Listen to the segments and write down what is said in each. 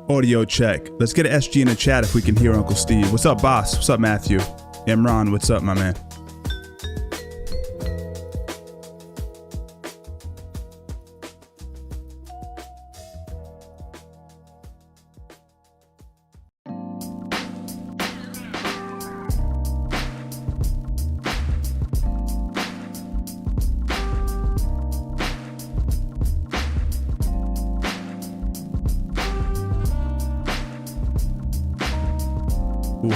Audio check. Let's get an SG in the chat if we can hear Uncle Steve. What's up, boss? What's up, Matthew? Imran, what's up, my man?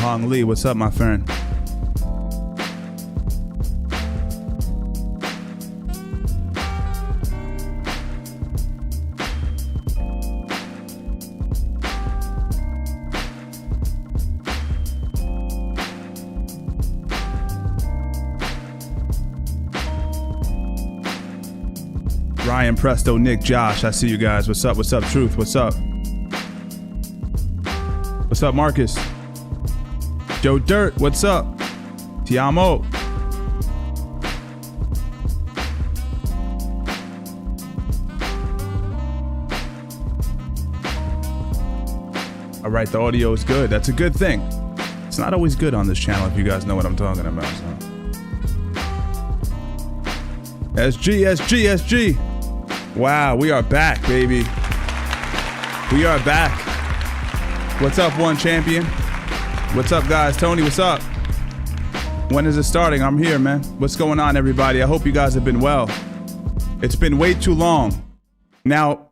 Hong Lee, what's up, my friend? Ryan, Presto, Nick, Josh, I see you guys. What's up? What's up, Truth? What's up? What's up, Marcus? Joe Dirt, what's up? Tiamo. All right, the audio is good. That's a good thing. It's not always good on this channel if you guys know what I'm talking about. So. SG. Wow, we are back, baby. We are back. What's up, One Champion? What's up, guys? Tony, what's up? When is it starting? I'm here, man. What's going on, everybody? I hope you guys have been well. It's been way too long. Now,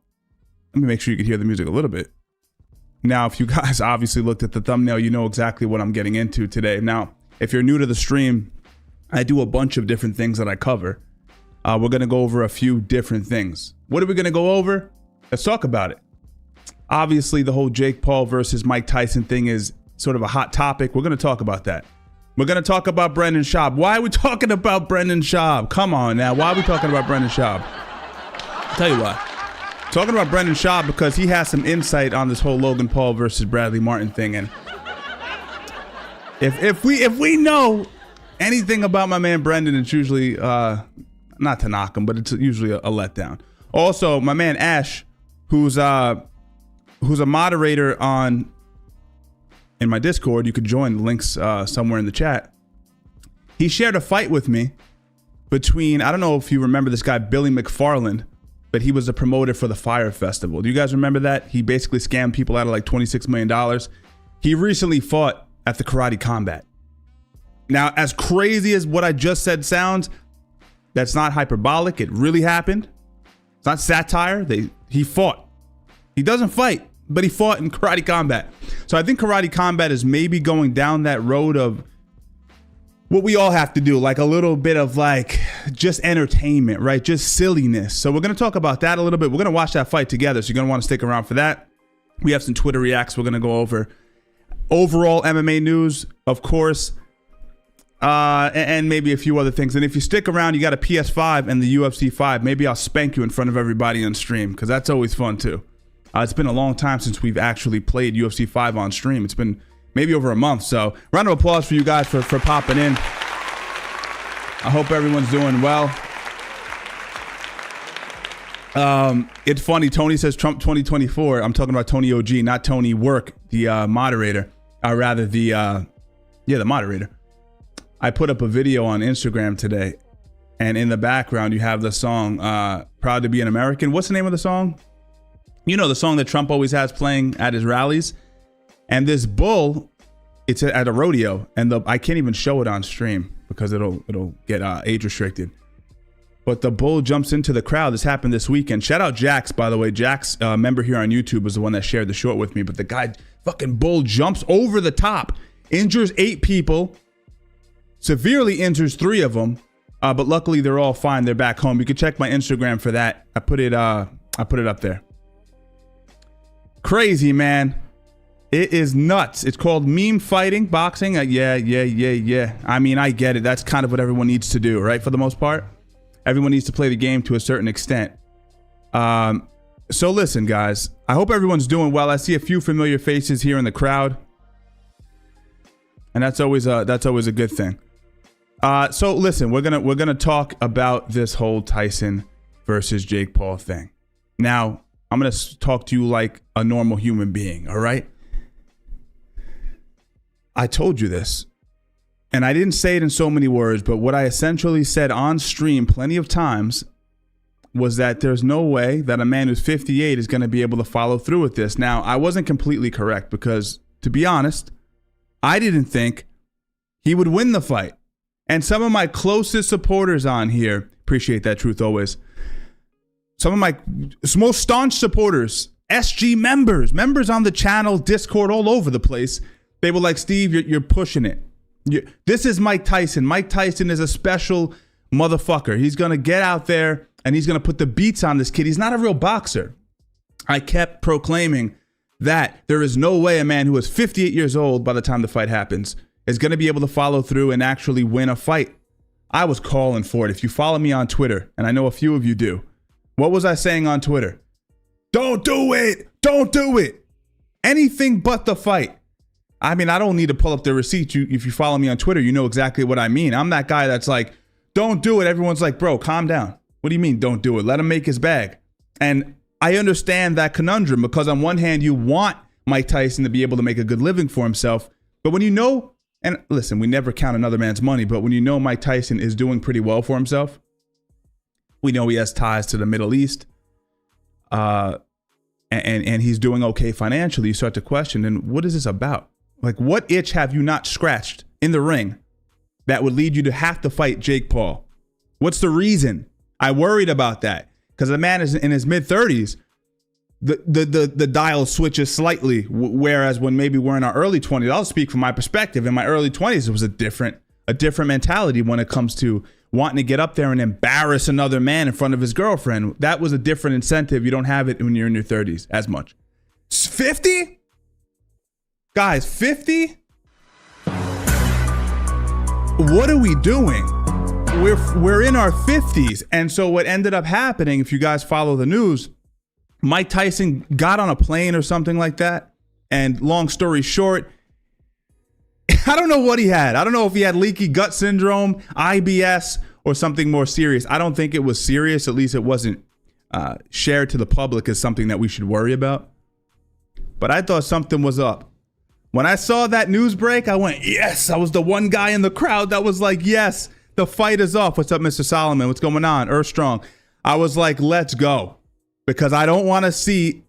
let me make sure you can hear the music a little bit. Now, if you guys obviously looked at the thumbnail, you know exactly what I'm getting into today. Now, if you're new to the stream, I do a bunch of different things that I cover. We're going to go over a few different things. What are we going to go over? Let's talk about it. Obviously, the whole Jake Paul versus Mike Tyson thing is sort of a hot topic. We're going to talk about that. We're going to talk about Brendan Schaub. Why are we talking about Brendan Schaub? Come on now. Why are we talking about Brendan Schaub? I'll tell you why. Talking about Brendan Schaub because he has some insight on this whole Logan Paul versus Bradley Martin thing. And if we know anything about my man Brendan, it's usually, not to knock him, but it's usually a letdown. Also, my man Ash, who's a moderator in my Discord, you could join, the links somewhere in the chat. He shared a fight with me between, I don't know if you remember this guy, Billy McFarland, but he was the promoter for the Fire Festival. Do you guys remember that? He basically scammed people out of like $26 million. He recently fought at the Karate Combat. Now, as crazy as what I just said sounds, that's not hyperbolic. It really happened. It's not satire. He fought. He doesn't fight, but he fought in Karate Combat. So I think Karate Combat is maybe going down that road of what we all have to do, like a little bit of like just entertainment, right? Just silliness. So we're going to talk about that a little bit. We're going to watch that fight together. So you're going to want to stick around for that. We have some Twitter reacts we're going to go over. Overall MMA news, of course, and maybe a few other things. And if you stick around, you got a PS5 and the UFC 5. Maybe I'll spank you in front of everybody on stream because that's always fun too. It's been a long time since we've actually played UFC 5 on stream. It's been maybe over a month. So round of applause for you guys for popping in. I hope everyone's doing well. It's funny. Tony says Trump 2024. I'm talking about Tony OG, not Tony Work, the moderator. Or rather the moderator. I put up a video on Instagram today, and in the background you have the song Proud to Be an American. What's the name of the song? You know, the song that Trump always has playing at his rallies. And this bull, it's at a rodeo, and I can't even show it on stream because it'll get age restricted. But the bull jumps into the crowd. This happened this weekend. Shout out Jax, by the way. Jax, member here on YouTube, was the one that shared the short with me. But the guy, fucking bull, jumps over the top, injures 8 people, severely injures 3 of them. But luckily they're all fine. They're back home. You can check my Instagram for that. I put it up there. Crazy, man. It is nuts. It's called meme fighting, boxing. Yeah. I mean, I get it. That's kind of what everyone needs to do, right? For the most part, everyone needs to play the game to a certain extent. So listen, guys, I hope everyone's doing well. I see a few familiar faces here in the crowd, and that's always a good thing. So listen, we're gonna talk about this whole Tyson versus Jake Paul thing. Now, I'm going to talk to you like a normal human being, all right? I told you this, and I didn't say it in so many words, but what I essentially said on stream plenty of times was that there's no way that a man who's 58 is going to be able to follow through with this. Now, I wasn't completely correct because, to be honest, I didn't think he would win the fight. And some of my closest supporters on here, appreciate that, Truth Always, some of my most staunch supporters, SG members on the channel, Discord, all over the place, they were like, Steve, you're pushing it. This is Mike Tyson. Mike Tyson is a special motherfucker. He's going to get out there and he's going to put the beats on this kid. He's not a real boxer. I kept proclaiming that there is no way a man who is 58 years old by the time the fight happens is going to be able to follow through and actually win a fight. I was calling for it. If you follow me on Twitter, and I know a few of you do, what was I saying on Twitter? Don't do it. Don't do it. Anything but the fight. I mean, I don't need to pull up the receipt. If you follow me on Twitter, you know exactly what I mean. I'm that guy that's like, don't do it. Everyone's like, bro, calm down. What do you mean don't do it? Let him make his bag. And I understand that conundrum because on one hand, you want Mike Tyson to be able to make a good living for himself. But when you know, and listen, we never count another man's money, but when you know Mike Tyson is doing pretty well for himself, we know he has ties to the Middle East, and he's doing okay financially, you start to question, and what is this about? Like, what itch have you not scratched in the ring that would lead you to have to fight Jake Paul? What's the reason? I worried about that because the man is in his mid-30s. The dial switches slightly, whereas when maybe we're in our early 20s, I'll speak from my perspective. In my early 20s, it was a different mentality when it comes to wanting to get up there and embarrass another man in front of his girlfriend. That was a different incentive. You don't have it when you're in your 30s as much. 50? Guys, 50? What are we doing? We're in our 50s. And so what ended up happening, if you guys follow the news, Mike Tyson got on a plane or something like that. And long story short, I don't know what he had. I don't know if he had leaky gut syndrome, IBS, or something more serious. I don't think it was serious. At least it wasn't shared to the public as something that we should worry about. But I thought something was up. When I saw that news break, I went, yes. I was the one guy in the crowd that was like, yes, the fight is off. What's up, Mr. Solomon? What's going on? Earth Strong. I was like, let's go. Because I don't want to see,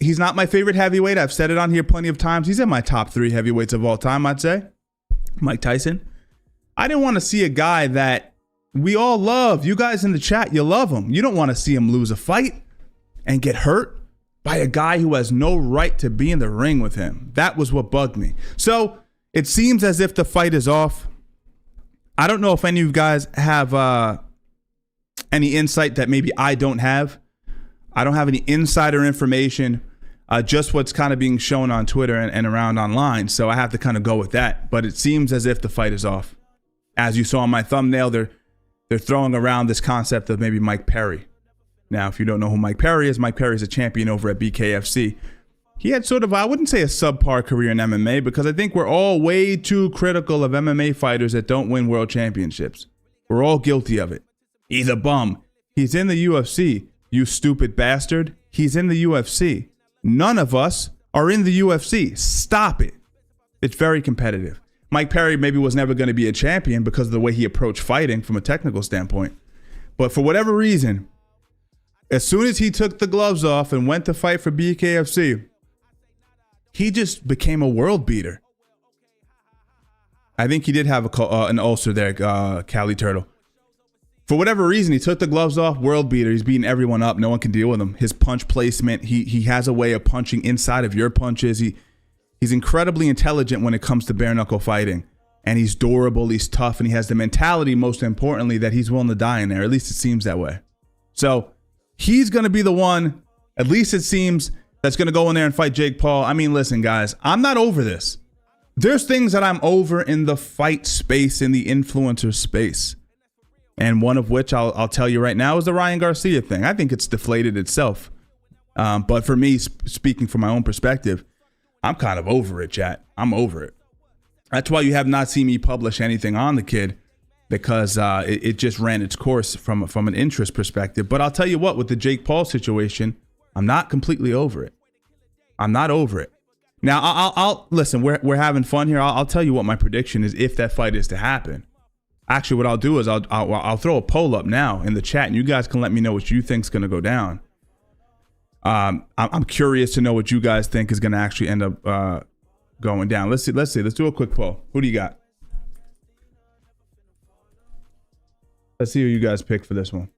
he's not my favorite heavyweight. I've said it on here plenty of times. He's in my top 3 heavyweights of all time, I'd say. Mike Tyson. I didn't want to see a guy that we all love. You guys in the chat, you love him. You don't want to see him lose a fight and get hurt by a guy who has no right to be in the ring with him. That was what bugged me. So it seems as if the fight is off. I don't know if any of you guys have any insight that maybe I don't have. I don't have any insider information, just what's kind of being shown on Twitter and around online. So I have to kind of go with that. But it seems as if the fight is off. As you saw on my thumbnail, they're throwing around this concept of maybe Mike Perry. Now, if you don't know who Mike Perry is a champion over at BKFC. He had sort of, I wouldn't say a subpar career in MMA, because I think we're all way too critical of MMA fighters that don't win world championships. We're all guilty of it. He's a bum. He's in the UFC, you stupid bastard. He's in the UFC. None of us are in the UFC. Stop it. It's very competitive. Mike Perry maybe was never going to be a champion because of the way he approached fighting from a technical standpoint. But for whatever reason, as soon as he took the gloves off and went to fight for BKFC, he just became a world beater. I think he did have an ulcer there, Cali Turtle. For whatever reason, he took the gloves off, world beater. He's beating everyone up. No one can deal with him. His punch placement, he has a way of punching inside of your punches. He's incredibly intelligent when it comes to bare knuckle fighting. And he's durable, he's tough, and he has the mentality, most importantly, that he's willing to die in there. At least it seems that way. So he's going to be the one, at least it seems, that's going to go in there and fight Jake Paul. I mean, listen, guys, I'm not over this. There's things that I'm over in the fight space, in the influencer space. And one of which I'll tell you right now is the Ryan Garcia thing. I think it's deflated itself. But for me, speaking from my own perspective, I'm kind of over it, chat. I'm over it. That's why you have not seen me publish anything on the kid. because it just ran its course from an interest perspective. But I'll tell you what, with the Jake Paul situation, I'm not completely over it. I'm not over it. Now, I'll listen, we're having fun here. I'll tell you what my prediction is if that fight is to happen. Actually, what I'll do is I'll throw a poll up now in the chat, and you guys can let me know what you think's going to go down. I'm curious to know what you guys think is going to actually end up going down. Let's see. Let's do a quick poll. Who do you got? Let's see who you guys pick for this one.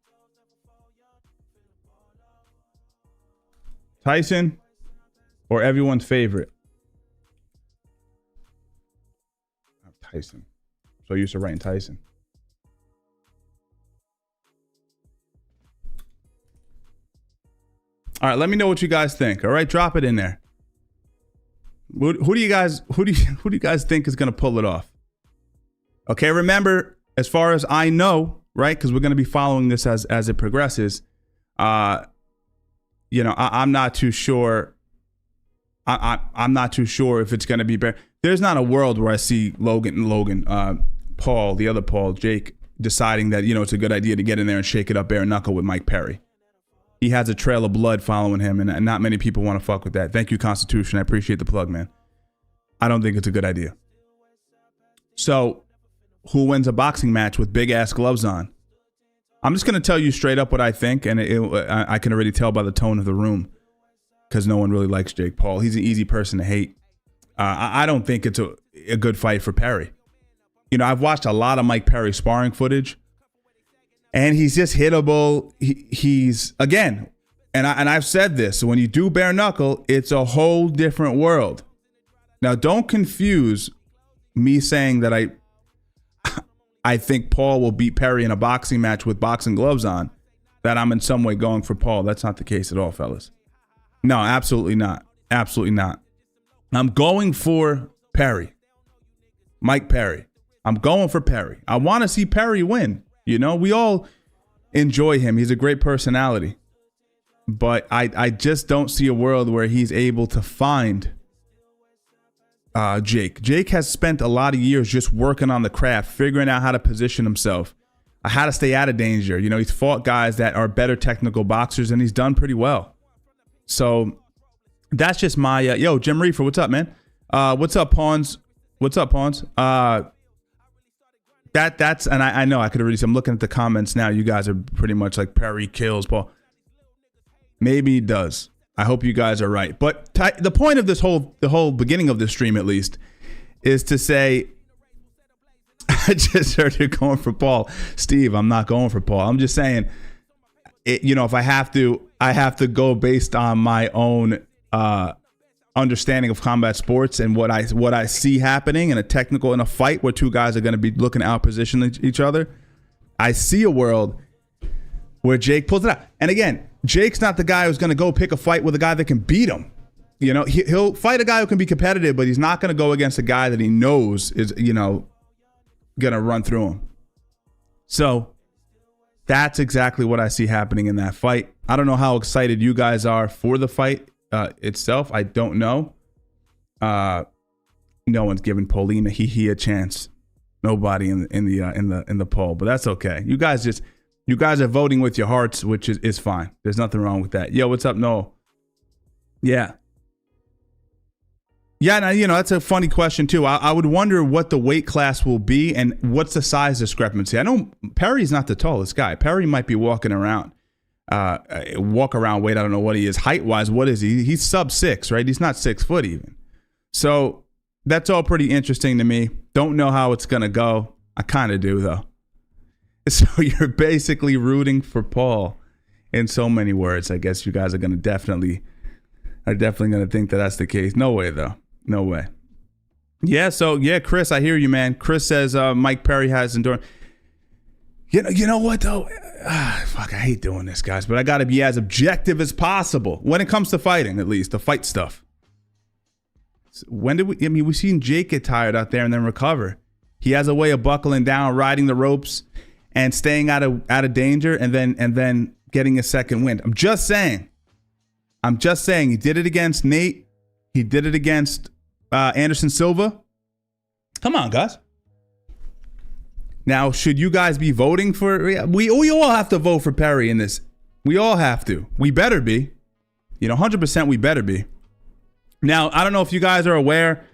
Tyson or everyone's favorite? Tyson. So used to writing Tyson. All right, let me know what you guys think. All right, drop it in there. Who do you guys think is going to pull it off? Okay, remember, as far as I know, right? Because we're going to be following this as it progresses. I'm not too sure. I'm not too sure if it's going to be better. There's not a world where I see Logan, Paul, the other Paul, Jake, deciding that, it's a good idea to get in there and shake it up bare knuckle with Mike Perry. He has a trail of blood following him, and not many people want to fuck with that. Thank you, Constitution. I appreciate the plug, man. I don't think it's a good idea. So, who wins a boxing match with big-ass gloves on? I'm just going to tell you straight up what I think, and I can already tell by the tone of the room, because no one really likes Jake Paul. He's an easy person to hate. I don't think it's a good fight for Perry. I've watched a lot of Mike Perry sparring footage, and he's just hittable. He's, again, and I've said this, when you do bare knuckle, it's a whole different world. Now, don't confuse me saying that I think Paul will beat Perry in a boxing match with boxing gloves on, that I'm in some way going for Paul. That's not the case at all, fellas. No, absolutely not. Absolutely not. I'm going for Perry. Mike Perry. I'm going for Perry. I want to see Perry win. We all enjoy him. He's a great personality. But I just don't see a world where he's able to find Jake. Jake has spent a lot of years just working on the craft, figuring out how to position himself, how to stay out of danger. He's fought guys that are better technical boxers, and he's done pretty well. So that's just my Jim Reefer, what's up, man? What's up, Pawns? What's up, Pawns? That's and I know I could already see. I'm looking at the comments now. You guys are pretty much like Perry kills Paul. Maybe he does. I hope you guys are right. But the point of the whole beginning of this stream, at least, is to say, I just heard you're going for Paul. Steve, I'm not going for Paul. I'm just saying, if I have to go based on my own understanding of combat sports and what I see happening in a fight where two guys are going to be looking to outposition each other. I see a world where Jake pulls it out. And again, Jake's not the guy who's going to go pick a fight with a guy that can beat him. He'll fight a guy who can be competitive, but he's not going to go against a guy that he knows is, going to run through him. So that's exactly what I see happening in that fight. I don't know how excited you guys are for the fight itself. I don't know. No one's giving Paulina he a chance. Nobody in the poll, but that's okay. You guys are voting with your hearts, which is fine. There's nothing wrong with that. Yo, what's up, Noel? Yeah. Yeah, now, that's a funny question, too. I would wonder what the weight class will be and what's the size discrepancy. I know Perry's not the tallest guy. Perry might be walking around. Weight, I don't know what he is. Height-wise, what is he? He's sub-6, right? He's not 6 foot even. So that's all pretty interesting to me. Don't know how it's going to go. I kind of do, though. So you're basically rooting for Paul in so many words. I guess you guys are definitely going to think that that's the case. No way, though. No way. Yeah, so, Chris, I hear you, man. Chris says Mike Perry has endurance. You know what, though? Fuck, I hate doing this, guys, but I got to be as objective as possible when it comes to fighting, at least, the fight stuff. We've seen Jake get tired out there and then recover. He has a way of buckling down, riding the ropes, and staying out of danger, and then getting a second wind. I'm just saying. He did it against Nate. He did it against Anderson Silva. Come on, guys. Now, should you guys be voting for? We all have to vote for Perry in this. We all have to. We better be. 100% we better be. Now, I don't know if you guys are aware,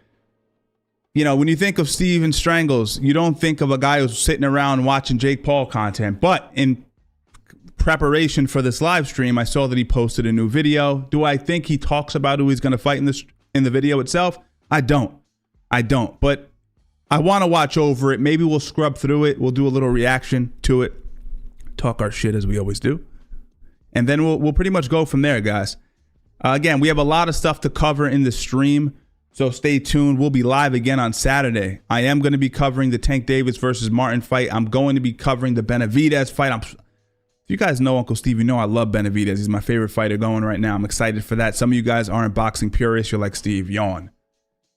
when you think of Steven Strangles, you don't think of a guy who's sitting around watching Jake Paul content. But in preparation for this live stream, I saw that he posted a new video. Do I think he talks about who he's going to fight in the video itself? I don't. But I want to watch over it. Maybe we'll scrub through it. We'll do a little reaction to it. Talk our shit as we always do. And then we'll pretty much go from there, guys. Again, we have a lot of stuff to cover in the stream, so stay tuned. We'll be live again on Saturday. I am going to be covering the Tank Davis versus Martin fight. I'm going to be covering the Benavidez fight. If you guys know Uncle Steve, you know I love Benavidez. He's my favorite fighter going right now. I'm excited for that. Some of you guys aren't boxing purists. You're like, Steve, yawn.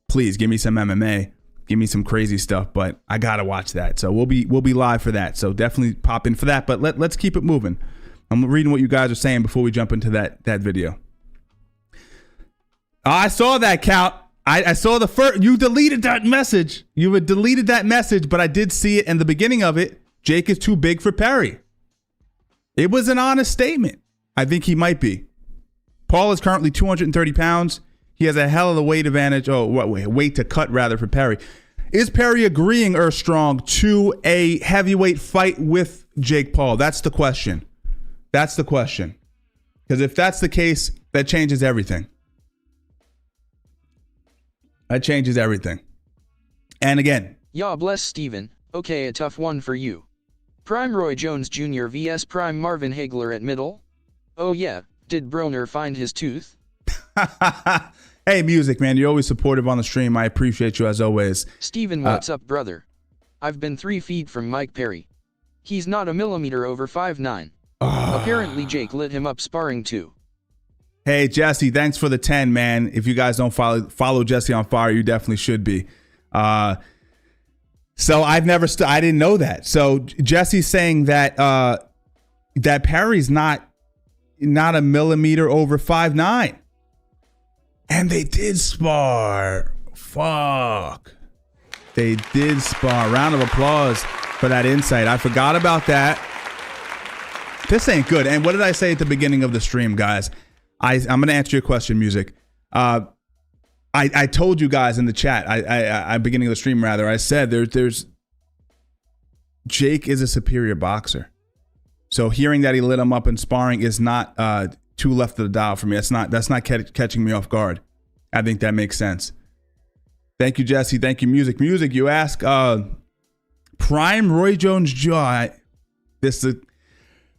Please give me some MMA. Give me some crazy stuff, but I got to watch that. So we'll be live for that. So definitely pop in for that, but let's keep it moving. I'm reading what you guys are saying before we jump into that video. I saw that, Count. I saw the first. You deleted that message. You had deleted that message, but I did see it. And the beginning of it, Jake is too big for Perry. It was an honest statement. I think he might be. Paul is currently 230 pounds. He has a hell of a weight advantage. Weight to cut rather for Perry. Is Perry agreeing, Strong, to a heavyweight fight with Jake Paul? That's the question. That's the question. Because if that's the case, that changes everything. That changes everything. And again. Yeah, bless Steven. Okay, a tough one for you. Prime Roy Jones Jr. vs. Prime Marvin Hagler at middle? Oh yeah, did Broner find his tooth? Hey, Music, man, you're always supportive on the stream. I appreciate you as always. Steven, what's up, brother? I've been 3 feet from Mike Perry. He's not a millimeter over 5'9". Apparently Jake lit him up sparring too. Hey, Jesse, thanks for the 10, man. If you guys don't follow Jesse on Fire, you definitely should be. So I didn't know that. So Jesse's saying that that Perry's not a millimeter over 5'9". And they did spar. Fuck. They did spar. Round of applause for that insight. I forgot about that. This ain't good. And what did I say at the beginning of the stream, guys? I'm going to answer your question, Music. I told you guys in the chat, beginning of the stream rather, I said there's Jake is a superior boxer. So hearing that he lit him up in sparring is not too left of the dial for me. That's not catching me off guard. I think that makes sense. Thank you, Jesse. Thank you, Music. Music, you ask Prime Roy Jones Jr.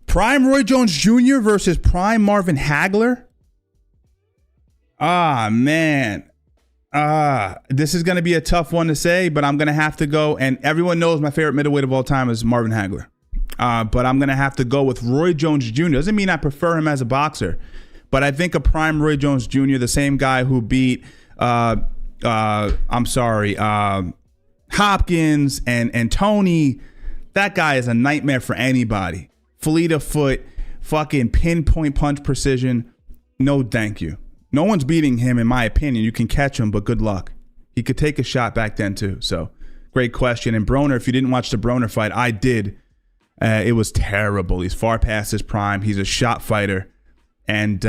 Prime Roy Jones Jr. versus Prime Marvin Hagler. Man. This is going to be a tough one to say, but I'm going to have to go. And everyone knows my favorite middleweight of all time is Marvin Hagler. But I'm going to have to go with Roy Jones Jr. Doesn't mean I prefer him as a boxer, but I think a prime Roy Jones Jr., the same guy who beat, Hopkins and Tony, that guy is a nightmare for anybody. Fleet of foot, fucking pinpoint punch precision. No, thank you. No one's beating him, in my opinion. You can catch him, but good luck. He could take a shot back then, too. So, great question. And Broner, if you didn't watch the Broner fight, I did. It was terrible. He's far past his prime. He's a shot fighter. And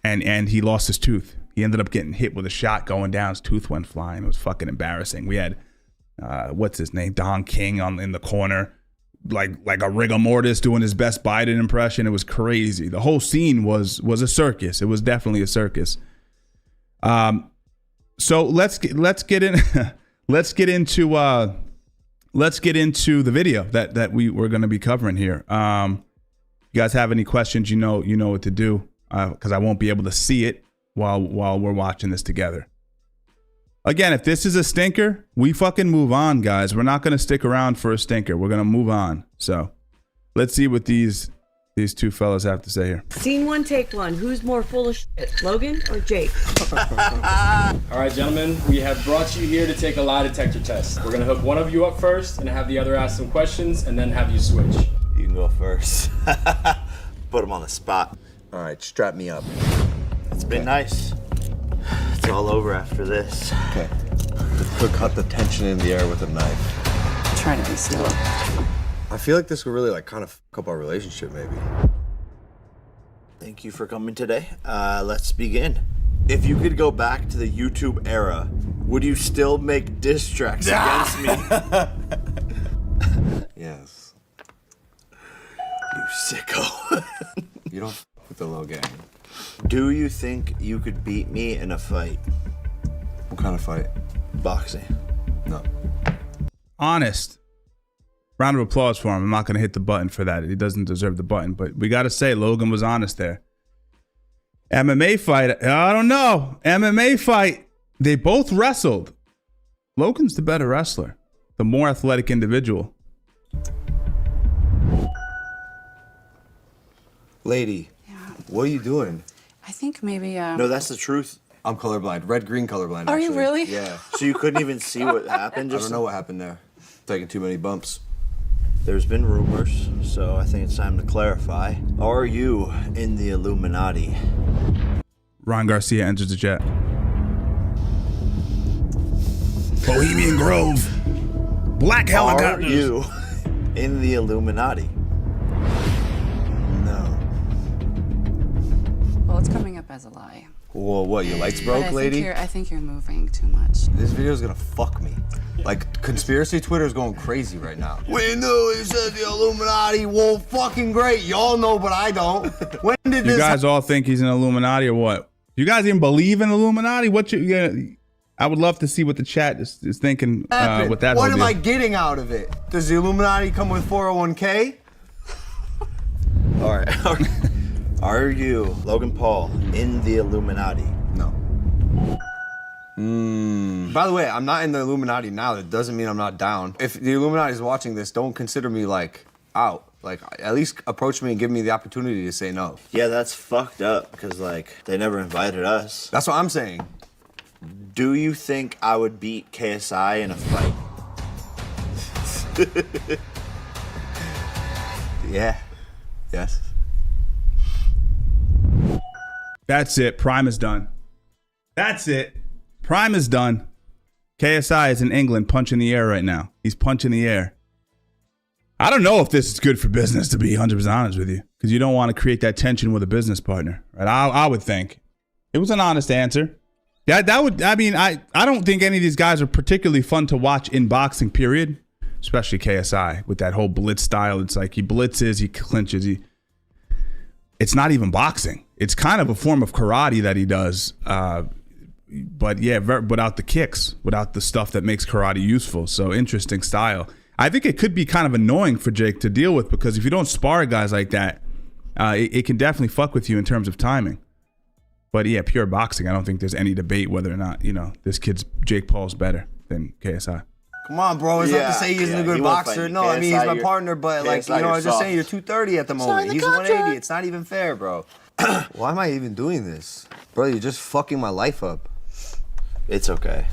he lost his tooth. He ended up getting hit with a shot going down. His tooth went flying. It was fucking embarrassing. We had, what's his name? Don King in the corner. Like a rigor mortis doing his best Biden impression. It was crazy. The whole scene was a circus. It was definitely a circus. So let's get into the video that we're going to be covering here. You guys have any questions? You know what to do, because I won't be able to see it while we're watching this together. Again, if this is a stinker, we fucking move on, guys. We're not going to stick around for a stinker. We're going to move on. So let's see what these two fellas have to say here. Scene one, take one. Who's more full of shit, Logan or Jake? All right, gentlemen, we have brought you here to take a lie detector test. We're going to hook one of you up first and have the other ask some questions and then have you switch. You can go first. Put him on the spot. All right, strap me up. It's been nice. It's all over after this. Okay. He'll cut the tension in the air with a knife. try to be slow. I feel like this would really like kind of fuck up our relationship, maybe. Thank you for coming today. Let's begin. If you could go back to the YouTube era, would you still make diss tracks against me? Yes. You sicko. You don't f with the little gang. Do you think you could beat me in a fight? What kind of fight? Boxing. No. Honest. Round of applause for him. I'm not going to hit the button for that. He doesn't deserve the button, but we got to say Logan was honest there. MMA fight. I don't know. MMA fight. They both wrestled. Logan's the better wrestler, the more athletic individual. Lady, what are you doing? I think maybe, No, that's the truth. I'm colorblind. Red-green colorblind, Are you actually. really? Yeah. So you couldn't even see what happened? I don't know what happened there. Taking too many bumps. There's been rumors, so I think it's time to clarify. Are you in the Illuminati? Ron Garcia enters the chat. Bohemian Grove. Black Are helicopters. you in the Illuminati? No. well, it's coming up as a lie. Well, what, your lights But broke, lady? I think you're moving too much. This video's gonna fuck me. Like, conspiracy Twitter is going crazy right now. We knew he said the Illuminati. Well, fucking great. Y'all know, but I don't. When did You this guys all think he's an Illuminati or what? You guys even believe in Illuminati? What you? Yeah, I would love to see what the chat is thinking. happen? With that. What whole am I deal. getting out of it? Does the Illuminati come with 401k? All right. Are you, Logan Paul, in the Illuminati? No. By the way, I'm not in the Illuminati now. That doesn't mean I'm not down. If the Illuminati is watching this, don't consider me like out. Like, at least approach me and give me the opportunity to say no. Yeah, that's fucked up because, like, they never invited us. That's what I'm saying. Do you think I would beat KSI in a fight? Yeah. Yes. That's it. Prime is done. That's it. Prime is done. KSI is in England punching the air right now. He's punching the air. I don't know if this is good for business, to be 100% honest with you, because you don't want to create that tension with a business partner, right? I would think. It was an honest answer. That would, I mean, I don't think any of these guys are particularly fun to watch in boxing, period. Especially KSI with that whole blitz style. It's like he blitzes, he clinches, it's not even boxing. It's kind of a form of karate that he does. But yeah, without the kicks, without the stuff that makes karate useful. So interesting style. I think it could be kind of annoying for Jake to deal with because if you don't spar guys like that, it can definitely fuck with you in terms of timing. But yeah, pure boxing, I don't think there's any debate whether or not, this kid's Jake Paul's better than KSI. Come on, bro. It's not to say he's a good boxer. No, I mean, he's my partner, but like, I was just saying you're 230 at the moment. He's 180. It's not even fair, bro. Why am I even doing this? Bro, you're just fucking my life up. It's okay.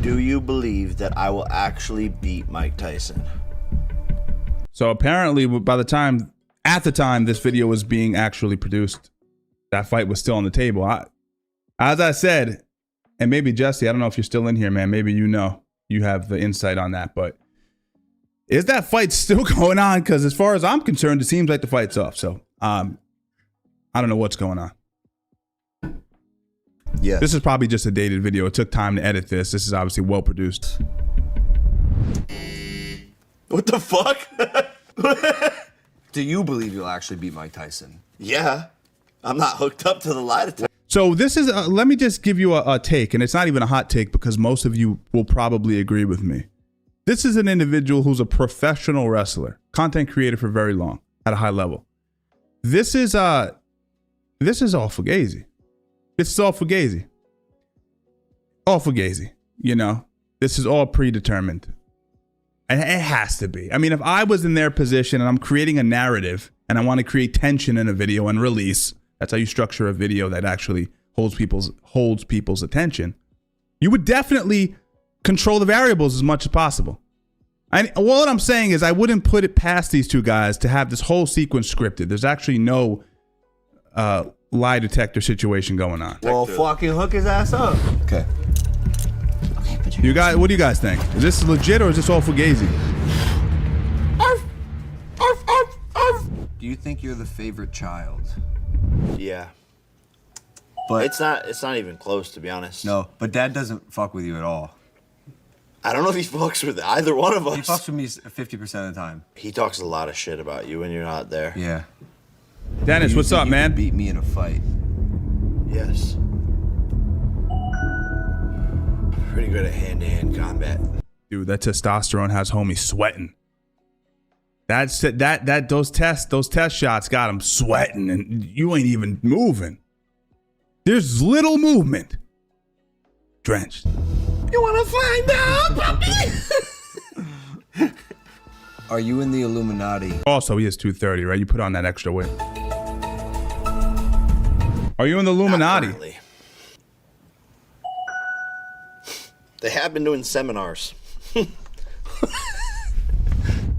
Do you believe that I will actually beat Mike Tyson? So apparently at the time this video was being actually produced, that fight was still on the table. As I said, and maybe Jesse, I don't know if you're still in here, man. Maybe you have the insight on that, but is that fight still going on? Because as far as I'm concerned, it seems like the fight's off. So I don't know what's going on. Yeah. This is probably just a dated video. It took time to edit this. This is obviously well produced. What the fuck? Do you believe you'll actually beat Mike Tyson? Yeah. I'm not hooked up to the lie detector. So this is, let me just give you a take, and it's not even a hot take because most of you will probably agree with me. This is an individual who's a professional wrestler, content creator for very long, at a high level. This is all fugazi. It's all fugazi. All fugazi, This is all predetermined. And it has to be. I mean, if I was in their position and I'm creating a narrative and I want to create tension in a video and release, that's how you structure a video that actually holds people's attention. You would definitely control the variables as much as possible. And what I'm saying is I wouldn't put it past these two guys to have this whole sequence scripted. There's actually no lie detector situation going on. Well, fucking hook his ass up. Okay. Okay, put your You guys, what do you guys think? Is this legit or is this all fugazi? Do you think you're the favorite child? Yeah. But it's not even close, to be honest. No, but Dad doesn't fuck with you at all. I don't know if he fucks with either one of us. He fucks with me 50% of the time. He talks a lot of shit about you when you're not there. Yeah. Dennis, what's up, man? Beat me in a fight. Yes. Pretty good at hand-to-hand combat. Dude, that testosterone has homie sweating. Those test shots got him sweating, and you ain't even moving. There's little movement. Drenched. You want to find out, puppy? Are you in the Illuminati? Also, he is 230, right? You put on that extra weight. Are you in the Illuminati? They have been doing seminars.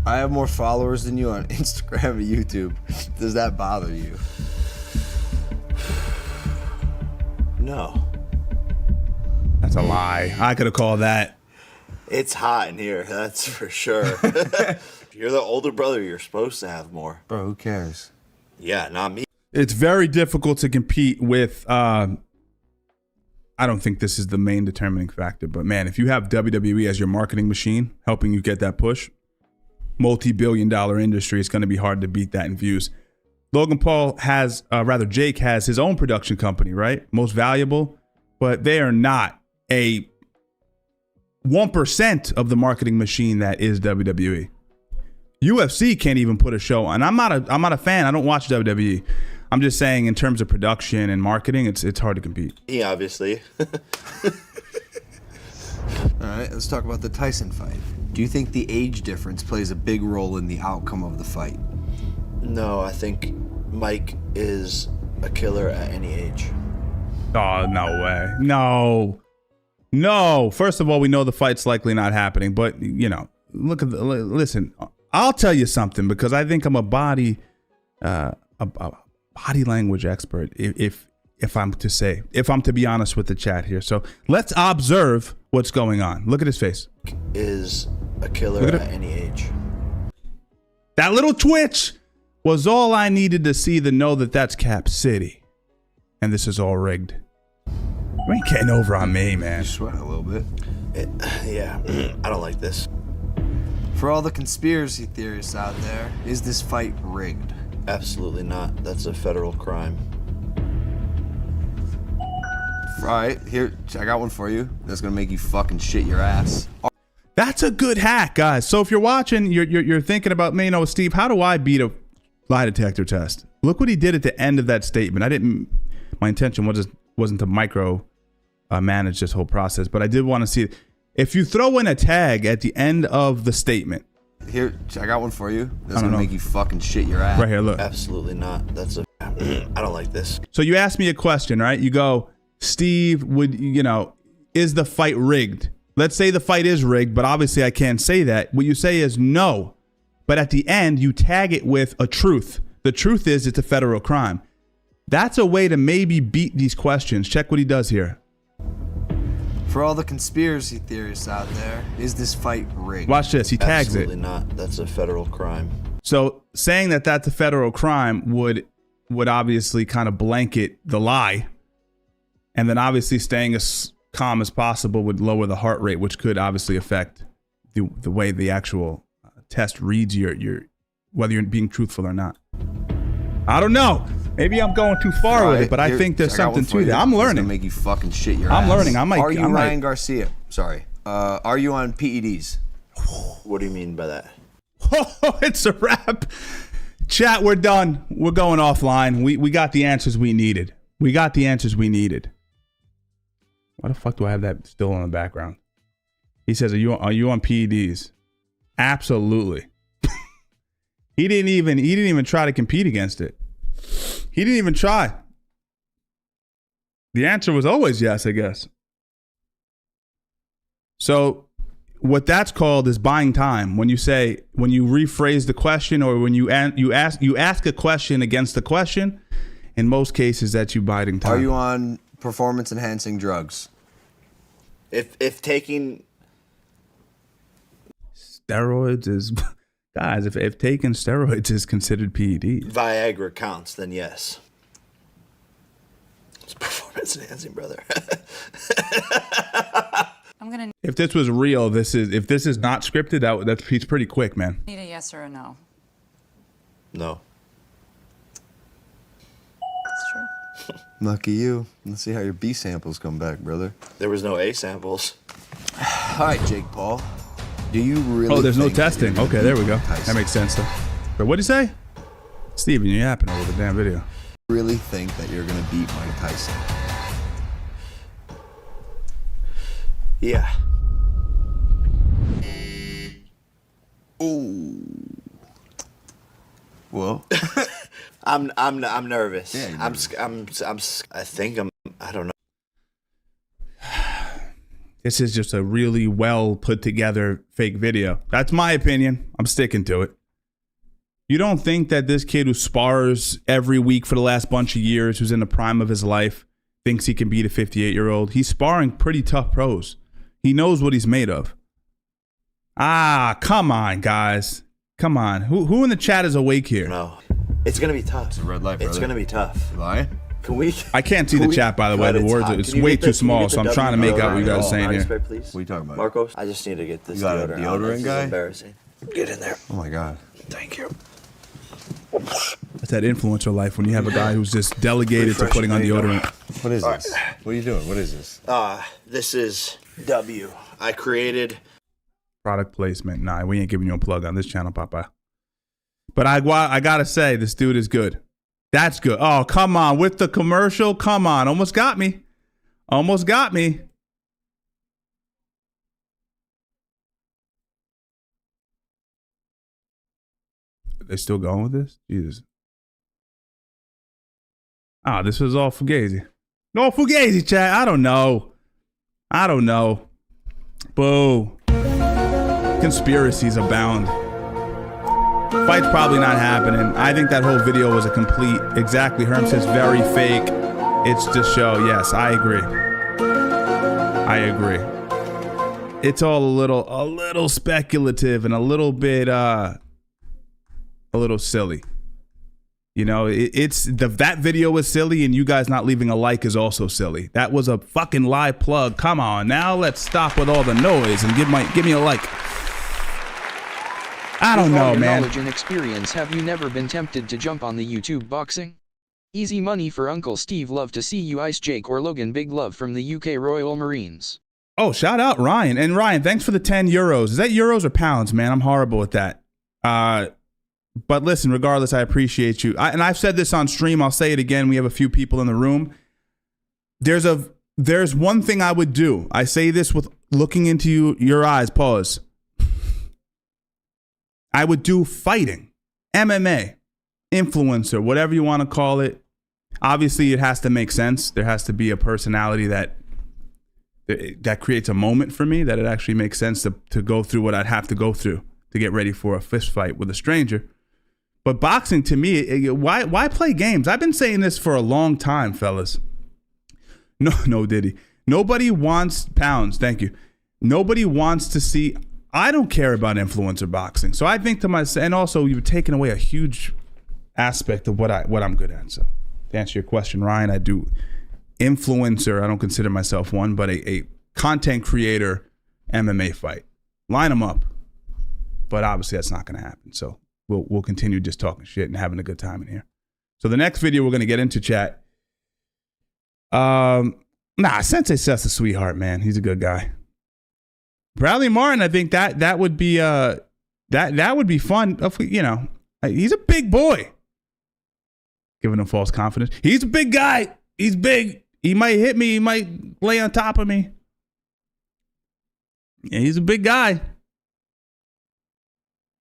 I have more followers than you on Instagram and YouTube. Does that bother you? No. That's a lie. I could have called that. It's hot in here, that's for sure. You're the older brother, you're supposed to have more. Bro, who cares? Yeah, not me. It's very difficult to compete with, I don't think this is the main determining factor, but man, if you have WWE as your marketing machine, helping you get that push, multi-billion-dollar industry, it's going to be hard to beat that in views. Logan Paul has, Jake has his own production company, right? Most Valuable, but they are not a 1% of the marketing machine that is WWE. UFC can't even put a show on. I'm not a fan. I don't watch WWE. I'm just saying in terms of production and marketing, it's hard to compete. Yeah, obviously. All right, let's talk about the Tyson fight. Do you think the age difference plays a big role in the outcome of the fight? No, I think Mike is a killer at any age. Oh, no way. No. First of all, we know the fight's likely not happening, but you know, listen, I'll tell you something because I think I'm a body language expert. If I'm to be honest with the chat here. So let's observe what's going on. Look at his face. Is a killer at any age. That little twitch was all I needed to see to know that that's Cap City. And this is all rigged. You ain't getting over on me, man. You sweat a little bit. Yeah, I don't like this. For all the conspiracy theorists out there, is this fight rigged? Absolutely not. That's a federal crime. All right, here, I got one for you. That's gonna make you fucking shit your ass. That's a good hack, guys. So if you're watching, you're thinking about, man, you know, Steve, how do I beat a lie detector test? Look what he did at the end of that statement. My intention wasn't to micro manage this whole process, but I did want to see it. If you throw in a tag at the end of the statement. Here, I got one for you. That's gonna make you fucking shit your ass. Right here, look. Absolutely not. That's a, I don't like this. So you ask me a question, right? You go, Steve, is the fight rigged? Let's say the fight is rigged, but obviously I can't say that. What you say is no. But at the end, you tag it with a truth. The truth is it's a federal crime. That's a way to maybe beat these questions. Check what he does here. For all the conspiracy theorists out there, is this fight rigged? Watch this. He tags Absolutely it. not. That's a federal crime. So saying that that's a federal crime would obviously kind of blanket the lie. And then obviously staying as calm as possible would lower the heart rate, which could obviously affect the way the actual test reads your whether you're being truthful or not. I don't know. Maybe I'm going too far with it, but I think there's something to that. I'm learning. Make you fucking shit your ass. I'm learning. Are you Ryan Garcia? Sorry. Are you on PEDs? What do you mean by that? Oh, it's a wrap. Chat, we're done. We're going offline. We got the answers we needed. Why the fuck do I have that still in the background? He says, are you on PEDs? Absolutely. He didn't even try to compete against it. He didn't even try. The answer was always yes, I guess. So what that's called is buying time. When you rephrase the question, or when you ask a question against the question, in most cases that's you biding time. Are you on performance enhancing drugs? If taking steroids is, guys, if taking steroids is considered PED. Viagra counts, then yes. It's performance enhancing, brother. I'm gonna If this was real, if this is not scripted, that's pretty quick, man. need a yes or a no. No. That's true. Lucky you. Let's see how your B samples come back, brother. There was no A samples. All right, Jake Paul. Do you really? Oh, there's no think that testing. you're gonna Okay, there we beat go. Mike Tyson? That makes sense, though. But what'd you say? Steven, you're yapping over the damn video. Really think that you're gonna beat Mike Tyson? Yeah. Ooh. Well, I'm nervous. Yeah, you're I don't know. This is just a really well put together fake video. That's my opinion. I'm sticking to it. You don't think that this kid who spars every week for the last bunch of years, who's in the prime of his life, thinks he can beat a 58-year-old? He's sparring pretty tough pros. He knows what he's made of. Ah, come on, guys. Come on. Who in the chat is awake here? No. It's gonna be tough. it's a red light, brother. It's gonna be tough. You lying? Can we? I can't see the chat, by the way. The words are, it's way too small, so I'm trying to make out what you guys are saying here. Spray, please. What are you talking about? Marcos? I just need to get this You got a deodorant. deodorant This is guy? embarrassing. Get in there. Oh my God. Thank you. That's that influencer life when you have a guy who's just delegated to putting on deodorant. What is this? What are you doing? What is this? This is W. I created. Product placement. Nah, we ain't giving you a plug on this channel, Papa. But I gotta say, this dude is good. That's good. Oh, come on. With the commercial, come on. Almost got me. Almost got me. Are they still going with this? Jesus. Ah, this was all Fugazi. No, Fugazi, chat. I don't know. Boo. Conspiracies abound. Fight's probably not happening. I think that whole video was a complete, exactly, Herm says very fake. It's just show. Yes, I agree. It's all a little speculative and a little bit, a little silly. You know, that video was silly, and you guys not leaving a like is also silly. That was a fucking live plug. Come on, now let's stop with all the noise and give me a like. I don't know, man. Knowledge and experience, have you never been tempted to jump on the YouTube boxing? Easy money for Uncle Steve. Love to see you ice Jake or Logan. Big love from the UK Royal Marines. Oh, shout out Ryan. And Ryan, thanks for the 10 euros. Is that euros or pounds, man? I'm horrible at that. But listen, regardless, I appreciate you. And I've said this on stream. I'll say it again. We have a few people in the room. There's one thing I would do. I say this with looking into your eyes. Pause. I would do fighting, MMA, influencer, whatever you want to call it. Obviously, it has to make sense. There has to be a personality that creates a moment for me, that it actually makes sense to go through what I'd have to go through to get ready for a fist fight with a stranger. But boxing, to me, why play games? I've been saying this for a long time, fellas. No, Diddy. Nobody wants pounds. Thank you. Nobody wants to see. I don't care about influencer boxing. So I think to myself, and also you've taken away a huge aspect of what I'm good at. So to answer your question, Ryan, I do influencer. I don't consider myself one, but a content creator MMA fight. Line them up. But obviously that's not going to happen. So we'll continue just talking shit and having a good time in here. So the next video we're going to get into, chat. Sensei Seth's a sweetheart, man. He's a good guy. Bradley Martin, I think that would be that would be fun. You know, he's a big boy. Giving him false confidence. He's a big guy. He's big. He might hit me. He might lay on top of me. Yeah, he's a big guy.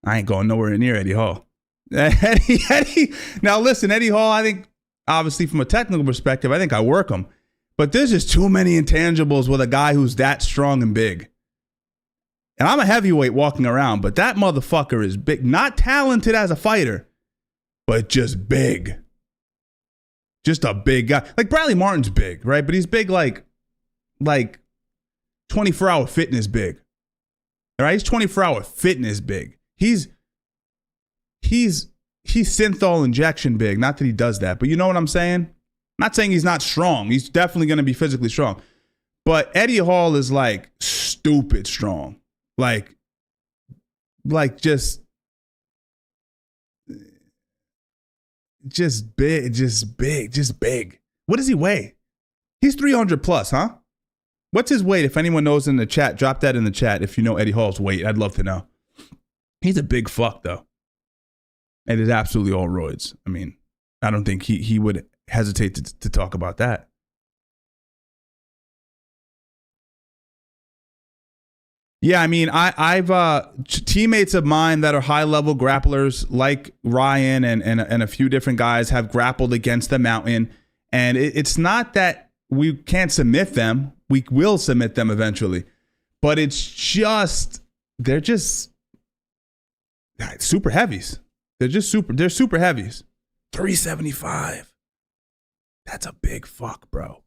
I ain't going nowhere near Eddie Hall. Eddie. Now listen, Eddie Hall, I think, obviously from a technical perspective, I think I work him. But there's just too many intangibles with a guy who's that strong and big. And I'm a heavyweight walking around, but that motherfucker is big. Not talented as a fighter, but just big. Just a big guy. Like Bradley Martin's big, right? But he's big like 24-hour fitness big. All right, he's 24-hour fitness big. He's synthol injection big. Not that he does that, but you know what I'm saying? Not saying he's not strong. He's definitely going to be physically strong. But Eddie Hall is like stupid strong. Like just big. What does he weigh? He's 300 plus, huh? What's his weight? If anyone knows in the chat, drop that in the chat if you know Eddie Hall's weight. I'd love to know. He's a big fuck, though. And it's absolutely all roids. I mean, I don't think he would hesitate to talk about that. Yeah, I mean, I've teammates of mine that are high-level grapplers like Ryan and a few different guys have grappled against the mountain. And it's not that we can't submit them. We will submit them eventually. But it's just, they're just super heavies. They're super heavies. 375. That's a big fuck, bro.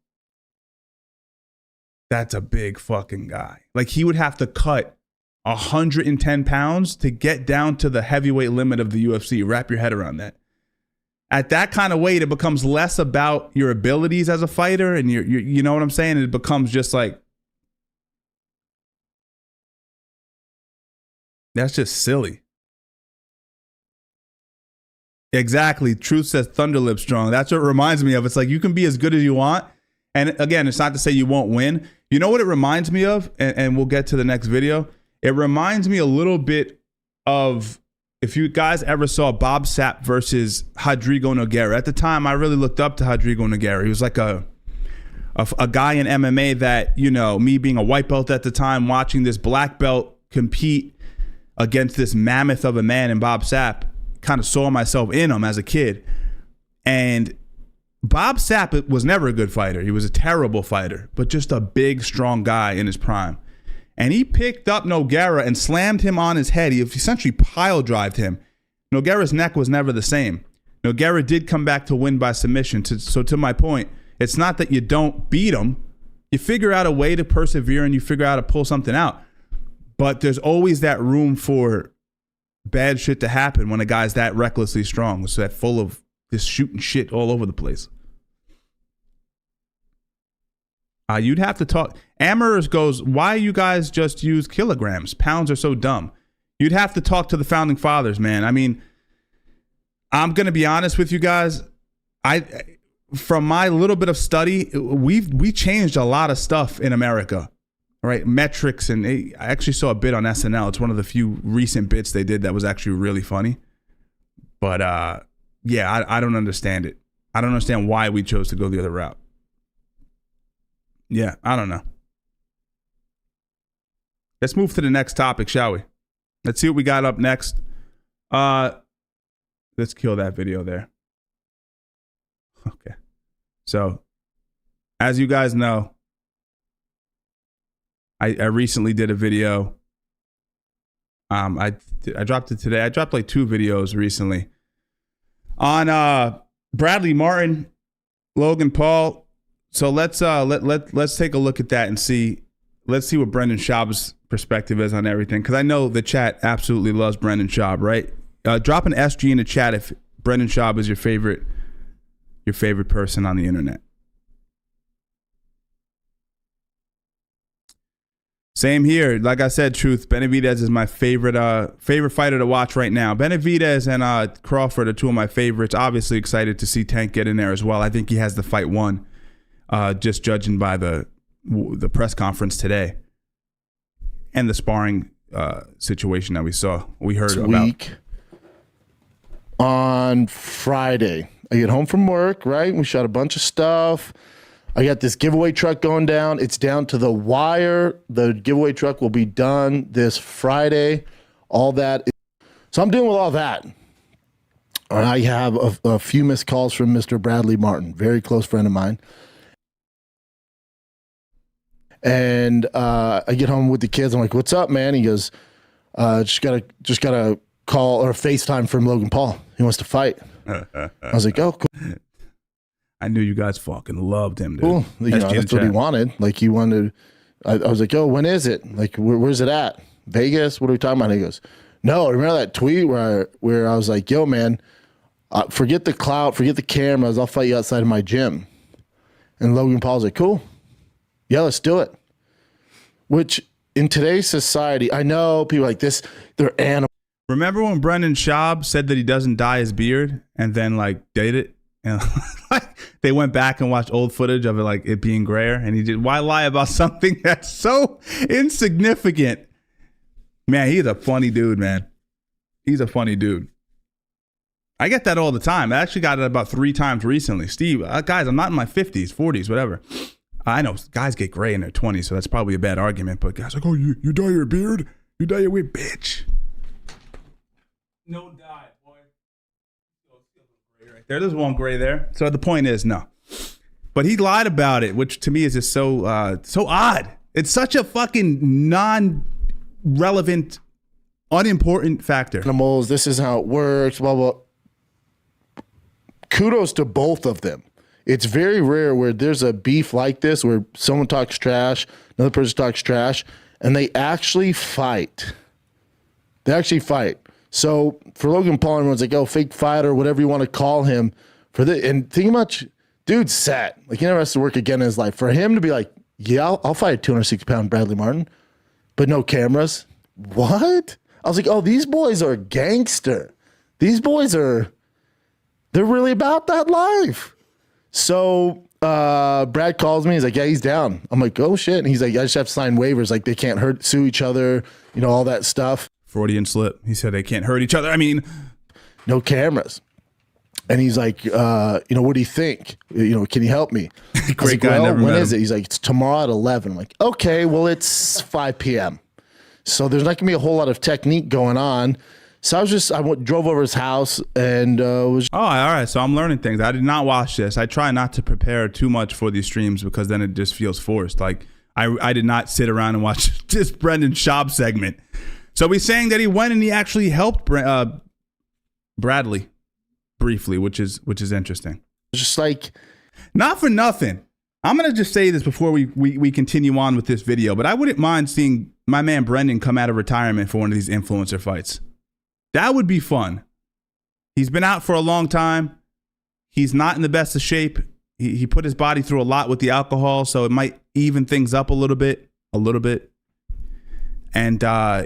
That's a big fucking guy. Like, he would have to cut 110 pounds to get down to the heavyweight limit of the UFC. Wrap your head around that. At that kind of weight, it becomes less about your abilities as a fighter, and you know what I'm saying? It becomes just like, that's just silly. Exactly. Truth says Thunderlip strong. That's what it reminds me of. It's like, you can be as good as you want. And again, it's not to say you won't win. You know what it reminds me of? And we'll get to the next video. It reminds me a little bit of, if you guys ever saw Bob Sapp versus Rodrigo Nogueira. At the time, I really looked up to Rodrigo Nogueira. He was like a guy in MMA that, you know, me being a white belt at the time, watching this black belt compete against this mammoth of a man in Bob Sapp, kind of saw myself in him as a kid. And Bob Sapp was never a good fighter. He was a terrible fighter, but just a big, strong guy in his prime. And he picked up Nogueira and slammed him on his head. He essentially pile-drived him. Nogueira's neck was never the same. Nogueira did come back to win by submission. So to my point, it's not that you don't beat him. You figure out a way to persevere and you figure out how to pull something out. But there's always that room for bad shit to happen when a guy's that recklessly strong. So that full of just shooting shit all over the place. You'd have to talk. Amherst goes, why you guys just use kilograms? Pounds are so dumb. You'd have to talk to the founding fathers, man. I mean, I'm going to be honest with you guys. From my little bit of study, we changed a lot of stuff in America, right? Metrics, and I actually saw a bit on SNL. It's one of the few recent bits they did that was actually really funny. But yeah, I don't understand it. I don't understand why we chose to go the other route. Yeah, I don't know. Let's move to the next topic, shall we? Let's see what we got up next. Let's kill that video there. Okay. So, as you guys know, I recently did a video. I dropped it today. I dropped like 2 videos recently on Bradley Martin, Logan Paul. So let's take a look at that and see. Let's see what Brendan Schaub's perspective is on everything, because I know the chat absolutely loves Brendan Schaub, right? Drop an SG in the chat if Brendan Schaub is your favorite person on the internet. Same here. Like I said, Truth, Benavidez is my favorite fighter to watch right now. Benavidez and Crawford are 2 of my favorites. Obviously excited to see Tank get in there as well. I think he has the fight won, just judging by the press conference today and the sparring situation that we heard about. Week on Friday, I get home from work, right? We shot a bunch of stuff. I got this giveaway truck going down. It's down to the wire. The giveaway truck will be done this Friday. All that. So I'm dealing with all that. And I have a few missed calls from Mr. Bradley Martin, very close friend of mine. And I get home with the kids. I'm like, "What's up, man?" He goes, "Just gotta call or FaceTime from Logan Paul. He wants to fight." I was like, "Oh, cool." I knew you guys fucking loved him, dude. Cool. You know, that's what he wanted. Like, he wanted. I was like, "Oh, when is it? Like, where's it at?" Vegas? What are we talking about? And he goes, no, remember that tweet where I was like, yo, man, forget the clout, forget the cameras. I'll fight you outside of my gym. And Logan Paul's like, cool. Yeah, let's do it. Which in today's society, I know people like this, they're animals. Remember when Brendan Schaub said that he doesn't dye his beard and then like did it? And they went back and watched old footage of it, like it being grayer. And he did, why lie about something that's so insignificant? Man, he's a funny dude, man. He's a funny dude. I get that all the time. I actually got it about 3 times recently. Steve, guys, I'm not in my 50s, 40s, whatever. I know guys get gray in their 20s, so that's probably a bad argument. But guys like, oh, you dye your beard? You dye your beard? Bitch. No dye, boy. There's one gray there. So the point is, no. But he lied about it, which to me is just so odd. It's such a fucking non-relevant, unimportant factor. Animals, this is how it works, blah, blah. Kudos to both of them. It's very rare where there's a beef like this, where someone talks trash, another person talks trash, and they actually fight. They actually fight. So for Logan Paul, everyone's like, oh, fake fighter, whatever you want to call him. And think about, dude's set. Like, he never has to work again in his life. For him to be like, yeah, I'll fight a 260-pound Bradley Martin, but no cameras. What? I was like, oh, these boys are gangster. These boys they're really about that life. So Brad calls me. He's like, yeah, he's down. I'm like, oh, shit. And he's like, I just have to sign waivers. Like, they can't sue each other, all that stuff. Freudian slip. He said they can't hurt each other. I mean, no cameras. And he's like, what do you think? Can you help me? Great guy. Well, when is it? He's like, it's tomorrow at 11. I'm like, okay, well, it's 5 p.m. So there's not going to be a whole lot of technique going on. So I drove over his house and was. Oh, all right. So I'm learning things. I did not watch this. I try not to prepare too much for these streams because then it just feels forced. Like I did not sit around and watch this Brendan Schaub segment. So he's saying that he went and he actually helped Bradley briefly, which is interesting. Just like, not for nothing. I'm gonna just say this before we continue on with this video, but I wouldn't mind seeing my man Brendan come out of retirement for one of these influencer fights. That would be fun. He's been out for a long time. He's not in the best of shape. He put his body through a lot with the alcohol, so it might even things up a little bit. And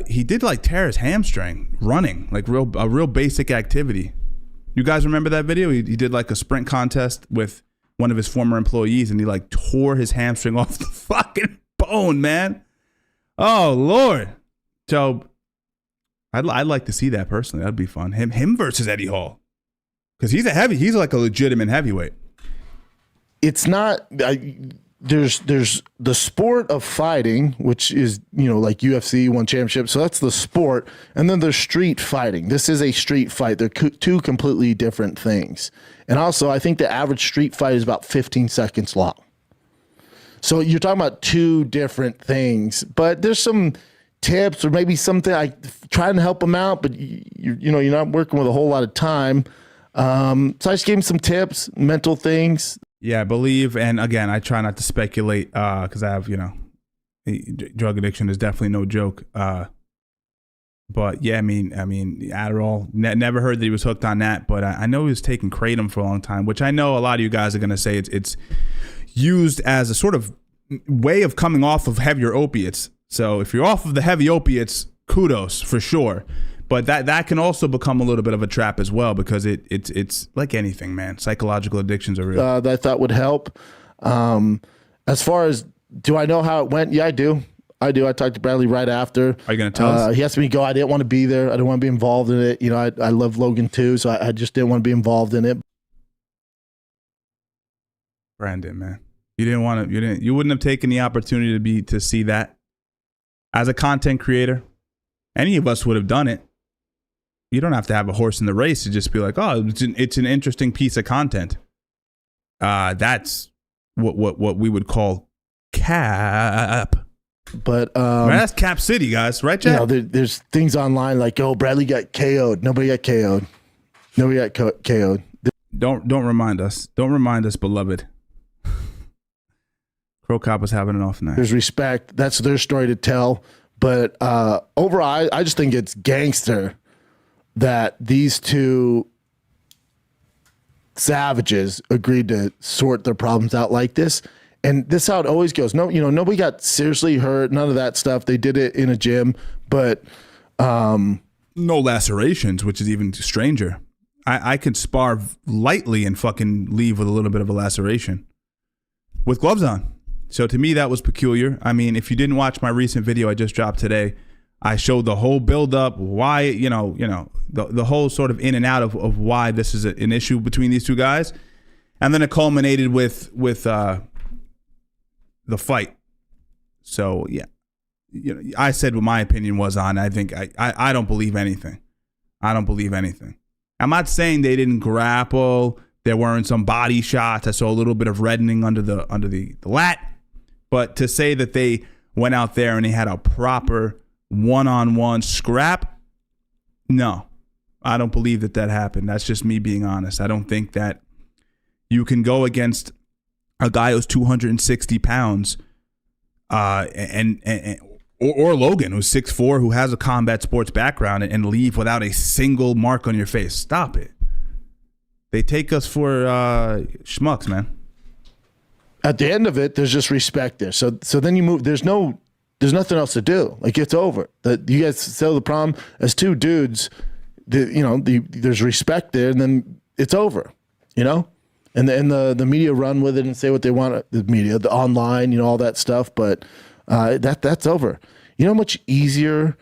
he did like tear his hamstring running, like a real basic activity. You guys remember that video? He did like a sprint contest with one of his former employees, and he like tore his hamstring off the fucking bone, man. Oh Lord. So I'd like to see that personally. That'd be fun. Him versus Eddie Hall, because he's like a legitimate heavyweight. It's not. There's the sport of fighting, which is like UFC, one championship. So that's the sport, and then there's street fighting. This is a street fight. They're two completely different things. And also, I think the average street fight is about 15 seconds long. So you're talking about two different things. But there's some tips or maybe something I try and help them out, but you're not working with a whole lot of time. So I just gave him some tips, mental things. Yeah, I believe, and again, I try not to speculate because I have, drug addiction is definitely no joke. But yeah, I mean, Adderall. Never heard that he was hooked on that, but I know he was taking kratom for a long time, which I know a lot of you guys are gonna say it's used as a sort of way of coming off of heavier opiates. So if you're off of the heavy opiates, kudos for sure. But that can also become a little bit of a trap as well, because it's like anything, man. Psychological addictions are real. That I thought would help. As far as, do I know how it went? Yeah, I do. I talked to Bradley right after. Are you going to tell us? He asked me to go. I didn't want to be there. I didn't want to be involved in it. I love Logan too, so I just didn't want to be involved in it. Brandon, man, you wouldn't have taken the opportunity to see that as a content creator. Any of us would have done it. You don't have to have a horse in the race to just be like, oh, it's an interesting piece of content. That's what we would call cap. But that's Cap City, guys, right, Jack? There's things online like, oh, Bradley got KO'd. Nobody got KO'd. Don't remind us. Don't remind us, beloved. Crow Cop was having an off night. There's respect. That's their story to tell. But overall, I just think it's gangster that these two savages agreed to sort their problems out like this. And this is how it always goes. No, nobody got seriously hurt, none of that stuff. They did it in a gym, but no lacerations, which is even stranger. I could spar lightly and fucking leave with a little bit of a laceration with gloves on. So to me, that was peculiar. I mean, if you didn't watch my recent video I just dropped today, I showed the whole buildup, why, the whole sort of in and out of why this is an issue between these two guys. And then it culminated with the fight. So, yeah. I said what my opinion was on. I think I don't believe anything. I don't believe anything. I'm not saying they didn't grapple. There weren't some body shots. I saw a little bit of reddening under the lat. But to say that they went out there and they had a proper one-on-one scrap, no. I don't believe that happened. That's just me being honest. I don't think that you can go against a guy who's 260 pounds or Logan, who's 6'4", who has a combat sports background, and leave without a single mark on your face. Stop it. They take us for schmucks, man. At the end of it, there's just respect there. So then you move. There's nothing else to do. Like, it's over. You guys settle the problem as two dudes. There's respect there, and then it's over. And the media run with it and say what they want. The media, the online, all that stuff. But that's over. You know how much easier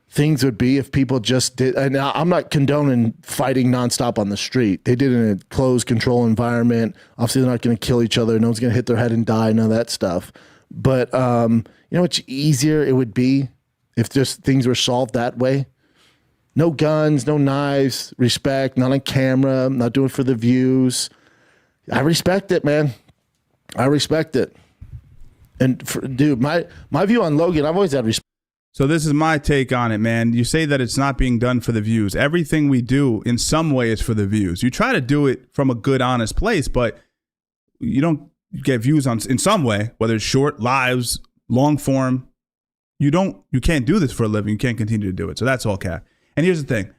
things would be if people just did. And I'm not condoning fighting nonstop on the street. They did it in a closed, control environment. Obviously, they're not going to kill each other. No one's going to hit their head and die. None of that stuff. But you know how much easier it would be if just things were solved that way. No guns, no knives, respect, not on camera, not doing it for the views. I respect it, man. I respect it. And dude, my view on Logan, I've always had respect. So this is my take on it, man. You say that it's not being done for the views. Everything we do in some way is for the views. You try to do it from a good, honest place, but you don't get views in some way, whether it's short, lives, long form. You can't do this for a living. You can't continue to do it. So that's all cap. And here's the thing.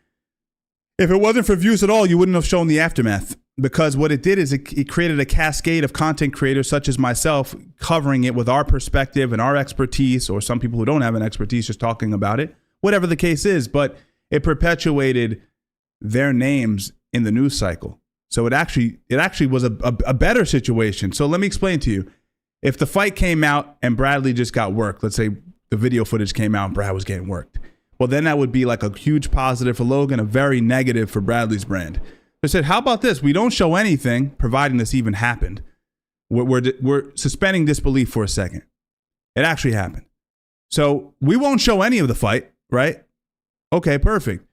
If it wasn't for views at all, you wouldn't have shown the aftermath, because what it did is it created a cascade of content creators such as myself covering it with our perspective and our expertise, or some people who don't have an expertise just talking about it, whatever the case is. But it perpetuated their names in the news cycle. So it actually was a better situation. So let me explain to you. If the fight came out and Bradley just got worked, let's say the video footage came out and Brad was getting worked, well, then that would be like a huge positive for Logan, a very negative for Bradley's brand. I said, how about this? We don't show anything, providing this even happened. We're suspending disbelief for a second. It actually happened. So we won't show any of the fight, right? Okay, perfect.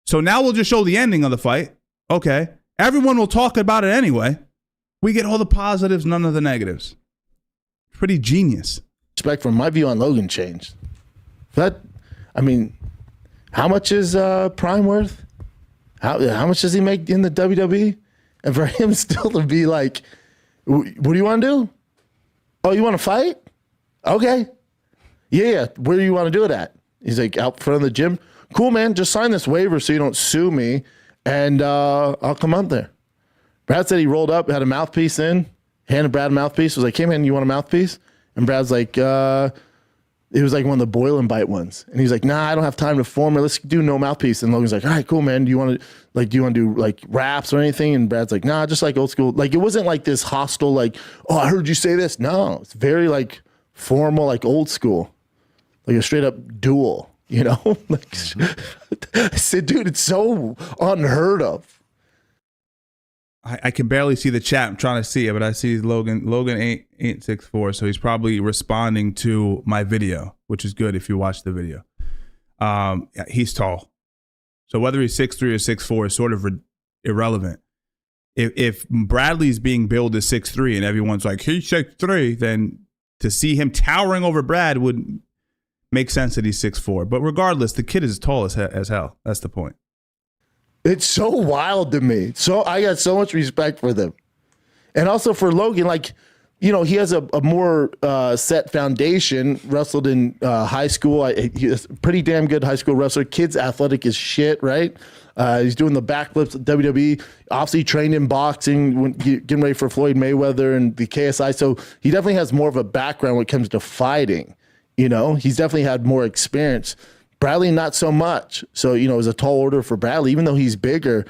So now we'll just show the ending of the fight. Okay. Everyone will talk about it anyway. We get all the positives, none of the negatives. Pretty genius. Respect from my view on Logan changed. How much is Prime worth? How much does he make in the WWE? And for him still to be like, what do you want to do? Oh, you want to fight? Okay. Yeah. Where do you want to do it at? He's like, out front of the gym. Cool, man. Just sign this waiver so you don't sue me, and I'll come up there. Brad said he rolled up, had a mouthpiece in, handed Brad a mouthpiece, was like, hey, man, you want a mouthpiece? And Brad's like, it was like one of the boil and bite ones. And he's like, nah, I don't have time to form it. Let's do no mouthpiece. And Logan's like, all right, cool, man. Do you want to do like raps or anything? And Brad's like, nah, just like old school. Like, it wasn't like this hostile, like, oh, I heard you say this. No, it's very like formal, like old school, like a straight up duel, Like, I said, dude, it's so unheard of. I can barely see the chat. I'm trying to see it, but I see Logan 864, so he's probably responding to my video, which is good if you watch the video. He's tall. So whether he's 6'3" or 6'4" is sort of irrelevant. If Bradley's being billed as 6'3" and everyone's like, he's 6'3", then to see him towering over Brad would make sense that he's 6'4". But regardless, the kid is as tall as hell. That's the point. It's so wild to me. So I got so much respect for them. And also for Logan, like, you know, he has a more set foundation. Wrestled in high school. He's a pretty damn good high school wrestler. Kid's athletic as shit, right? He's doing the backflips at WWE. Obviously trained in boxing, when getting ready for Floyd Mayweather and the KSI. So he definitely has more of a background when it comes to fighting. You know, he's definitely had more experience. Bradley, not so much. So, you know, it was a tall order for Bradley, even though he's bigger.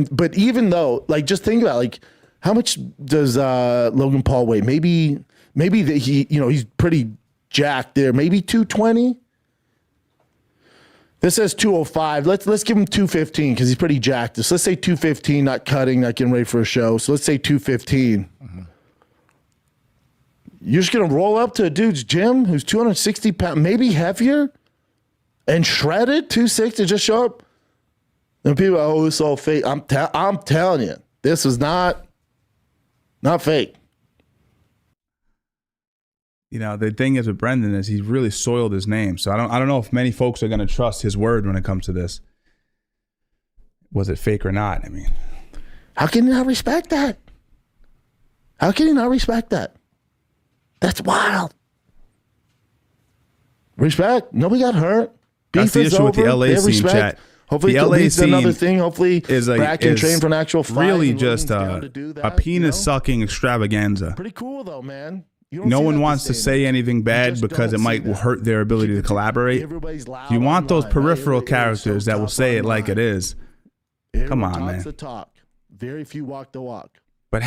But even though, like, just think about, like, how much does Logan Paul weigh? Maybe that he's pretty jacked there. Maybe 220. This says 205. Let's give him 215 because he's pretty jacked. So let's say 215, not cutting, not getting ready for a show. So let's say 215. Mm-hmm. You're just gonna roll up to a dude's gym who's 260 pounds, maybe heavier, and shredded 260, just show up. And people are, oh, it's all fake. I'm telling you, this is not fake. You know, the thing is with Brendan is he's really soiled his name. So I don't know if many folks are going to trust his word when it comes to this. Was it fake or not? I mean, how can you not respect that? How can you not respect that? That's wild. Respect. Nobody got hurt. That's the issue with the LA scene, chat. Hopefully, the LA scene another thing. Hopefully, Brad can train for an actual fight. Really, just a penis sucking extravaganza. Pretty cool, though, man. No one wants to say anything bad because it might hurt their ability to collaborate. You want those peripheral characters that will say it like it is. Come on, man. The talk. Very few walk the walk. But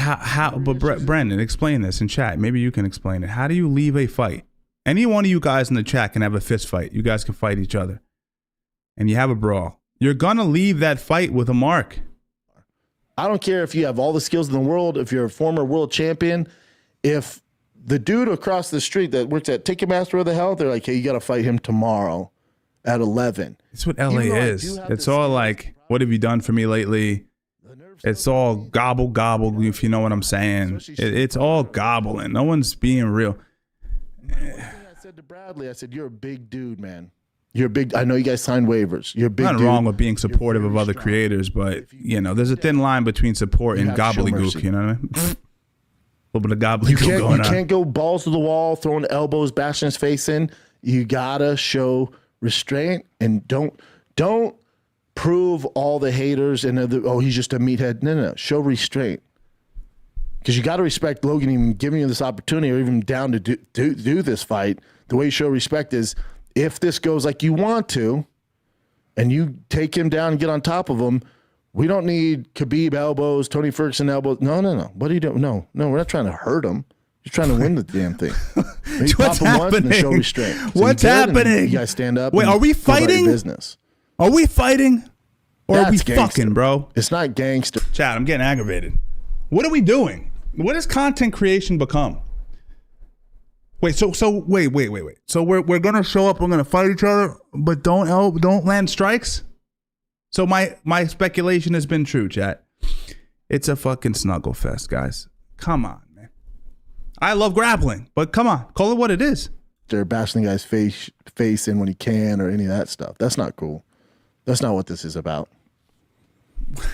but Brendan, explain this in chat. Maybe you can explain it. How do you leave a fight? Any one of you guys in the chat can have a fist fight. You guys can fight each other. And you have a brawl. You're going to leave that fight with a mark. I don't care if you have all the skills in the world, if you're a former world champion, if the dude across the street that works at Ticketmaster or the hell, they're like, hey, you got to fight him tomorrow at 11. It's what LA is. It's all like, what have you done for me lately? It's all gobble, if you know what I'm saying. It's all gobbling. No one's being real. I said to Bradley, I said, you're a big dude, man. You're big. I know you guys signed waivers. You're a big Nothing dude. wrong with being supportive of other creators, but, you know, there's a thin line between support and gobbledygook, you know what I mean? A little bit of gobbledygook going on. You can't go balls to the wall, throwing elbows, bashing his face in. You gotta show restraint and don't prove all the haters and he's just a meathead. No. Show restraint. Because you got to respect Logan even giving you this opportunity or even down to do this fight. The way you show respect is if this goes like you want to and you take him down and get on top of him, we don't need Khabib elbows, Tony Ferguson elbows. No. What are you doing? No, we're not trying to hurt him. You're trying to win the damn thing. Maybe What's pop him once and happening? show restraint. So What's happening? You guys stand up. Wait, are we fighting? Business. Are we fighting? Or are we Gangster. fucking, bro? It's not gangster. Chad, I'm getting aggravated. What are we doing? What has content creation become? Wait, so wait. So we're gonna show up, we're gonna fight each other, but don't land strikes? So my speculation has been true, chat. It's a fucking snuggle fest, guys. Come on, man. I love grappling, but come on, call it what it is. They're bashing the guy's face in when he can or any of that stuff. That's not cool. That's not what this is about. It's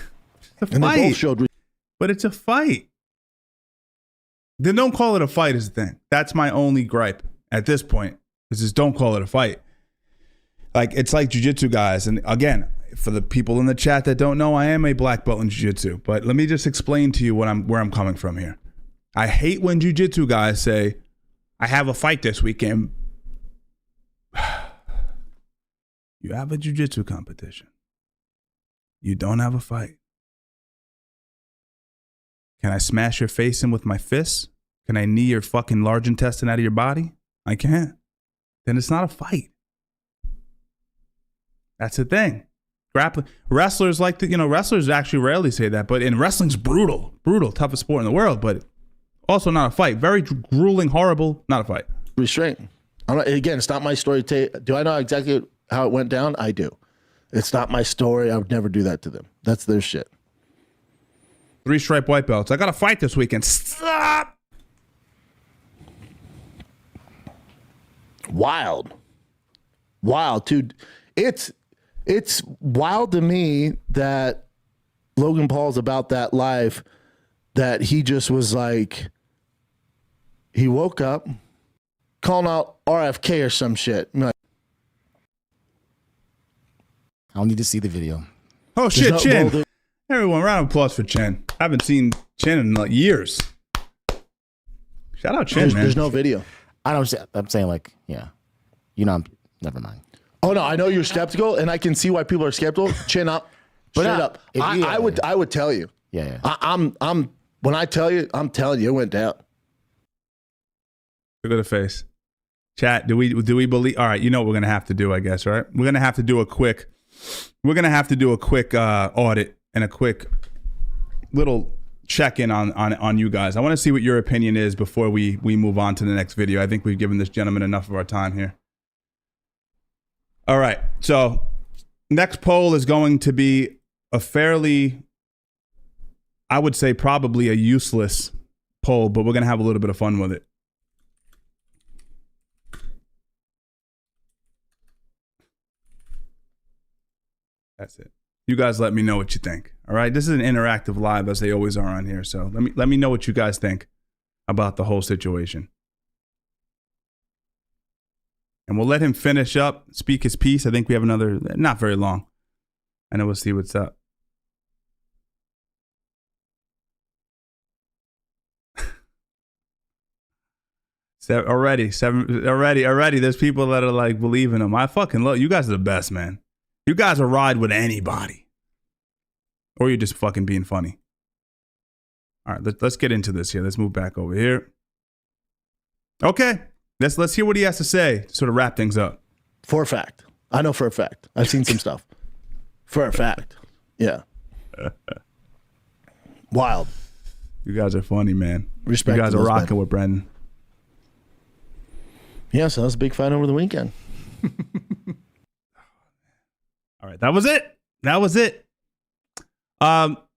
a fight. They both showed but it's a fight. Then don't call it a fight is the thing. That's my only gripe at this point. Is just don't call it a fight. Like it's like jiu-jitsu guys. And again, for the people in the chat that don't know, I am a black belt in jiu-jitsu. But let me just explain to you where I'm coming from here. I hate when jiu-jitsu guys say, I have a fight this weekend. You have a jiu-jitsu competition. You don't have a fight. Can I smash your face in with my fists? Can I knee your fucking large intestine out of your body? I can't. Then it's not a fight. That's the thing. Grappling wrestlers wrestlers actually rarely say that, but in wrestling's brutal, toughest sport in the world, but also not a fight. Very grueling, horrible, not a fight. Restraint. Again, it's not my story. Do I know exactly how it went down? I do. It's not my story. I would never do that to them. That's their shit. 3-stripe white belts. I got to fight this weekend. Stop. Wild, dude. It's wild to me that Logan Paul's about that life, that he just was like, He woke up calling out RFK or some shit. I'm like, I don't need to see the video. Oh shit, Chin. Everyone, round of applause for Chin. I haven't seen Chin in like years. Shout out Chin, man. There's no video. I'm saying like, yeah. You know, never mind. Oh no, I know you're skeptical, and I can see why people are skeptical. Chin up, straight up. I would tell you. Yeah. I'm when I tell you, I'm telling you, it went down. Look at the face. Chat, do we believe? All right, you know what we're gonna have to do, I guess, right? We're gonna have to do a quick audit and a quick little check-in on you guys. I want to see what your opinion is before we move on to the next video. I think we've given this gentleman enough of our time here. All right, so next poll is going to be a fairly, I would say probably a useless poll, but we're gonna have a little bit of fun with it. That's it. You guys let me know what you think. All right. This is an interactive live as they always are on here. So let me know what you guys think about the whole situation. And we'll let him finish up, speak his piece. I think we have another, not very long. And then we'll see what's up. Already, there's people that are like believing him. I fucking love you guys are the best, man. You guys will ride with anybody. Or you're just fucking being funny. All right, let's get into this here. Let's move back over here. Okay, let's hear what he has to say to sort of wrap things up. For a fact. I know for a fact. I've seen some stuff. For a fact. Yeah. Wild. You guys are funny, man. Respect. You guys are rocking with Brendan. Yeah, so that was a big fight over the weekend. All right, that was it.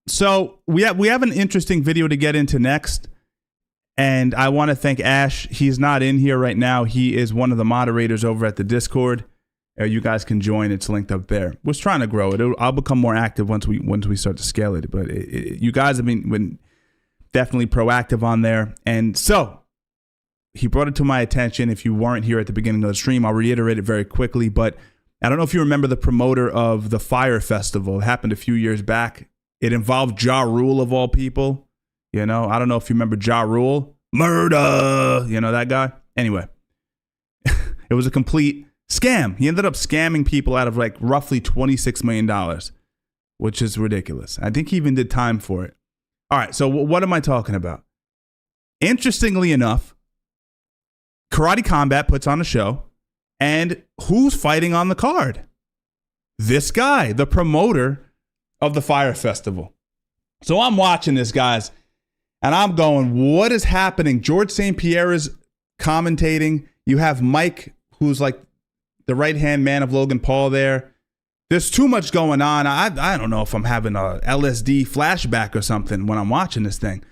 So we have an interesting video to get into next, and I want to thank Ash. He's not in here right now. He is one of the moderators over at the Discord. You guys can join. It's linked up there. We're trying to grow it. I'll become more active once we start to scale it. But you guys have been definitely proactive on there, and so he brought it to my attention. If you weren't here at the beginning of the stream, I'll reiterate it very quickly, but I don't know if you remember the promoter of the Fire Festival. It happened a few years back. It involved Ja Rule of all people. You know, I don't know if you remember Ja Rule. Murder! You know that guy? Anyway, it was a complete scam. He ended up scamming people out of like roughly $26 million, which is ridiculous. I think he even did time for it. All right, so what am I talking about? Interestingly enough, Karate Combat puts on a show. And who's fighting on the card? This guy, the promoter of the Fire Festival. So I'm watching this, guys, and I'm going, what is happening? George St. Pierre is commentating. You have Mike, who's like the right-hand man of Logan Paul there. There's too much going on. I don't know if I'm having a LSD flashback or something when I'm watching this thing.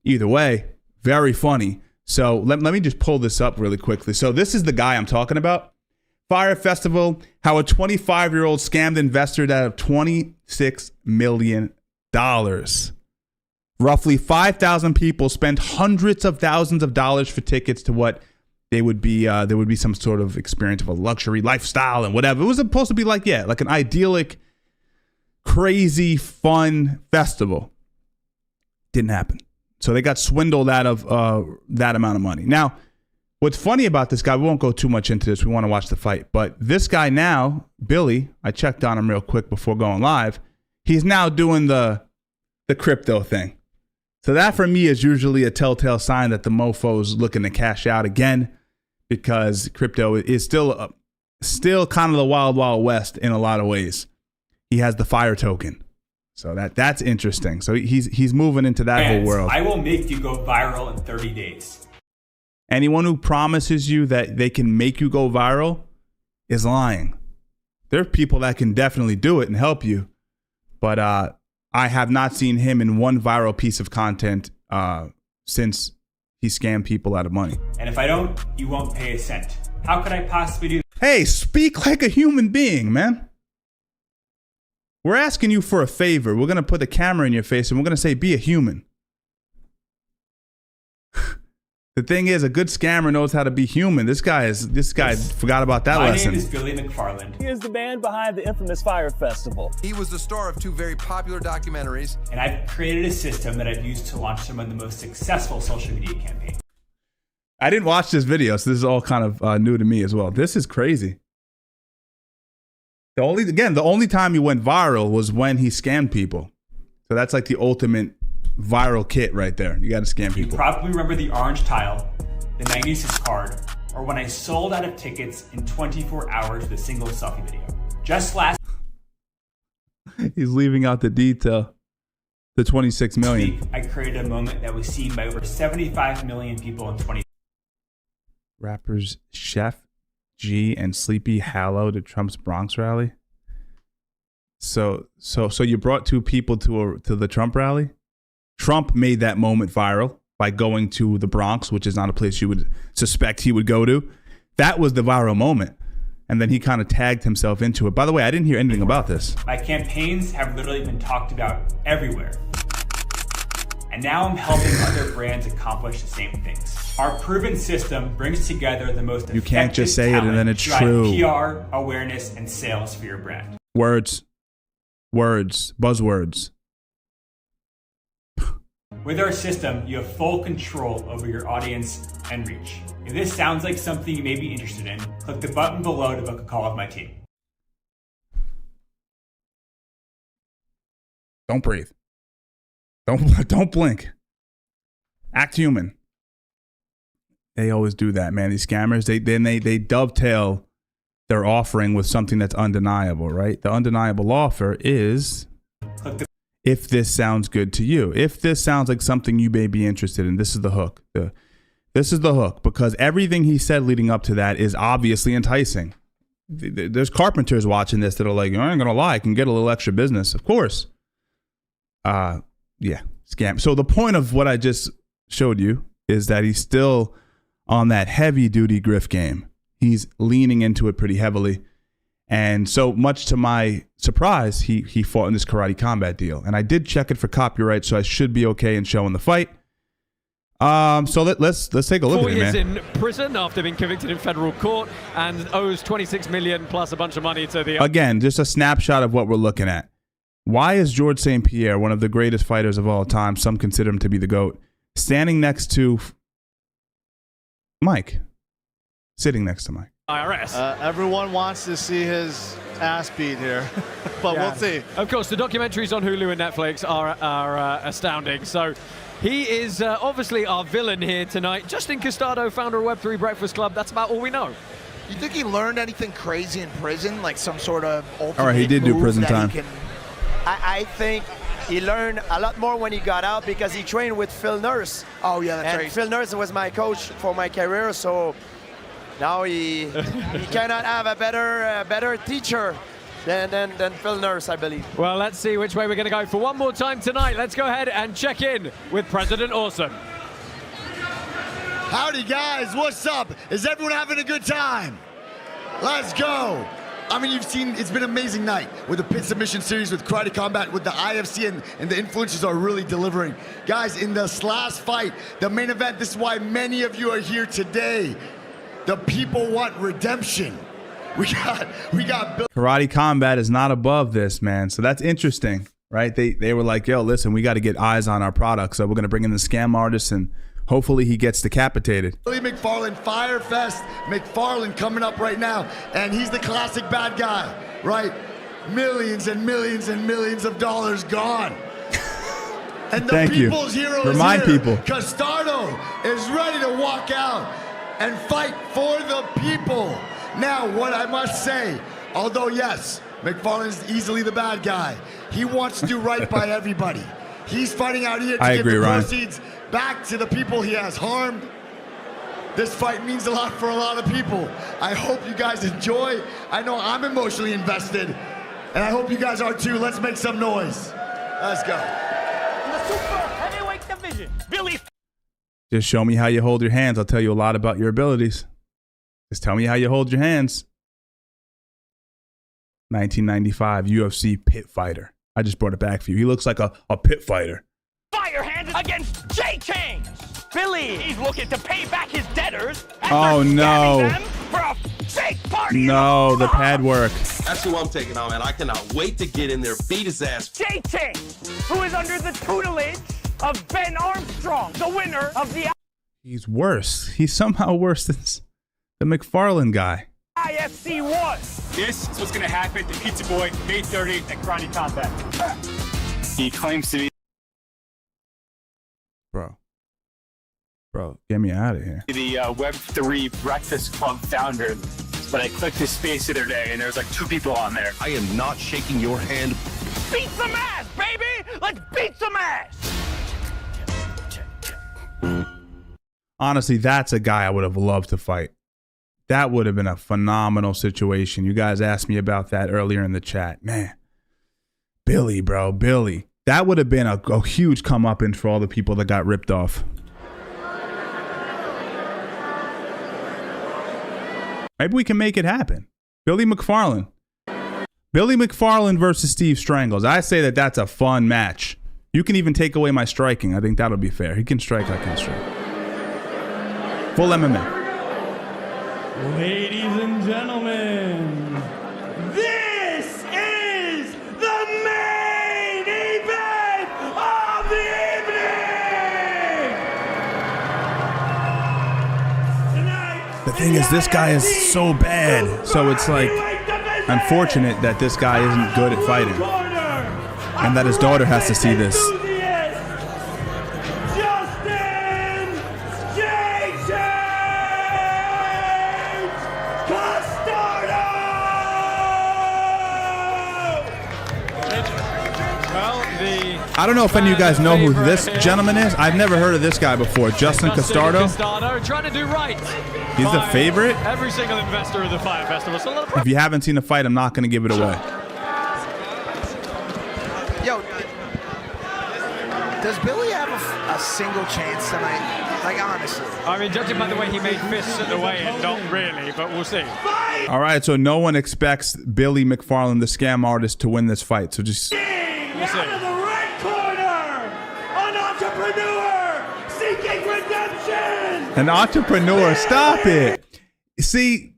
Either way, very funny. So let me just pull this up really quickly. So this is the guy I'm talking about. Fire Festival, how a 25-year-old scammed investor out of $26 million. Roughly 5,000 people spent hundreds of thousands of dollars for tickets to what there would be some sort of experience of a luxury lifestyle and whatever. It was supposed to be like an idyllic, crazy, fun festival. Didn't happen. So they got swindled out of that amount of money. Now, what's funny about this guy, we won't go too much into this. We want to watch the fight. But this guy now, Billy, I checked on him real quick before going live. He's now doing the crypto thing. So that for me is usually a telltale sign that the mofo's looking to cash out again, because crypto is still kind of the wild, wild west in a lot of ways. He has the Fire token. So that's interesting. So he's moving into that whole world. I will make you go viral in 30 days. Anyone who promises you that they can make you go viral is lying. There are people that can definitely do it and help you. But I have not seen him in one viral piece of content since he scammed people out of money. And if I don't, you won't pay a cent. How could I possibly do that? Hey, speak like a human being, man. We're asking you for a favor. We're going to put the camera in your face and we're going to say, be a human. The thing is, a good scammer knows how to be human. This guy forgot about that lesson. My name is Billy McFarland. He is the man behind the infamous Fire Festival. He was the star of 2 very popular documentaries. And I've created a system that I've used to launch some of the most successful social media campaigns. I didn't watch this video, so this is all kind of new to me as well. This is crazy. The only time he went viral was when he scammed people. So that's like the ultimate viral kit right there. You got to scam people. You probably remember the orange tile, the 96 card, or when I sold out of tickets in 24 hours with a single selfie video. Just last He's leaving out the detail. The 26 million. week, I created a moment that was seen by over 75 million people in 20. Rappers Chef G and Sleepy Hallow to Trump's Bronx rally. So you brought 2 people to the Trump rally. Trump made that moment viral by going to the Bronx, which is not a place you would suspect he would go to. That was the viral moment. And then he kind of tagged himself into it. By the way, I didn't hear anything about this. My campaigns have literally been talked about everywhere. And now I'm helping other brands accomplish the same things. Our proven system brings together the most You can't just say it and then it's true. PR, awareness, and sales for your brand. Words, buzzwords. With our system, you have full control over your audience and reach. If this sounds like something you may be interested in, click the button below to book a call with my team. Don't breathe. Don't blink. Act human. They always do that, man. These scammers, they dovetail their offering with something that's undeniable, right? The undeniable offer is, if this sounds good to you, if this sounds like something you may be interested in, this is the hook. This is the hook, because everything he said leading up to that is obviously enticing. There's carpenters watching this that are like, I ain't gonna lie, I can get a little extra business. Of course. Yeah, scam. So the point of what I just showed you is that he's still on that heavy duty grift game. He's leaning into it pretty heavily. And so much to my surprise, he fought in this karate combat deal. And I did check it for copyright, so I should be okay in showing the fight. So let's take a look at it, man. 4 years in prison after being convicted in federal court and owes 26 million plus a bunch of money to the... Again, just a snapshot of what we're looking at. Why is George St. Pierre, one of the greatest fighters of all time, some consider him to be the GOAT, standing next to Mike? Sitting next to Mike. IRS. Everyone wants to see his ass beat here, but we'll see. Of course, the documentaries on Hulu and Netflix are astounding. So he is obviously our villain here tonight. Justin Costado, founder of Web3 Breakfast Club. That's about all we know. You think he learned anything crazy in prison, like some sort of ultimate All right, he did do prison time. I think he learned a lot more when he got out because he trained with Phil Nurse. Oh yeah, that's and right. Phil Nurse was my coach for my career, so now he cannot have a better teacher than Phil Nurse, I believe. Well, let's see which way we're going to go for one more time tonight. Let's go ahead and check in with President Awesome. Howdy guys, what's up? Is everyone having a good time? Let's go. I mean, you've seen, it's been an amazing night with the Pit Submission Series, with Karate Combat, with the IFC, and the influencers are really delivering. Guys, in this last fight, the main event, this is why many of you are here today. The people want redemption. We got Karate Combat is not above this, man. So that's interesting, right? They were like, yo, listen, we got to get eyes on our product. So we're going to bring in the scam artist and hopefully he gets decapitated. Billy McFarland, Firefest McFarland coming up right now. And he's the classic bad guy, right? Millions and millions and millions of dollars gone. And the people's hero Remind is here. people. Costado is ready to walk out and fight for the people. Now, what I must say, although yes, McFarland's easily the bad guy, he wants to do right by everybody. He's fighting out here to give the proceeds back to the people he has harmed. This fight means a lot for a lot of people. I hope you guys enjoy. I know I'm emotionally invested, and I hope you guys are too. Let's make some noise. Let's go. In the super heavyweight division, Billy. Just show me how you hold your hands. I'll tell you a lot about your abilities. Just tell me how you hold your hands. 1995 UFC pit fighter. I just brought it back for you. He looks like a pit fighter. Fire hands against Jay Chains. Billy, he's looking to pay back his debtors. Oh no. For a fake party. No, the pad work. That's who I'm taking on, man. I cannot wait to get in there, beat his ass. JT, who is under the tutelage of Ben Armstrong, the winner of the He's worse. He's somehow worse than the McFarlane guy. IFC 1. This is what's going to happen to Pizza Boy May 30th at Karate Combat. He claims to be Bro, get me out of here. the Web3 Breakfast Club founder, but I clicked his space the other day and there's like 2 people on there. I am not shaking your hand. Beat some ass, baby! Let's beat some ass! Honestly, that's a guy I would have loved to fight. That would have been a phenomenal situation. You guys asked me about that earlier in the chat. Man, Billy, bro, Billy. That would have been a huge comeuppance for all the people that got ripped off. Maybe we can make it happen. Billy McFarlane. Billy McFarlane versus Steve Strangles. I say that that's a fun match. You can even take away my striking. I think that'll be fair. He can strike, I can strike. Full MMA. Ladies and gentlemen, this is the main event of the evening! Tonight, The thing is, this guy is so bad. So it's like unfortunate that this guy isn't good at fighting. And that his daughter has to see this. I don't know if any of you guys know who this gentleman is. I've never heard of this guy before. Justin Castardo. Trying to do right. He's the favorite. Every single investor of the Fire Festival. So If you haven't seen the fight, I'm not going to give it away. Yo, does Billy have a single chance tonight? Like, honestly. I mean, judging by the way he made fists at the weigh-in, not really, but we'll see. All right, so no one expects Billy McFarlane, the scam artist, to win this fight. So just... We'll see. An entrepreneur, stop it. See,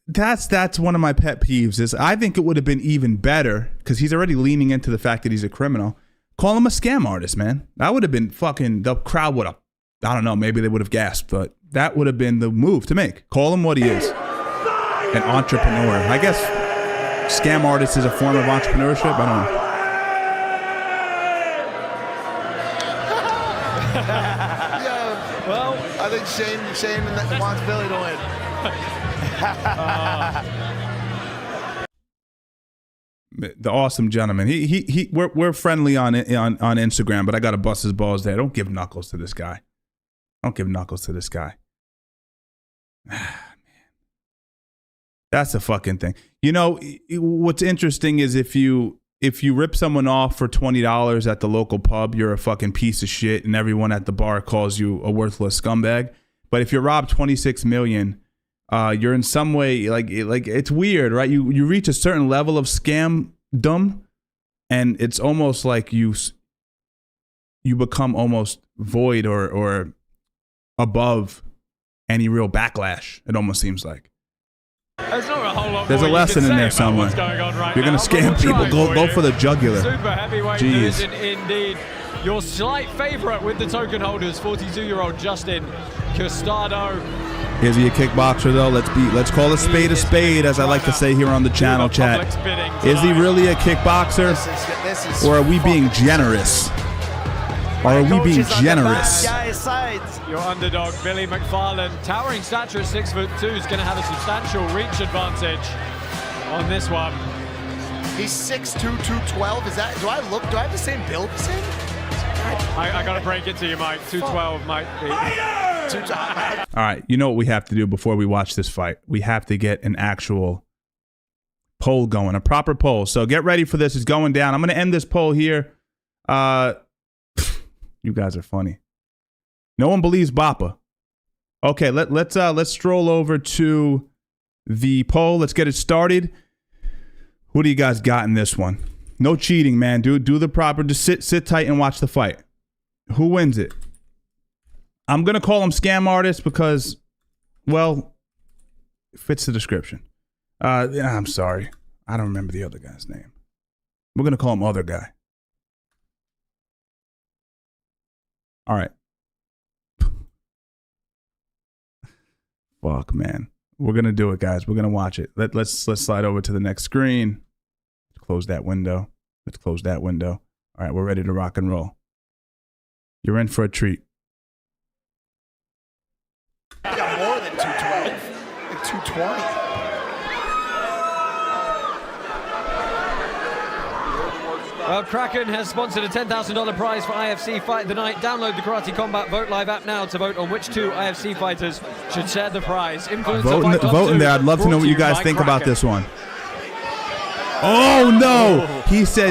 that's one of my pet peeves is I think it would have been even better because he's already leaning into the fact that he's a criminal. Call him a scam artist, man. That would have been fucking, the crowd would have, I don't know, maybe they would have gasped, but that would have been the move to make. Call him what he is. An entrepreneur. I guess scam artist is a form of entrepreneurship. I don't know. Well, I think Shane wants Billy to win. The awesome gentleman. We're friendly on Instagram, but I gotta bust his balls there. Don't give knuckles to this guy. Don't give knuckles to this guy. Man. That's the fucking thing. You know, what's interesting is if you rip someone off for $20 at the local pub, you're a fucking piece of shit, and everyone at the bar calls you a worthless scumbag. But if you're robbed $26 million, you're in some way like it's weird, right? You reach a certain level of scamdom, and it's almost like you become almost void or above any real backlash. It almost seems like. There's not a whole lot There's a lesson in there somewhere. You're going to scam people. Go for the jugular. Super heavyweight division indeed. Your slight favorite with the token holders, 42-year-old Justin Castardo. Is he a kickboxer though? Let's call a spade, as I like to say here on the channel chat. Is he really a kickboxer? Or are we being generous? Or are we being generous? Your underdog, Billy McFarlane, towering stature at 6'2", is going to have a substantial reach advantage on this one. He's 6'2", 212. Is that? Do I have the same build as him? I got to break it to you, Mike. 212 might be. All right, you know what we have to do before we watch this fight? We have to get an actual poll going, a proper poll. So get ready for this. It's going down. I'm going to end this poll here. You guys are funny. No one believes Bappa. Okay, let's stroll over to the poll. Let's get it started. Who do you guys got in this one? No cheating, man. Do the proper. Just sit tight and watch the fight. Who wins it? I'm going to call him scam artist because, well, it fits the description. I'm sorry. I don't remember the other guy's name. We're going to call him other guy. All right. Fuck, man. We're going to do it, guys. We're going to watch it. Let's slide over to the next screen. Close that window. Let's close that window. All right, we're ready to rock and roll. You're in for a treat. I got more than 212. Like 220. Well, Kraken has sponsored a $10,000 prize for IFC Fight of the Night. Download the Karate Combat Vote Live app now to vote on which 2 IFC fighters should share the prize. Vote in there. I'd love to know what you guys think about this one. Oh no! He said,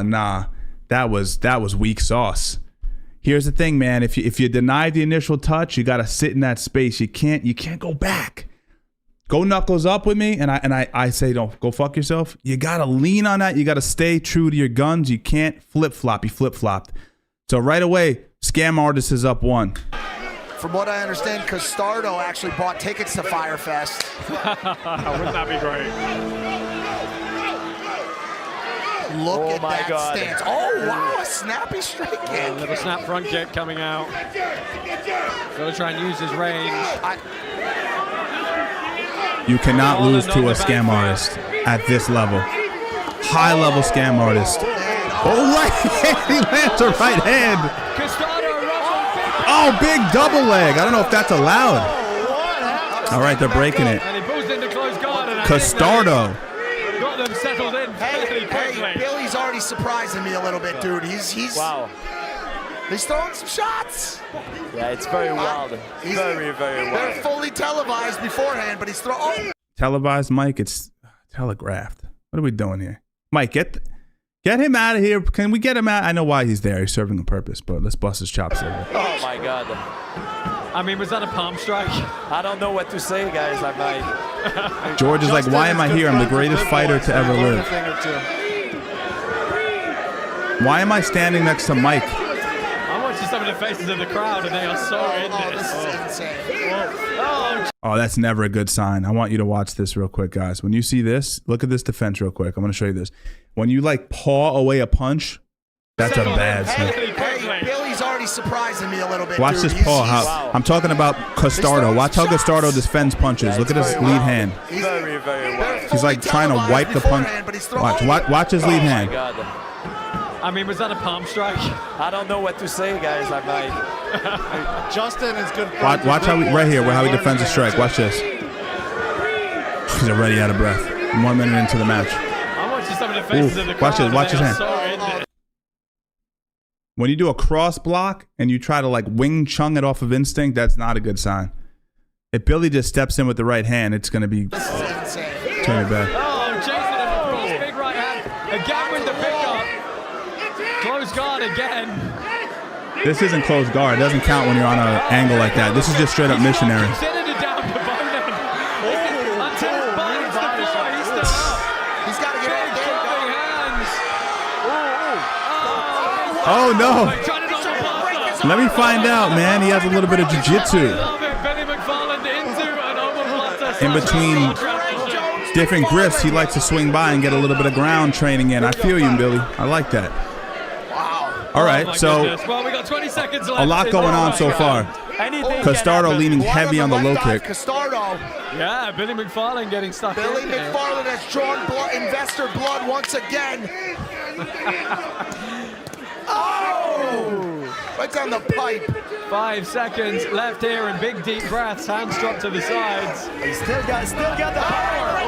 nah. That was weak sauce. Here's the thing, man. If you deny the initial touch, you got to sit in that space. You can't go back. Go knuckles up with me, and I say, don't go fuck yourself. You got to lean on that. You got to stay true to your guns. You can't flip-flop. You flip-flopped. So right away, Scam Artist is up 1. From what I understand, Castardo actually bought tickets to Firefest. Wouldn't that be great? Look at that stance. Oh, wow, a snappy straight kick. A little snap front kick coming out. Got to try and use his range. You cannot lose to a Scam Artist at this level. High level Scam Artist. Oh, right hand. He lands a right hand. Oh, big double leg. I don't know if that's allowed. All right, they're breaking it. And he pulls into close guard. Castardo. Got them settled in fairly quickly. Hey, Billy's already surprising me a little bit, dude. He's throwing some shots. Yeah, it's very wild. Very wild. They're fully televised beforehand, but he's throwing. Televised, Mike. It's telegraphed. What are we doing here? Mike, get him out of here. Can we get him out? I know why he's there. He's serving a purpose, but let's bust his chops over. Oh, my God. I mean, was that a palm strike? I don't know what to say, guys. I might. George is like, why am I here? I'm the greatest fighter to ever live. Why am I standing next to Mike? I'm watching some of the faces of the crowd, and they are so in this. This is insane. Oh, that's never a good sign. I want you to watch this real quick, guys. When you see this, look at this defense real quick. I'm going to show you this. When you like paw away a punch, that's a bad sign. Hey, Billy's already surprising me a little bit. Watch dude. this paw. I'm talking about Castardo. Watch how Castardo defends punches. Look at his lead hand. Very wild. He's like trying to wipe the punch. Watch his lead hand. I mean, was that a palm strike? I don't know what to say, guys. I might. Justin is good. Watch how how he defends a strike. Watch this. He's already out of breath. 1 minute into the match. I'm watching some of the faces of the crowd. Watch his hand. So in this. When you do a cross block and you try to like wing chun it off of instinct, that's not a good sign. If Billy just steps in with the right hand, it's going to be bad. Oh, Jason, of course, big right hand. Again with the pickup. Close guard again. This isn't close guard. It doesn't count when you're on an angle like that. This is just straight up missionary. Considered a down opponent. Until his body hits the floor, he's still up. He's got to get big clubbing hands. Oh, no. Let me find out, man. He has a little bit of jiu-jitsu. In between different grips, he likes to swing by and get a little bit of ground training in. I feel you, Billy. I like that. Wow. All right, so well, we got 20 seconds left. a lot going on so far. Castardo leaning heavy on the low kick. Castardo. Yeah, Billy McFarlane getting stuck Billy in there. McFarlane has drawn investor blood once again. Oh! Right down the pipe. 5 seconds left here and big deep breaths. Hands dropped to the sides. He still got the power.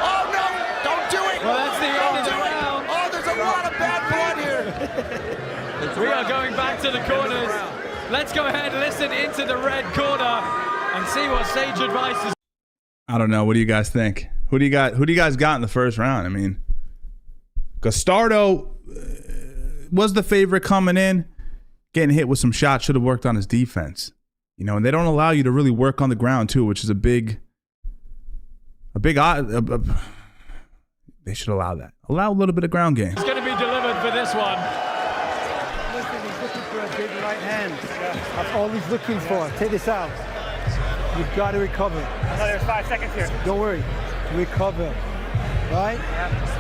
Oh no! Don't do it! Well, that's the end of the round. Oh, there's a lot of bad blood here. We are going back to the corners. Let's go ahead and listen into the red corner and see what sage advice is. I don't know. What do you guys think? Who do you guys got in the first round? I mean, Castardo was the favorite coming in. Getting hit with some shots, should have worked on his defense. You know, and they don't allow you to really work on the ground too, which is a big they should allow that. Allow a little bit of ground game. It's going to be delivered for this one. for a big right hand. That's all he's looking for. Take this out. You've got to recover. I know there's 5 seconds here. Don't worry. Recover. Right?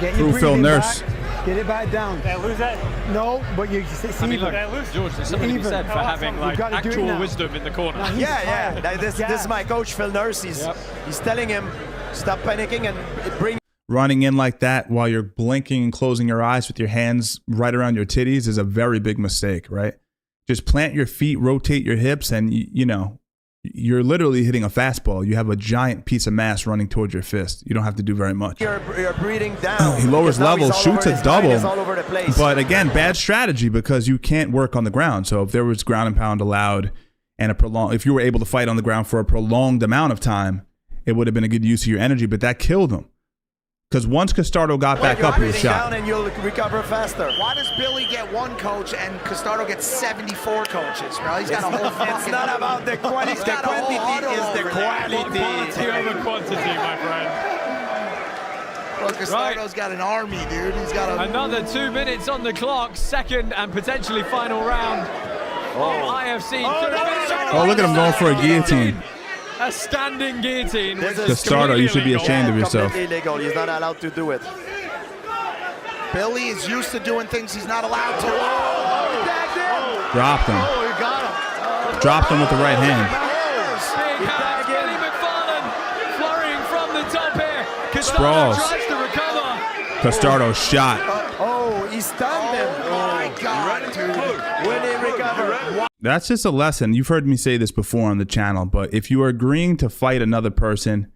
Get True your Phil breathing Nurse. back. Get it back down. Did I lose that? No, but you see, I mean, look, George, there's something to be said for having like actual wisdom in the corner. Yeah. This is my coach, Phil Nurse. He's telling him, stop panicking and bring. Running in like that while you're blinking and closing your eyes with your hands right around your titties is a very big mistake, right? Just plant your feet, rotate your hips, and you know, you're literally hitting a fastball. You have a giant piece of mass running towards your fist. You don't have to do very much. You're breathing down. He lowers level, shoots a double. All over the place. But again, bad strategy because you can't work on the ground. So if there was ground and pound allowed and if you were able to fight on the ground for a prolonged amount of time, it would have been a good use of your energy, but that killed him. Because once Castardo got back up, he was shot. Down and you'll recover faster. Why does Billy get one coach and Castardo gets 74 coaches, bro? He's got a whole fucking... It's not about the quality. The quantity is the quality. Quality over quantity, my friend. Bro, Castardo's got an army, dude. He's got a... Another 2 minutes on the clock. Second and potentially final round. IFC. Oh, look at him going for a guillotine. A standing guillotine. Castardo, you should be ashamed of yourself. Completely illegal. He's not allowed to do it. Billy is used to doing things he's not allowed to. Oh, dropped him. Oh, he got him. Dropped him with the right hand. Big hands, Billy McFarlane flurrying from the top here. Castardo Sprawls. tries to recover. Castardo shot. He stunned him. Oh my God, dude. When he recovered. That's just a lesson. You've heard me say this before on the channel, but if you are agreeing to fight another person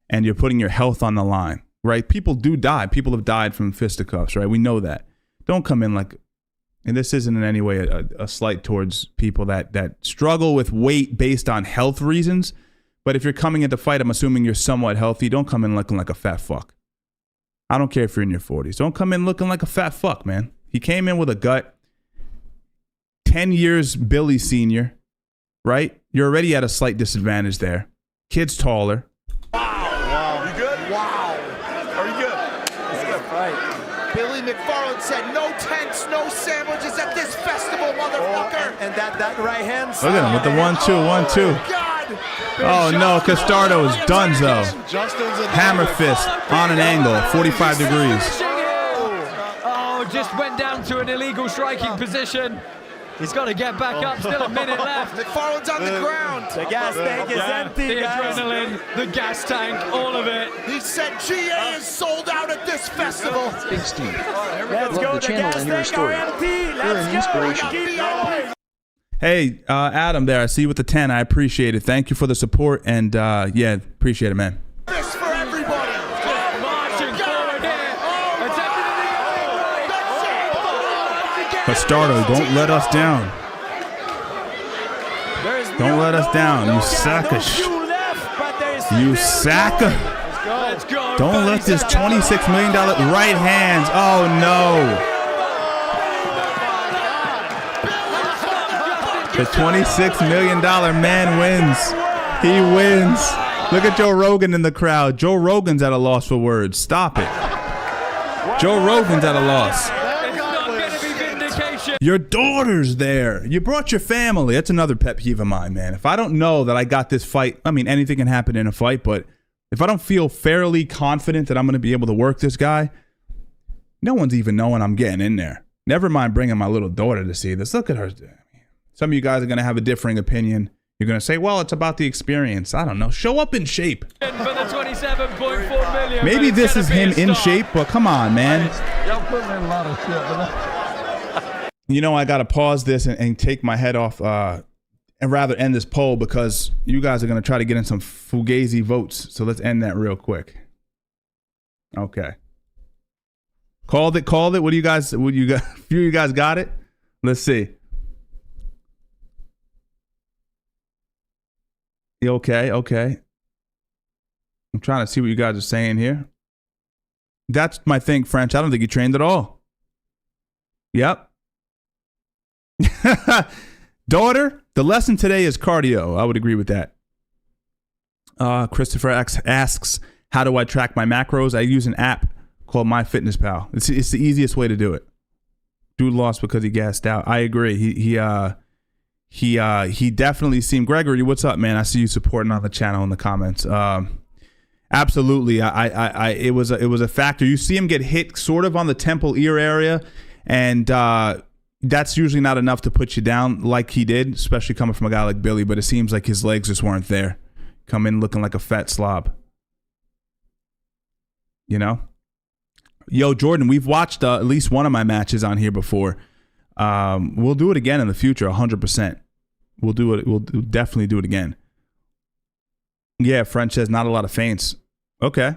and you're putting your health on the line, right? People do die. People have died from fisticuffs, right? We know that. Don't come in like, and this isn't in any way a slight towards people that struggle with weight based on health reasons. But if you're coming in to fight, I'm assuming you're somewhat healthy. Don't come in looking like a fat fuck. I don't care if you're in your 40s. Don't come in looking like a fat fuck, man. He came in with a gut. 10 years Billy senior, right? You're already at a slight disadvantage there. Kid's taller. Wow. You good? Wow. Are you good? It's good fight. Billy McFarlane said no tents, no sandwiches at this festival, motherfucker. And that right hand. Look at him with the 1-2, 1-2. God. Oh no, Castardo is donezo. Hammer fist on an angle, 45 degrees. Oh, just went down to an illegal striking position. He's got to get back up. Still a minute left. McFarlane's on the ground. The gas tank is empty. The adrenaline, the gas tank, all of it. He said GA is sold out at this festival. Big Steve. Let's go. The channel and your story. You're an inspiration. Hey, Adam there, I see you with the 10. I appreciate it. Thank you for the support. And yeah, appreciate it, man. This for everybody. Marching forward here. Castardo, don't let us down. Don't let us down, you sack of shit. You sack of... Don't let this $26 million right hands. Oh, no. The $26 million man wins. He wins. Look at Joe Rogan in the crowd. Joe Rogan's at a loss for words. Stop it. Joe Rogan's at a loss. Your daughter's there. You brought your family. That's another pet peeve of mine, man. If I don't know that I got this fight, I mean, anything can happen in a fight, but if I don't feel fairly confident that I'm going to be able to work this guy, no one's even knowing I'm getting in there. Never mind bringing my little daughter to see this. Look at her. Some of you guys are going to have a differing opinion. You're going to say, well, it's about the experience. I don't know. Show up in shape. For the 27.4 million. Maybe this is him in shape, but come on, man. Y'all putting in a lot of shit, but You know, I got to pause this and take my head off and rather end this poll because you guys are going to try to get in some fugazi votes. So let's end that real quick. Okay. Called it. What do you guys, a few of you guys got it? Let's see. Okay. I'm trying to see what you guys are saying here. That's my thing, French. I don't think you trained at all. Yep. Daughter, the lesson today is cardio. I would agree with that. Christopher X asks, how do I track my macros? I use an app called MyFitnessPal. It's the easiest way to do it. Dude lost because he gassed out. I agree. He definitely seemed. Gregory, what's up, man? I see you supporting on the channel in the comments. Absolutely. It was a factor. You see him get hit sort of on the temple ear area, and that's usually not enough to put you down like he did, especially coming from a guy like Billy. But it seems like his legs just weren't there. Come in looking like a fat slob. You know? Yo, Jordan, we've watched at least one of my matches on here before. We'll do it again in the future, 100%. We'll do it. We'll definitely do it again. Yeah, French says not a lot of feints. Okay.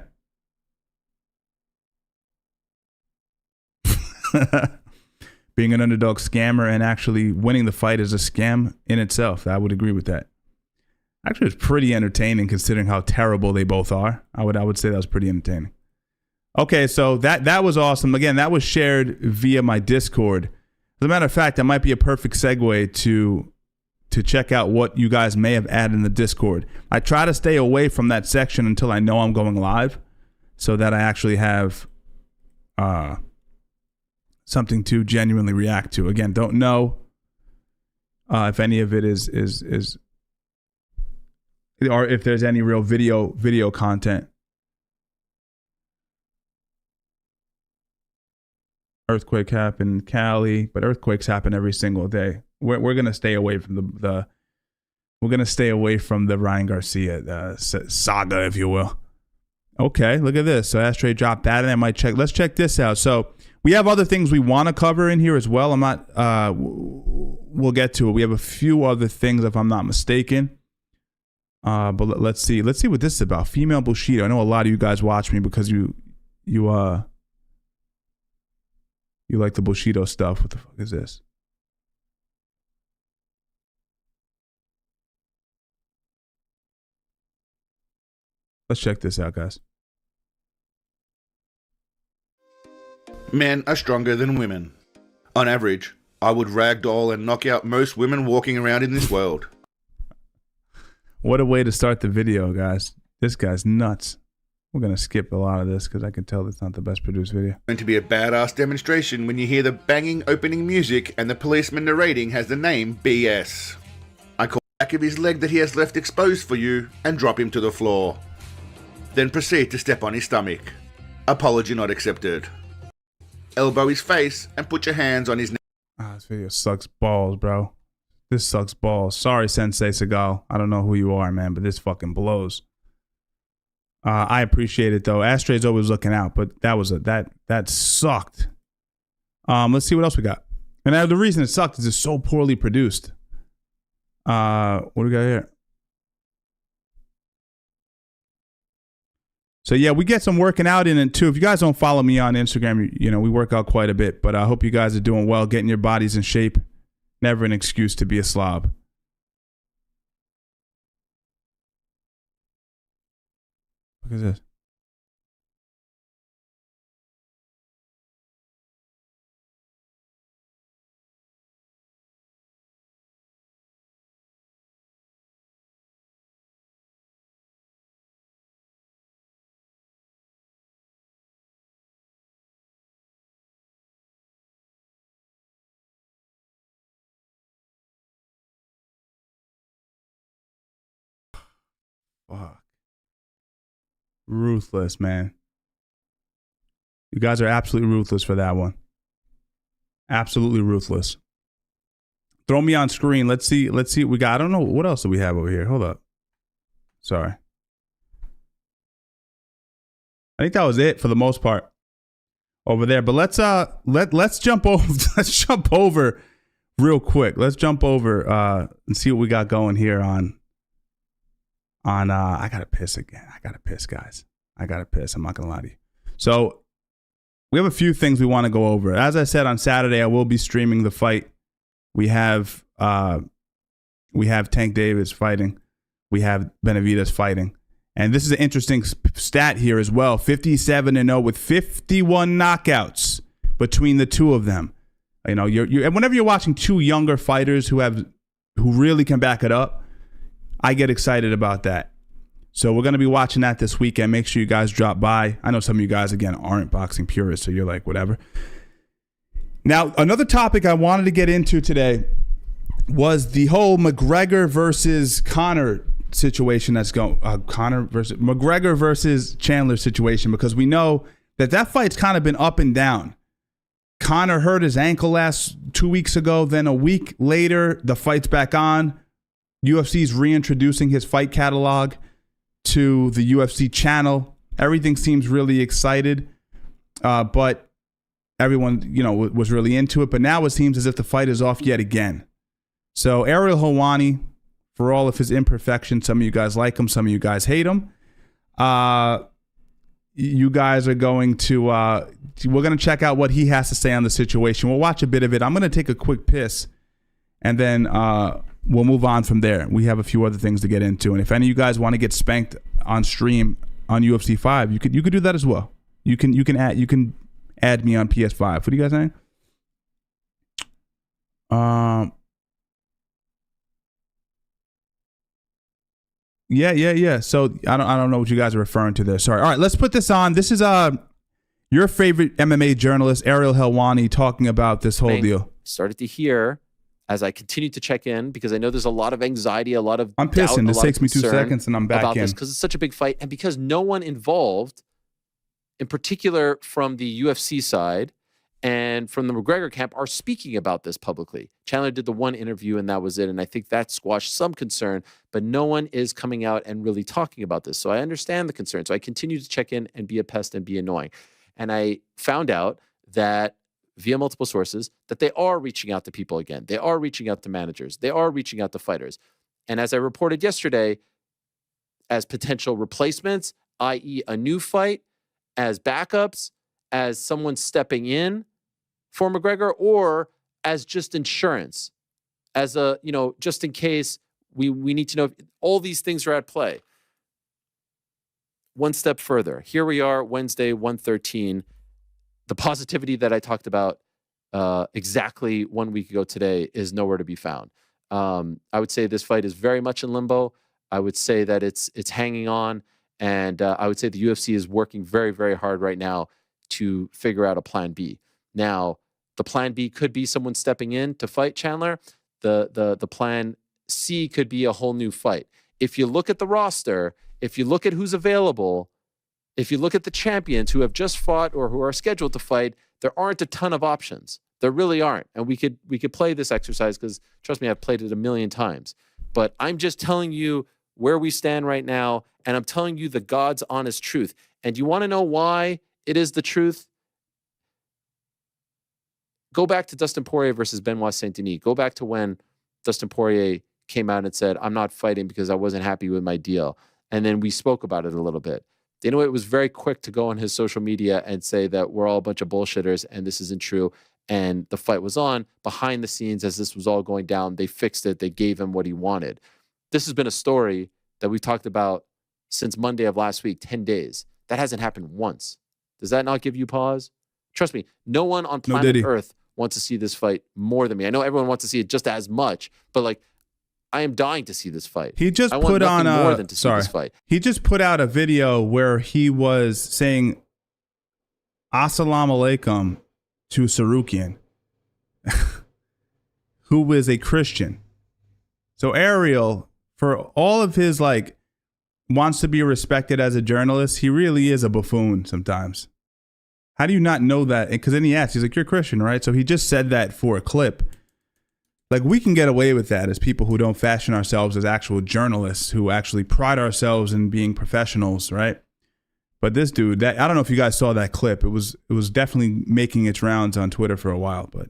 Being an underdog scammer and actually winning the fight is a scam in itself. I would agree with that. Actually, it's pretty entertaining considering how terrible they both are. I would say that was pretty entertaining. Okay, so that was awesome. Again, that was shared via my Discord. As a matter of fact, that might be a perfect segue to check out what you guys may have added in the Discord. I try to stay away from that section until I know I'm going live so that I actually have something to genuinely react to. Again, don't know if any of it is or if there's any real video content. Earthquake happened in Cali, but earthquakes happen every single day. We're gonna stay away from the Ryan Garcia saga, if you will. Okay, look at this. So Ashtray dropped that, and I might check. Let's check this out. So we have other things we want to cover in here as well. I'm not. We'll get to it. We have a few other things, if I'm not mistaken. But let's see what this is about. Female Bushido. I know a lot of you guys watch me because you like the Bushido stuff. What the fuck is this? Let's check this out, guys. Men are stronger than women. On average, I would ragdoll and knock out most women walking around in this world. What a way to start the video, guys. This guy's nuts. We're going to skip a lot of this because I can tell it's not the best produced video. Going to be a badass demonstration when you hear the banging opening music and the policeman narrating has the name BS. I call the back of his leg that he has left exposed for you and drop him to the floor. Then proceed to step on his stomach. Apology not accepted. Elbow his face and put your hands on his neck. This video sucks balls, bro. This sucks balls. Sorry, Sensei Seagal. I don't know who you are, man, but this fucking blows. I appreciate it though. Astray's always looking out, but that sucked. Let's see what else we got. And the reason it sucked is it's so poorly produced. What do we got here? So yeah, we get some working out in it too. If you guys don't follow me on Instagram, you know, we work out quite a bit, but I hope you guys are doing well, getting your bodies in shape. Never an excuse to be a slob. Look at this. Fuck. Ruthless, man. You guys are absolutely ruthless for that one. Absolutely ruthless. Throw me on screen. Let's see what we got. I don't know. What else do we have over here? Hold up. Sorry. I think that was it for the most part over there. But let's jump over. Let's jump over real quick. Let's jump over and see what we got going here on I gotta piss again. I gotta piss, guys. I gotta piss. I'm not gonna lie to you. So we have a few things we want to go over. As I said, on Saturday, I will be streaming the fight. We have Tank Davis fighting. We have Benavidez fighting. And this is an interesting stat here as well. 57-0 with 51 knockouts between the two of them. You know, and whenever you're watching two younger fighters who really can back it up, I get excited about that. So we're going to be watching that this weekend. Make sure you guys drop by. I know some of you guys, again, aren't boxing purists, so you're like, whatever. Now, another topic I wanted to get into today was the whole McGregor versus Conor situation that's going. McGregor versus Chandler situation, because we know that fight's kind of been up and down. Conor hurt his ankle 2 weeks ago. Then a week later, the fight's back on. UFC's reintroducing his fight catalog to the UFC channel. Everything seems really excited, but everyone, was really into it. But now it seems as if the fight is off yet again. So Ariel Helwani, for all of his imperfections, some of you guys like him, some of you guys hate him. You guys are going to, we're going to check out what he has to say on the situation. We'll watch a bit of it. I'm going to take a quick piss, and then we'll move on from there. We have a few other things to get into. And if any of you guys want to get spanked on stream on UFC 5, you could do that as well. You can add me on PS5. What are you guys saying? Yeah. So I don't know what you guys are referring to there. Sorry. All right, let's put this on. This is your favorite MMA journalist, Ariel Helwani, talking about this whole deal. Started to hear as I continue to check in, because I know there's a lot of anxiety, a lot of I'm pissing. This takes me 2 seconds and I'm back about in. This because it's such a big fight, and because no one involved, in particular from the UFC side and from the McGregor camp, are speaking about this publicly. Chandler did the one interview and that was it. And I think that squashed some concern, but no one is coming out and really talking about this. So I understand the concern. So I continue to check in and be a pest and be annoying. And I found out that via multiple sources that they are reaching out to people again. They are reaching out to managers. They are reaching out to fighters. And as I reported yesterday, as potential replacements, i.e. a new fight, as backups, as someone stepping in for McGregor, or as just insurance, as a, just in case we need to know, all these things are at play. One step further. Here we are, Wednesday, 1:13. The positivity that I talked about exactly 1 week ago today is nowhere to be found. I would say this fight is very much in limbo. I would say that it's hanging on, and I would say the UFC is working very, very hard right now to figure out a plan B. Now, the plan B could be someone stepping in to fight Chandler. The plan C could be a whole new fight. If you look at the roster, if you look at who's available, if you look at the champions who have just fought or who are scheduled to fight, there aren't a ton of options. There really aren't. And we could play this exercise because, trust me, I've played it a million times. But I'm just telling you where we stand right now, and I'm telling you the God's honest truth. And you want to know why it is the truth? Go back to Dustin Poirier versus Benoit Saint-Denis. Go back to when Dustin Poirier came out and said, I'm not fighting because I wasn't happy with my deal. And then we spoke about it a little bit. Dana White was very quick to go on his social media and say that we're all a bunch of bullshitters and this isn't true. And the fight was on. Behind the scenes, as this was all going down, they fixed it. They gave him what he wanted. This has been a story that we've talked about since Monday of last week, 10 days. That hasn't happened once. Does that not give you pause? Trust me, no one on planet Earth wants to see this fight more than me. I know everyone wants to see it just as much, but I am dying to see this fight. He just put on more than to see this fight. He just put out a video where he was saying Assalamu alaikum to Sarukian, who is a Christian. So Ariel, for all of his wants to be respected as a journalist, he really is a buffoon sometimes. How do you not know that? Because then he asked, he's like, you're Christian, right? So he just said that for a clip. We can get away with that as people who don't fashion ourselves as actual journalists, who actually pride ourselves in being professionals, right? But this dude, I don't know if you guys saw that clip. It was definitely making its rounds on Twitter for a while, but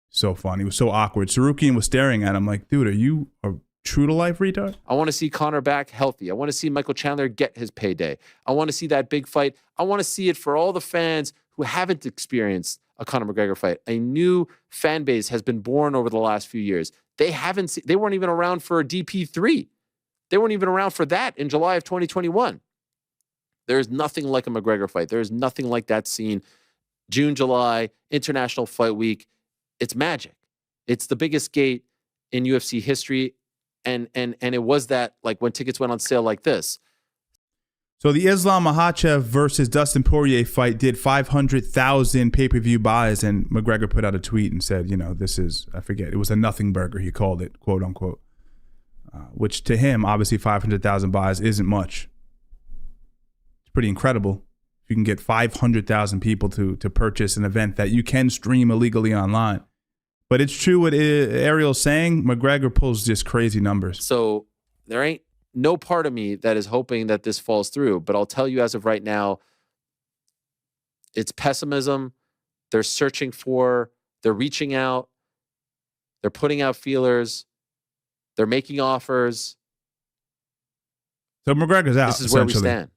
so funny. It was so awkward. Sarukian was staring at him like, dude, are you a true to life retard? I want to see Conor back healthy. I want to see Michael Chandler get his payday. I want to see that big fight. I want to see it for all the fans who haven't experienced a Conor McGregor fight. A new fan base has been born over the last few years. They weren't even around for DP3. They weren't even around for that in July of 2021. There is nothing like a McGregor fight. There is nothing like that scene. June, July, International Fight Week. It's magic. It's the biggest gate in UFC history. And it was that when tickets went on sale like this. So the Islam Makhachev versus Dustin Poirier fight did 500,000 pay-per-view buys, and McGregor put out a tweet and said, this is, I forget, it was a nothing burger, he called it, quote unquote. Which to him, obviously 500,000 buys isn't much. It's pretty incredible. If you can get 500,000 people to purchase an event that you can stream illegally online. But it's true what Ariel's saying. McGregor pulls just crazy numbers. So there ain't no part of me that is hoping that this falls through. But I'll tell you as of right now, it's pessimism. They're searching for, they're reaching out, they're putting out feelers, they're making offers. So McGregor's out. This is where we stand.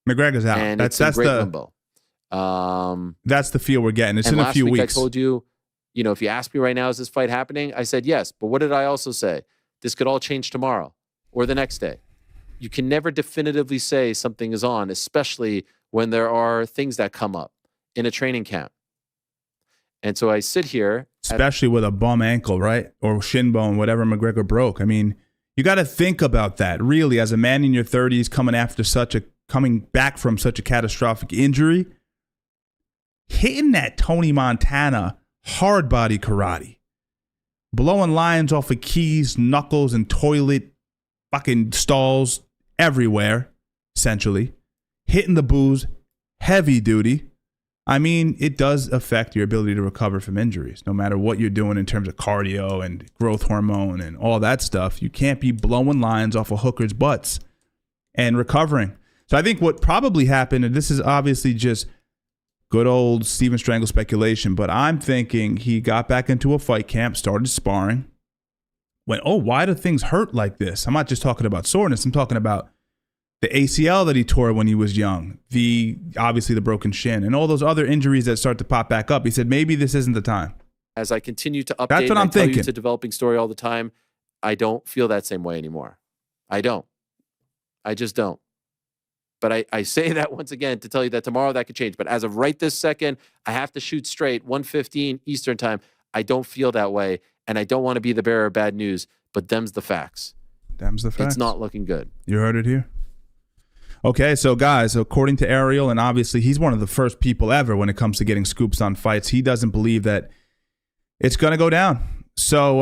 McGregor's out. And That's great the limbo. That's the feel we're getting. It's in a few week weeks. I told you, if you ask me right now, is this fight happening? I said yes. But what did I also say? This could all change tomorrow or the next day. You can never definitively say something is on, especially when there are things that come up in a training camp. And so I sit here. Especially with a bum ankle, right? Or shin bone, whatever McGregor broke. I mean, you got to think about that, really, as a man in your 30s coming back from such a catastrophic injury. Hitting that Tony Montana hard body karate. Blowing lines off of keys, knuckles, and toilet fucking stalls everywhere, essentially. Hitting the booze, heavy duty. I mean, it does affect your ability to recover from injuries, no matter what you're doing in terms of cardio and growth hormone and all that stuff. You can't be blowing lines off of hookers' butts and recovering. So I think what probably happened, and this is obviously just good old Steven Strangle speculation, but I'm thinking he got back into a fight camp, started sparring, went, why do things hurt like this? I'm not just talking about soreness. I'm talking about the ACL that he tore when he was young, obviously the broken shin, and all those other injuries that start to pop back up. He said, maybe this isn't the time. As I continue to update, that's what I'm thinking. It's a developing story all the time. I don't feel that same way anymore. I don't. I just don't. But I say that once again to tell you that tomorrow that could change. But as of right this second, I have to shoot straight, 1:15 Eastern time. I don't feel that way, and I don't want to be the bearer of bad news, but them's the facts. Them's the facts. It's not looking good. You heard it here. Okay, so guys, according to Ariel, and obviously he's one of the first people ever when it comes to getting scoops on fights, he doesn't believe that it's going to go down. So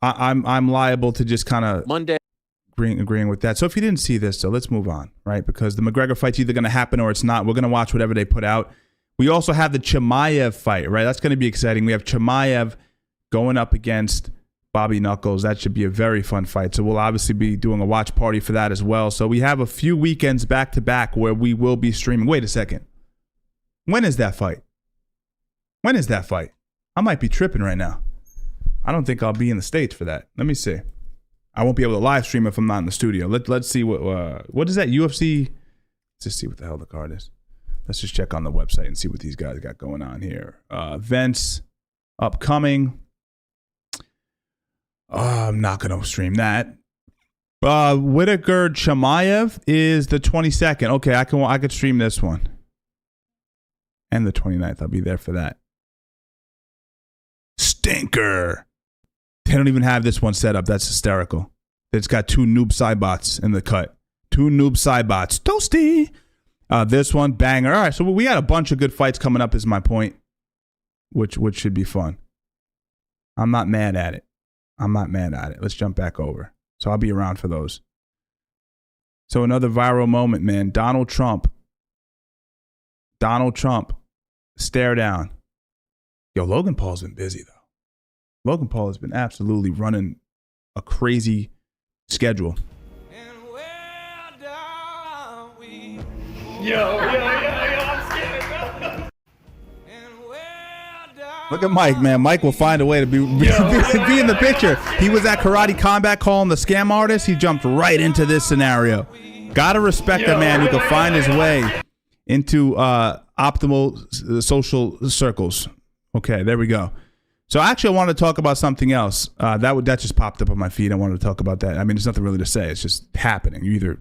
I'm liable to just kind of Monday agreeing with that. So if you didn't see this, so let's move on, right? Because the McGregor fight's either going to happen or it's not. We're going to watch whatever they put out. We also have the Chimaev fight, right? That's going to be exciting. We have Chimaev going up against Bobby Knuckles. That should be a very fun fight. So we'll obviously be doing a watch party for that as well. So we have a few weekends back to back where we will be streaming. Wait a second. When is that fight? When is that fight? I might be tripping right now. I don't think I'll be in the States for that. Let me see. I won't be able to live stream if I'm not in the studio. Let's see what is that UFC? Let's just see what the hell the card is. Let's just check on the website and see what these guys got going on here. Events upcoming. I'm not going to stream that. Whitaker Chimaev is the 22nd. Okay, I could stream this one. And the 29th. I'll be there for that. Stinker. They don't even have this one set up. That's hysterical. It's got two noob sidebots in the cut. Two noob sidebots. Toasty. This one, banger. All right, so we got a bunch of good fights coming up is my point, which should be fun. I'm not mad at it. Let's jump back over. So I'll be around for those. So another viral moment, man. Donald Trump. Stare down. Yo, Logan Paul's been busy, though. Logan Paul has been absolutely running a crazy schedule. Yo, I'm scared, bro. Look at Mike, man. Mike will find a way to be in the picture. He was at Karate Combat calling the scam artist. He jumped right into this scenario. Gotta respect a man who can find his way into optimal social circles. Okay, there we go. So actually, I wanted to talk about something else. That just popped up on my feed. I wanted to talk about that. I mean, there's nothing really to say. It's just happening. You either,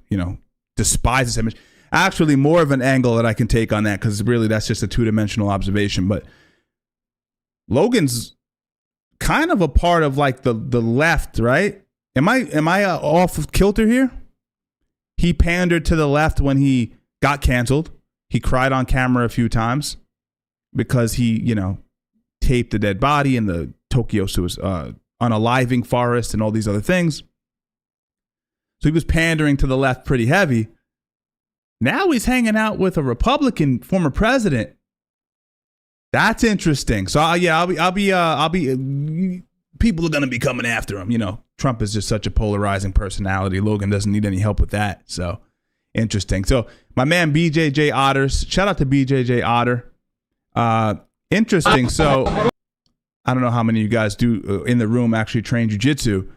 despise this image. Actually, more of an angle that I can take on that because really that's just a two-dimensional observation. But Logan's kind of a part of like the left, right? Am I off of kilter here? He pandered to the left when he got canceled. He cried on camera a few times because he, taped the dead body in the Tokyo unaliving forest and all these other things. So he was pandering to the left pretty heavy. Now he's hanging out with a Republican former president. That's interesting. So I'll be people are going to be coming after him. Trump is just such a polarizing personality. Logan doesn't need any help with that. So interesting. So my man BJJ Otters, shout out to BJJ Otter. Interesting. So I don't know how many of you guys do in the room actually train jiu-jitsu.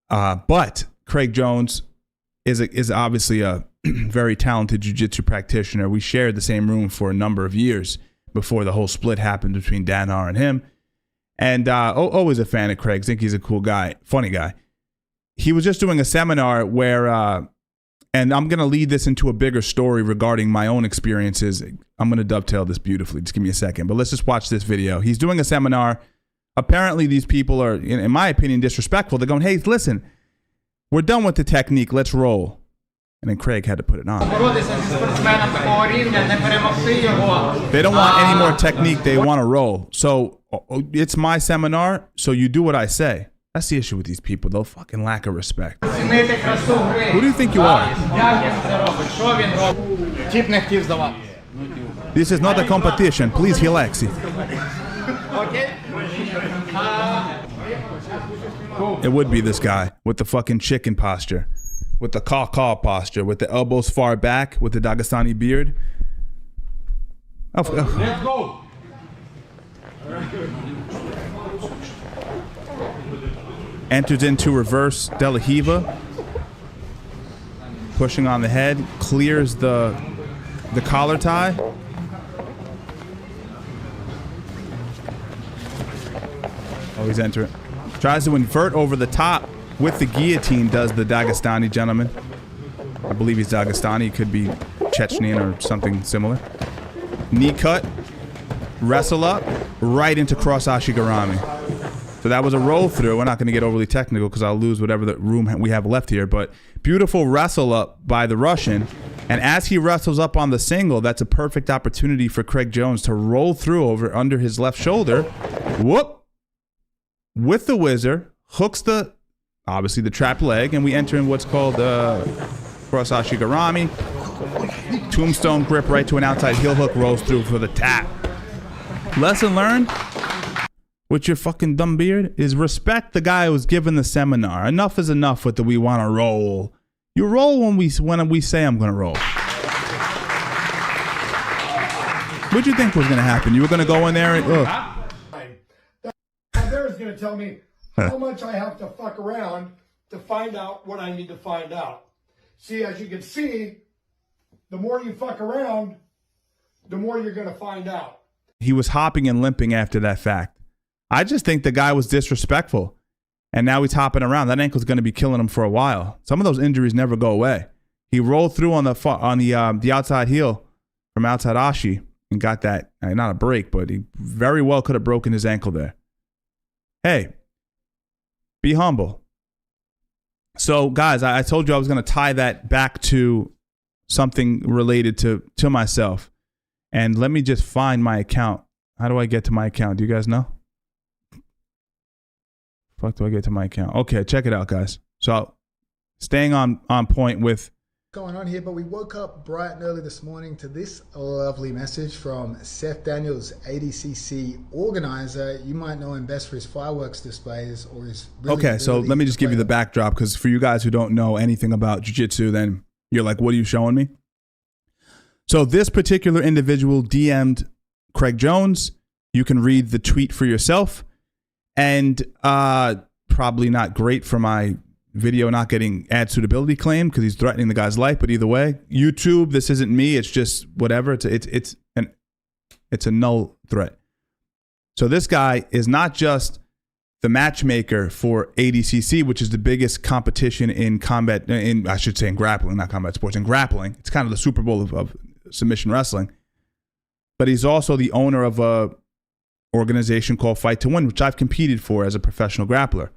But Craig Jones is obviously a very talented jiu-jitsu practitioner. We shared the same room for a number of years before the whole split happened between Danar and him. And always a fan of Craig. Think he's a cool guy, funny guy. He was just doing a seminar where, and I'm going to lead this into a bigger story regarding my own experiences. I'm going to dovetail this beautifully. Just give me a second. But let's just watch this video. He's doing a seminar. Apparently, these people are, in my opinion, disrespectful. They're going, hey, listen, we're done with the technique. Let's roll. And then Craig had to put it on. They don't want any more technique. They want to roll. So it's my seminar. So you do what I say. That's the issue with these people. They'll fucking lack of respect. Who do you think you are? This is not a competition. Please relax. It would be this guy with the fucking chicken posture, with the caw-caw posture, with the elbows far back, with the Dagestani beard. Let's go. Enters into reverse De La Hiva, pushing on the head, clears the collar tie. Oh, he's entering. Tries to invert over the top with the guillotine, does the Dagestani gentleman. I believe he's Dagestani. He could be Chechnyan or something similar. Knee cut, wrestle up, right into cross ashigarami. So that was a roll through. We're not going to get overly technical because I'll lose whatever the room we have left here. But beautiful wrestle up by the Russian. And as he wrestles up on the single, that's a perfect opportunity for Craig Jones to roll through over under his left shoulder. Whoop. With the whizzer, hooks obviously the trapped leg, and we enter in what's called cross ashigarami. Tombstone grip right to an outside heel hook, rolls through for the tap. Lesson learned with your fucking dumb beard is respect the guy who was given the seminar. Enough is enough with the we want to roll. You roll when we say I'm going to roll. What'd you think was going to happen? You were going to go in there and... There's going to tell me how much I have to fuck around to find out what I need to find out. See, as you can see, the more you fuck around, the more you're going to find out. He was hopping and limping after that fact. I just think the guy was disrespectful. And now he's hopping around. That ankle's going to be killing him for a while. Some of those injuries never go away. He rolled through on the outside heel from outside Ashi and got that, not a break, but he very well could have broken his ankle there. Hey, be humble. So, guys, I told you I was going to tie that back to something related to myself. And let me just find my account. How do I get to my account? Do you guys know? Fuck do I get to my account? Okay, check it out, guys. So, staying on point with going on here, but we woke up bright and early this morning to this lovely message from Seth Daniels, ADCC organizer. You might know him best for his fireworks displays or his okay, so let me just give you the backdrop, because for you guys who don't know anything about jiu-jitsu, then you're like, what are you showing me? So this particular individual DM'd Craig Jones. You can read the tweet for yourself, and probably not great for my video not getting ad suitability claim because he's threatening the guy's life. But either way, YouTube, this isn't me. It's just whatever. It's a null threat. So this guy is not just the matchmaker for ADCC, which is the biggest competition in combat, in grappling, not combat sports, in grappling. It's kind of the Super Bowl of submission wrestling. But he's also the owner of a organization called Fight to Win, which I've competed for as a professional grappler.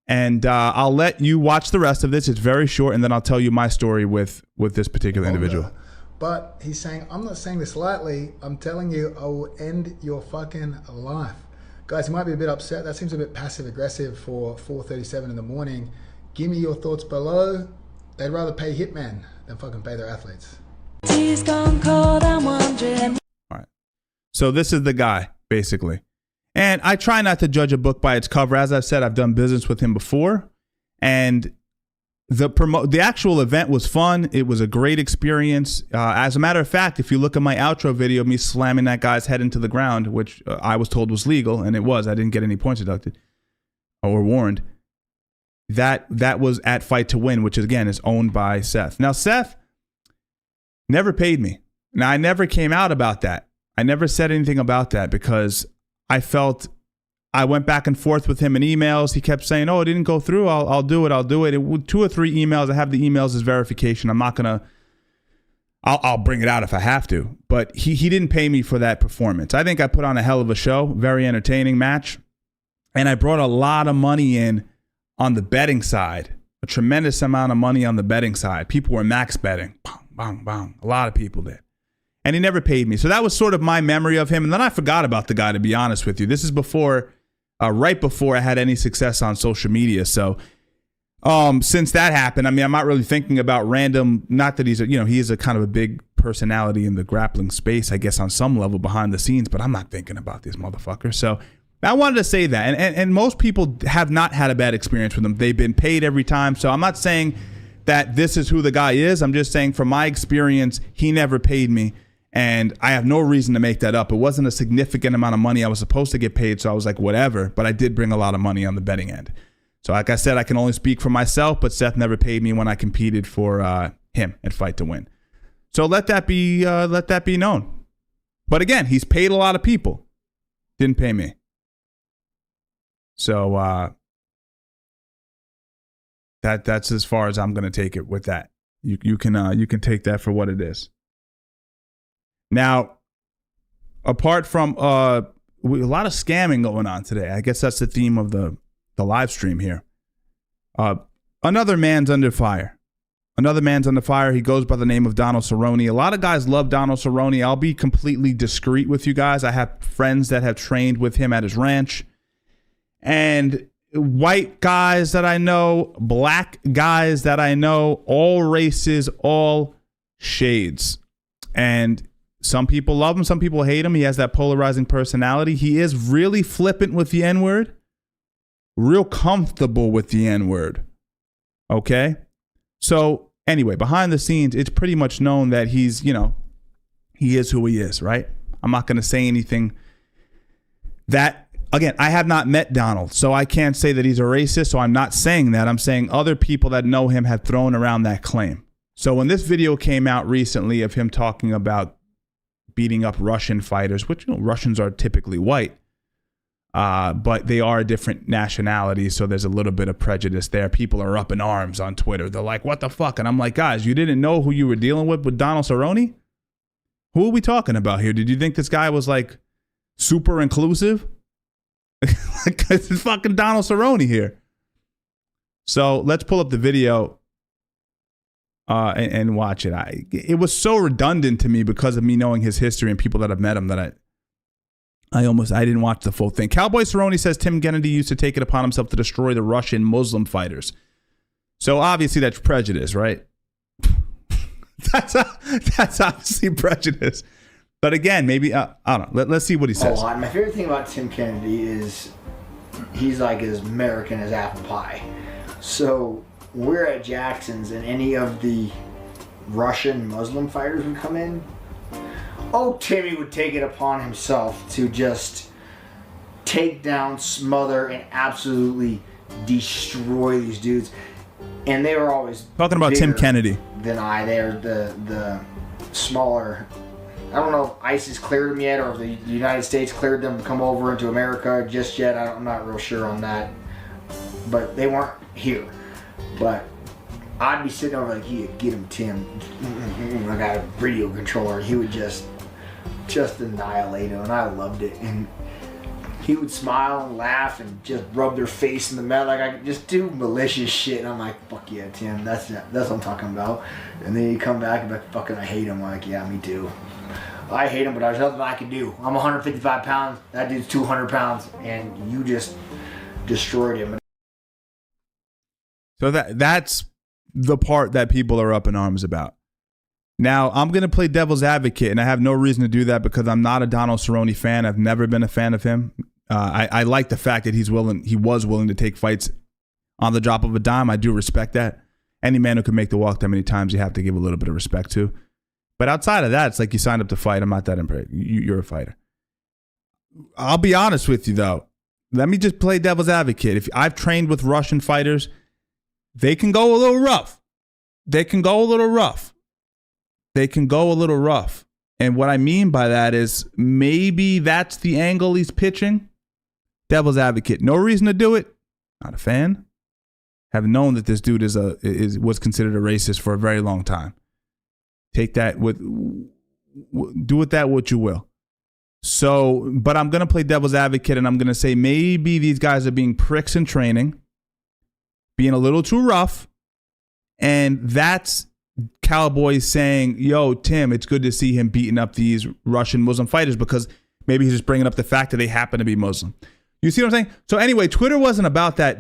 And I'll let you watch the rest of this. It's very short, and then I'll tell you my story with this particular individual. But he's saying, I'm not saying this lightly. I'm telling you, I will end your fucking life. Guys, you might be a bit upset. That seems a bit passive-aggressive for 4:37 in the morning. Give me your thoughts below. They'd rather pay hitmen than fucking pay their athletes. All right. So this is the guy, basically. And I try not to judge a book by its cover. As I've said, I've done business with him before. And the actual event was fun. It was a great experience. As a matter of fact, if you look at my outro video of me slamming that guy's head into the ground, which I was told was legal, and it was. I didn't get any points deducted or warned. That was at Fight to Win, which, again, is owned by Seth. Now, Seth never paid me. Now, I never came out about that. I never said anything about that because I felt I went back and forth with him in emails. He kept saying, oh, it didn't go through. I'll do it. I'll do it. 2 or 3 emails. I have the emails as verification. I'm not going to. I'll bring it out if I have to. But he didn't pay me for that performance. I think I put on a hell of a show. Very entertaining match. And I brought a lot of money in on the betting side. A tremendous amount of money on the betting side. People were max betting. Bang, bang, bang. A lot of people did. And he never paid me. So that was sort of my memory of him. And then I forgot about the guy, to be honest with you. This is before, right before I had any success on social media. So since that happened, I mean, I'm not really thinking about random, not that he is a kind of a big personality in the grappling space, I guess on some level behind the scenes, but I'm not thinking about this motherfucker. So I wanted to say that. And most people have not had a bad experience with him. They've been paid every time. So I'm not saying that this is who the guy is. I'm just saying from my experience, he never paid me. And I have no reason to make that up. It wasn't a significant amount of money I was supposed to get paid, so I was like, whatever. But I did bring a lot of money on the betting end. So like I said, I can only speak for myself, but Seth never paid me when I competed for him at Fight to Win. So let that be known. But again, he's paid a lot of people. Didn't pay me. So that's as far as I'm going to take it with that. You can take that for what it is. Now, apart from a lot of scamming going on today, I guess that's the theme of the live stream here. Another man's under fire. Another man's under fire. He goes by the name of Donald Cerrone. A lot of guys love Donald Cerrone. I'll be completely discreet with you guys. I have friends that have trained with him at his ranch. And white guys that I know, black guys that I know, all races, all shades. And some people love him, some people hate him. He has that polarizing personality. He is really flippant with the N-word, real comfortable with the N-word. Okay? So anyway, behind the scenes, it's pretty much known that he's, he is who he is, right? I'm not going to say anything that, again, I have not met Donald, so I can't say that he's a racist, so I'm not saying that. I'm saying other people that know him have thrown around that claim. So when this video came out recently of him talking about beating up Russian fighters, which Russians are typically white, but they are a different nationality, so there's a little bit of prejudice there. People are up in arms on Twitter. They're like, what the fuck? And I'm like, guys, you didn't know who you were dealing with Donald Cerrone? Who are we talking about here? Did you think this guy was like super inclusive? Like, it's fucking Donald Cerrone here. So let's pull up the video and watch it. It was so redundant to me because of me knowing his history and people that have met him that I didn't watch the full thing. Cowboy Cerrone says Tim Kennedy used to take it upon himself to destroy the Russian Muslim fighters. So obviously that's prejudice, right? that's obviously prejudice. But again, maybe, I don't know. Let's see what he says. My favorite thing about Tim Kennedy is he's like as American as apple pie. So we're at Jackson's and any of the Russian Muslim fighters would come in. Oh, Timmy would take it upon himself to just take down, smother, and absolutely destroy these dudes. And they were always talking about Tim Kennedy than I. They're the smaller. I don't know if ISIS cleared them yet or if the United States cleared them to come over into America just yet. I'm not real sure on that. But they weren't here. But I'd be sitting over like, yeah, get him, Tim. I got a radio controller. He would just annihilate him, and I loved it. And he would smile and laugh and just rub their face in the mat. Like, I could just do malicious shit. And I'm like, fuck yeah, Tim, that's what I'm talking about. And then he'd come back and be like, fucking, I hate him. I'm like, yeah, me too. I hate him, but there's nothing I can do. I'm 155 pounds. That dude's 200 pounds. And you just destroyed him. So that's the part that people are up in arms about. Now, I'm going to play devil's advocate, and I have no reason to do that because I'm not a Donald Cerrone fan. I've never been a fan of him. I like the fact that he was willing to take fights on the drop of a dime. I do respect that. Any man who can make the walk that many times, you have to give a little bit of respect to. But outside of that, it's like you signed up to fight. I'm not that impressed. You're a fighter. I'll be honest with you, though. Let me just play devil's advocate. If I've trained with Russian fighters, they can go a little rough. And what I mean by that is maybe that's the angle he's pitching. Devil's advocate. No reason to do it. Not a fan. Have known that this dude was considered a racist for a very long time. Take that do with that what you will. So, but I'm going to play devil's advocate and I'm going to say maybe these guys are being pricks in training, being a little too rough. And that's Cowboy saying, yo, Tim, it's good to see him beating up these Russian Muslim fighters because maybe he's just bringing up the fact that they happen to be Muslim. You see what I'm saying? So anyway, Twitter wasn't about that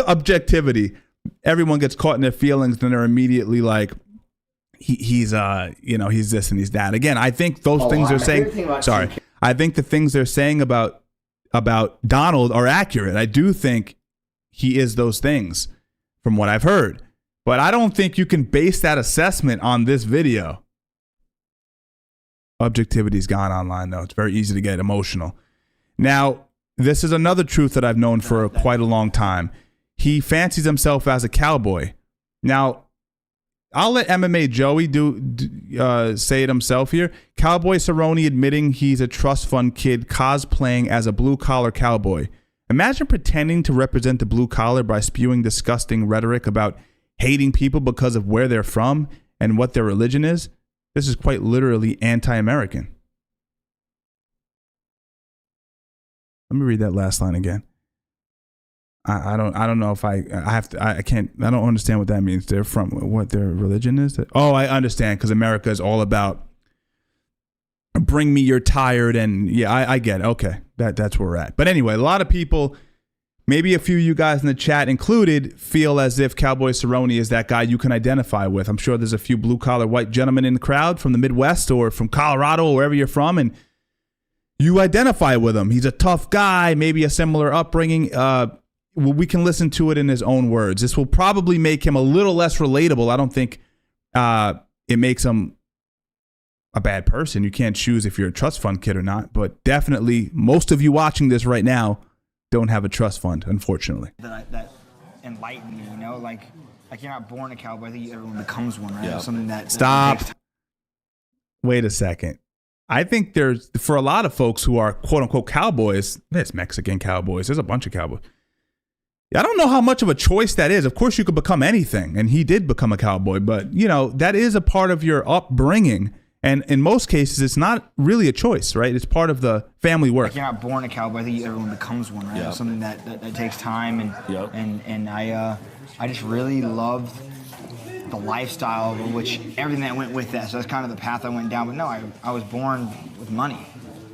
objectivity. Everyone gets caught in their feelings and they're immediately like, he's this and he's that. Again, I think those things they're saying, I think the things they're saying about Donald are accurate. I do think he is those things from what I've heard. But I don't think you can base that assessment on this video. Objectivity's gone online, though. It's very easy to get emotional. Now, this is another truth that I've known for quite a long time. He fancies himself as a cowboy. Now, I'll let MMA Joey say it himself here. Cowboy Cerrone admitting he's a trust fund kid cosplaying as a blue-collar cowboy. Imagine pretending to represent the blue collar by spewing disgusting rhetoric about hating people because of where they're from and what their religion is. This is quite literally anti-American. Let me read that last line again. I don't know if I don't understand what that means. They're from what their religion is. Oh, I understand, because America is all about bring me your tired, and yeah, I get it. Okay, that's where we're at. But anyway, a lot of people, maybe a few of you guys in the chat included, feel as if Cowboy Cerrone is that guy you can identify with. I'm sure there's a few blue-collar white gentlemen in the crowd from the Midwest or from Colorado or wherever you're from, and you identify with him. He's a tough guy, maybe a similar upbringing. We can listen to it in his own words. This will probably make him a little less relatable. I don't think it makes him a bad person. You can't choose if you're a trust fund kid or not, but definitely most of you watching this right now don't have a trust fund, unfortunately. That enlightened me, you know, like you're not born a cowboy. I think everyone becomes one, right? Yeah. Something that Stop. Wait a second. I think there's, for a lot of folks who are quote unquote cowboys, there's Mexican cowboys. There's a bunch of cowboys. I don't know how much of a choice that is. Of course, you could become anything, and he did become a cowboy, but you know, that is a part of your upbringing. And in most cases, it's not really a choice, right? It's part of the family work. Like you're not born a cowboy. I think everyone becomes one, right? Yeah. Something that takes time, and I just really loved the lifestyle, which everything that went with that. So that's kind of the path I went down. But no, I was born with money.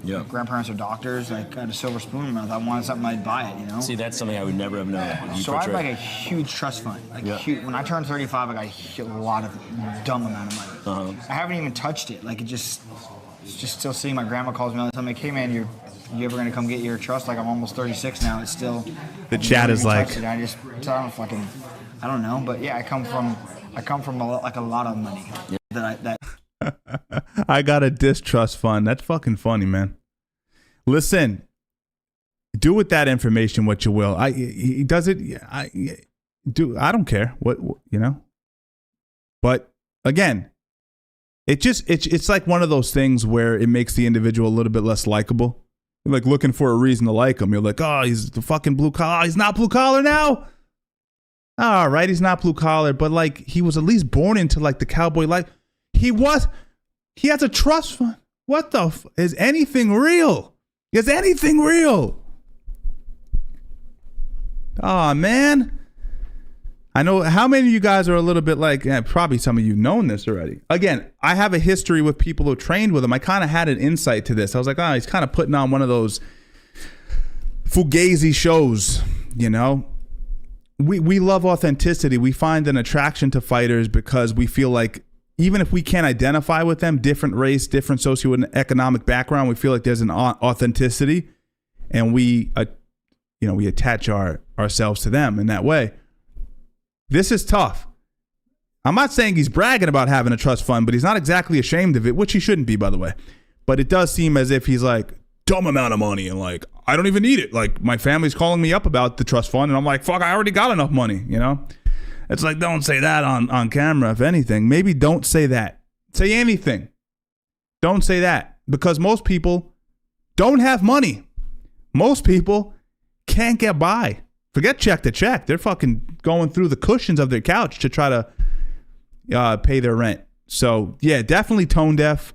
Yeah. My grandparents are doctors. I got a silver spoon in my mouth. I wanted something, I'd buy it, you know? See, that's something I would never have known. So I have like a huge trust fund. Huge. When I turned 35, I got a lot of dumb amount of money. I haven't even touched it. Like it's just still sitting. My grandma calls me all the time, like, hey man, you ever gonna come get your trust? Like I'm almost 36 now. It's still. The chat is like. I don't know, but yeah, I come from a lot of money. Yeah. I got a distrust fund. That's fucking funny, man. Listen, do with that information what you will. He does it. I don't care what you know. But again, it's like one of those things where it makes the individual a little bit less likable. You're like looking for a reason to like him. You're like, oh, he's the fucking blue collar. He's not blue collar now. All right, he's not blue collar, but like he was at least born into like the cowboy life. He has a trust fund. What the is anything real? Is anything real? Oh, man. I know how many of you guys are a little bit like, probably some of you known this already. Again, I have a history with people who trained with him. I kind of had an insight to this. I was like, oh, he's kind of putting on one of those fugazi shows, you know? We love authenticity. We find an attraction to fighters because we feel like even if we can't identify with them, different race, different socioeconomic background, we feel like there's an authenticity, and we attach ourselves to them in that way. This is tough. I'm not saying he's bragging about having a trust fund, but he's not exactly ashamed of it, which he shouldn't be, by the way. But it does seem as if he's like, dumb amount of money, and like, I don't even need it. Like, my family's calling me up about the trust fund, and I'm like, fuck, I already got enough money, you know? It's like, don't say that on camera, if anything. Maybe don't say that. Say anything. Don't say that. Because most people don't have money. Most people can't get by. Forget check to check. They're fucking going through the cushions of their couch to try to pay their rent. So, yeah, definitely tone deaf.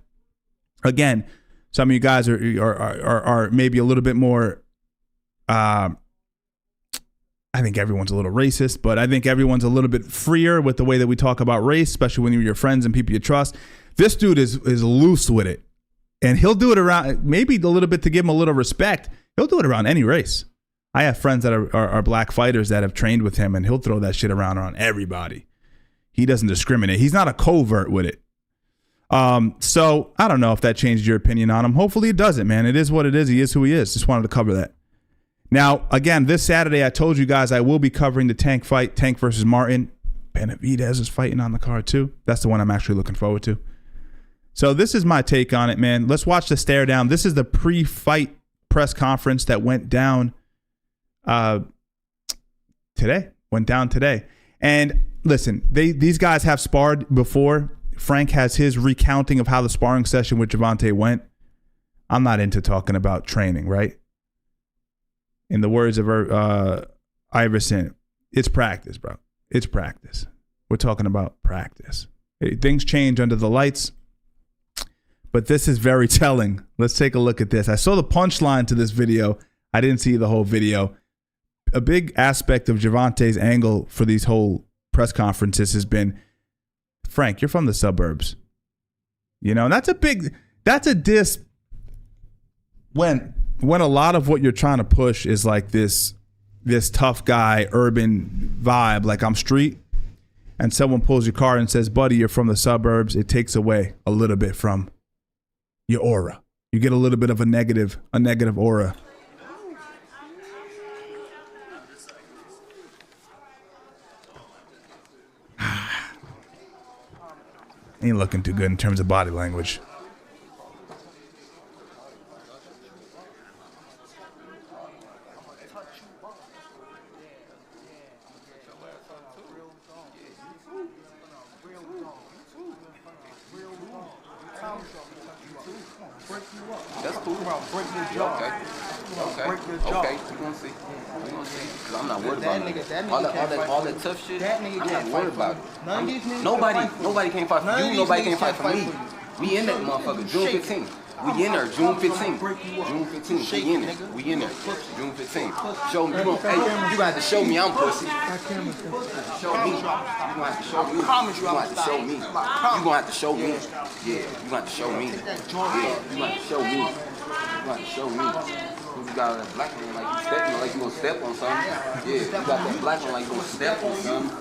Again, some of you guys are maybe a little bit more, I think everyone's a little racist, but I think everyone's a little bit freer with the way that we talk about race, especially when you're your friends and people you trust. This dude is loose with it. And he'll do it around, maybe a little bit to give him a little respect. He'll do it around any race. I have friends that are black fighters that have trained with him, and he'll throw that shit around on everybody. He doesn't discriminate. He's not a covert with it. So I don't know if that changed your opinion on him. Hopefully it doesn't, man. It is what it is. He is who he is. Just wanted to cover that. Now, again, this Saturday, I told you guys I will be covering the Tank fight, Tank versus Martin. Benavidez is fighting on the card too. That's the one I'm actually looking forward to. So this is my take on it, man. Let's watch the stare down. This is the pre-fight press conference that went down today. And listen, these guys have sparred before. Frank has his recounting of how the sparring session with Javante went. I'm not into talking about training, right? In the words of Iverson, it's practice, bro. It's practice. We're talking about practice. Things change under the lights, but this is very telling. Let's take a look at this. I saw the punchline to this video. I didn't see the whole video. A big aspect of Javante's angle for these whole press conferences has been, Frank, you're from the suburbs. You know, and that's a diss when a lot of what you're trying to push is like this tough guy, urban vibe, like I'm street, and someone pulls your car and says, buddy, you're from the suburbs. It takes away a little bit from your aura. You get a little bit of a negative aura. Ain't looking too good in terms of body language. That's cool. Break your jaw. Okay. Break your jaw. Okay. We're gonna see. Cause I'm not worried about it. All that tough shit. I'm not worried about it. Nobody can't fight for you. Nobody can't fight for me. We in that motherfucker. June 15th. We in there. June 15th. June 15th. We in there. June 15th. Show me. Hey, you got to show me I'm pussy. Show me. You gonna have to show me. You gonna have to show me. You gonna have to show me. Yeah. You gonna have to show me. Yeah. You gonna have to show me. You gonna have to show me. You got that black one like you stepping, like you gonna step on something. Yeah, you got that black one like you gonna step on something.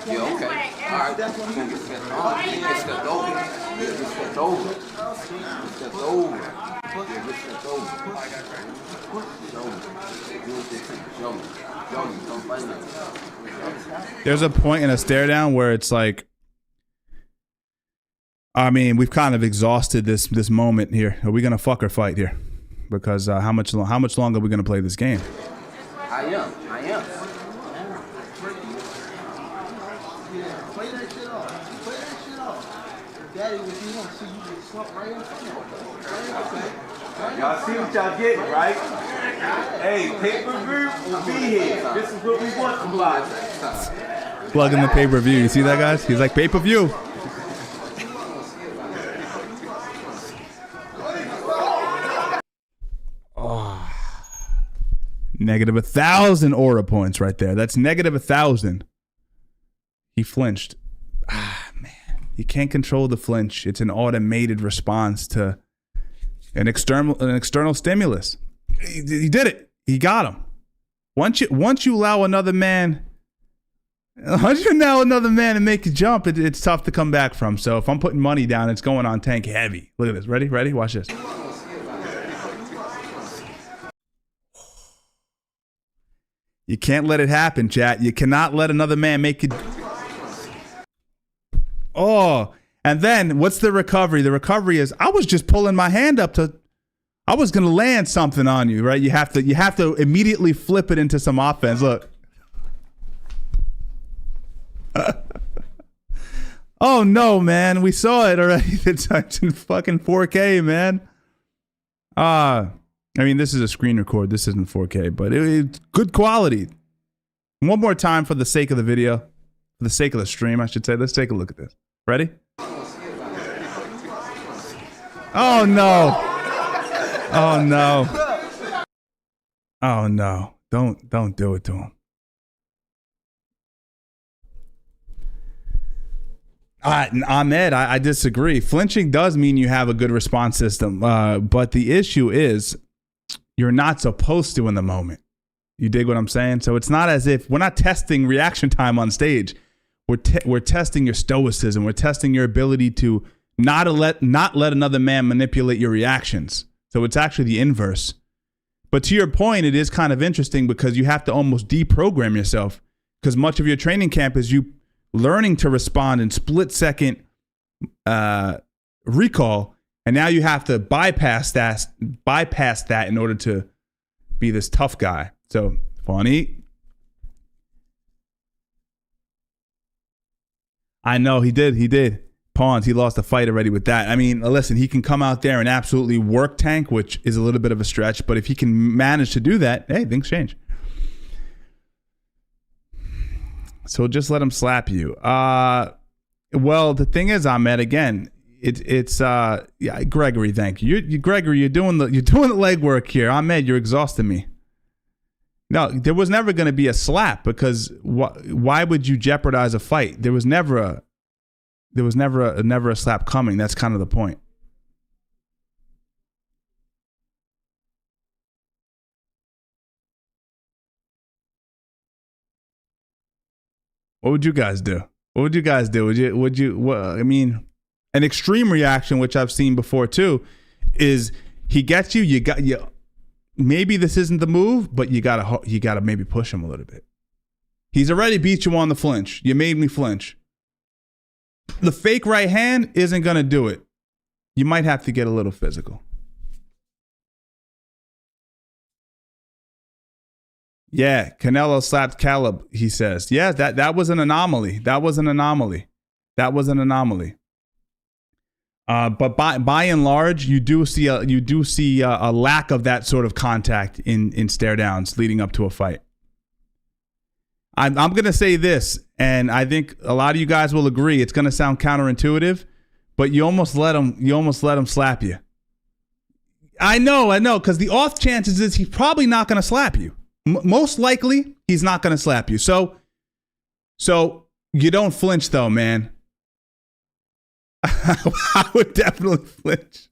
Yeah, okay. Alright, you gonna get stepped on. Get stepped over. Yeah, get stepped over. Get stepped over. Yeah, get stepped over. Show me. Don't fight me. There's a point in a stare down where it's like, I mean, we've kind of exhausted this moment here. Are we gonna fuck or fight here? Because how much longer are we going to play this game? I am. Play that shit off. Daddy, if you don't see you get slumped right in front of. Y'all see what y'all getting, right? Hey, pay-per-view will be here. This is what we want from live. Plug in the pay-per-view. You see that, guys? He's like, pay-per-view. Negative 1,000 aura points right there. That's negative 1,000. He flinched. Ah, man. You can't control the flinch. It's an automated response to an external stimulus. He did it. He got him. Once you allow another man to make you jump, it's tough to come back from. So if I'm putting money down, it's going on Tank heavy. Look at this. Ready? Watch this. You can't let it happen, chat. You cannot let another man make it. Oh, and then what's the recovery? The recovery is I was just pulling my hand up to. I was gonna land something on you, right? You have to immediately flip it into some offense. Look. Oh no, man! We saw it already. It's in fucking 4K, man. I mean, this is a screen record. This isn't 4K, but it's good quality. One more time for the sake of the video, for the sake of the stream, I should say. Let's take a look at this. Ready? Oh no! Oh no! Oh no! Don't do it to him. Ahmed, I disagree. Flinching does mean you have a good response system, but the issue is you're not supposed to in the moment. You dig what I'm saying? So it's not as if we're not testing reaction time on stage. We're testing your stoicism. We're testing your ability to not let another man manipulate your reactions. So it's actually the inverse. But to your point, it is kind of interesting because you have to almost deprogram yourself because much of your training camp is you learning to respond in split-second recall, and now you have to bypass that in order to be this tough guy. So funny. I know he did. Pawns, he lost a fight already with that. I mean, listen, he can come out there and absolutely work Tank, which is a little bit of a stretch, but if he can manage to do that, hey, things change. So just let him slap you. Well, the thing is, Ahmed, again, it's Gregory, thank you. Gregory, you're doing the legwork here. Ahmed, you're exhausting me. No, there was never going to be a slap because why would you jeopardize a fight? There was never a slap coming. That's kind of the point. What would you guys do? Would you I mean, an extreme reaction, which I've seen before too, is he gets you, maybe this isn't the move, but you gotta maybe push him a little bit. He's already beat you on the flinch. You made me flinch. The fake right hand isn't gonna do it. You might have to get a little physical. Yeah, Canelo slapped Caleb, he says. Yeah, that was an anomaly. But by and large, you do see a lack of that sort of contact in stare downs leading up to a fight. I'm going to say this, and I think a lot of you guys will agree. It's going to sound counterintuitive, but you almost let him slap you. I know, because the off chances is he's probably not going to slap you. Most likely, he's not going to slap you. So you don't flinch, though, man. I would definitely flinch.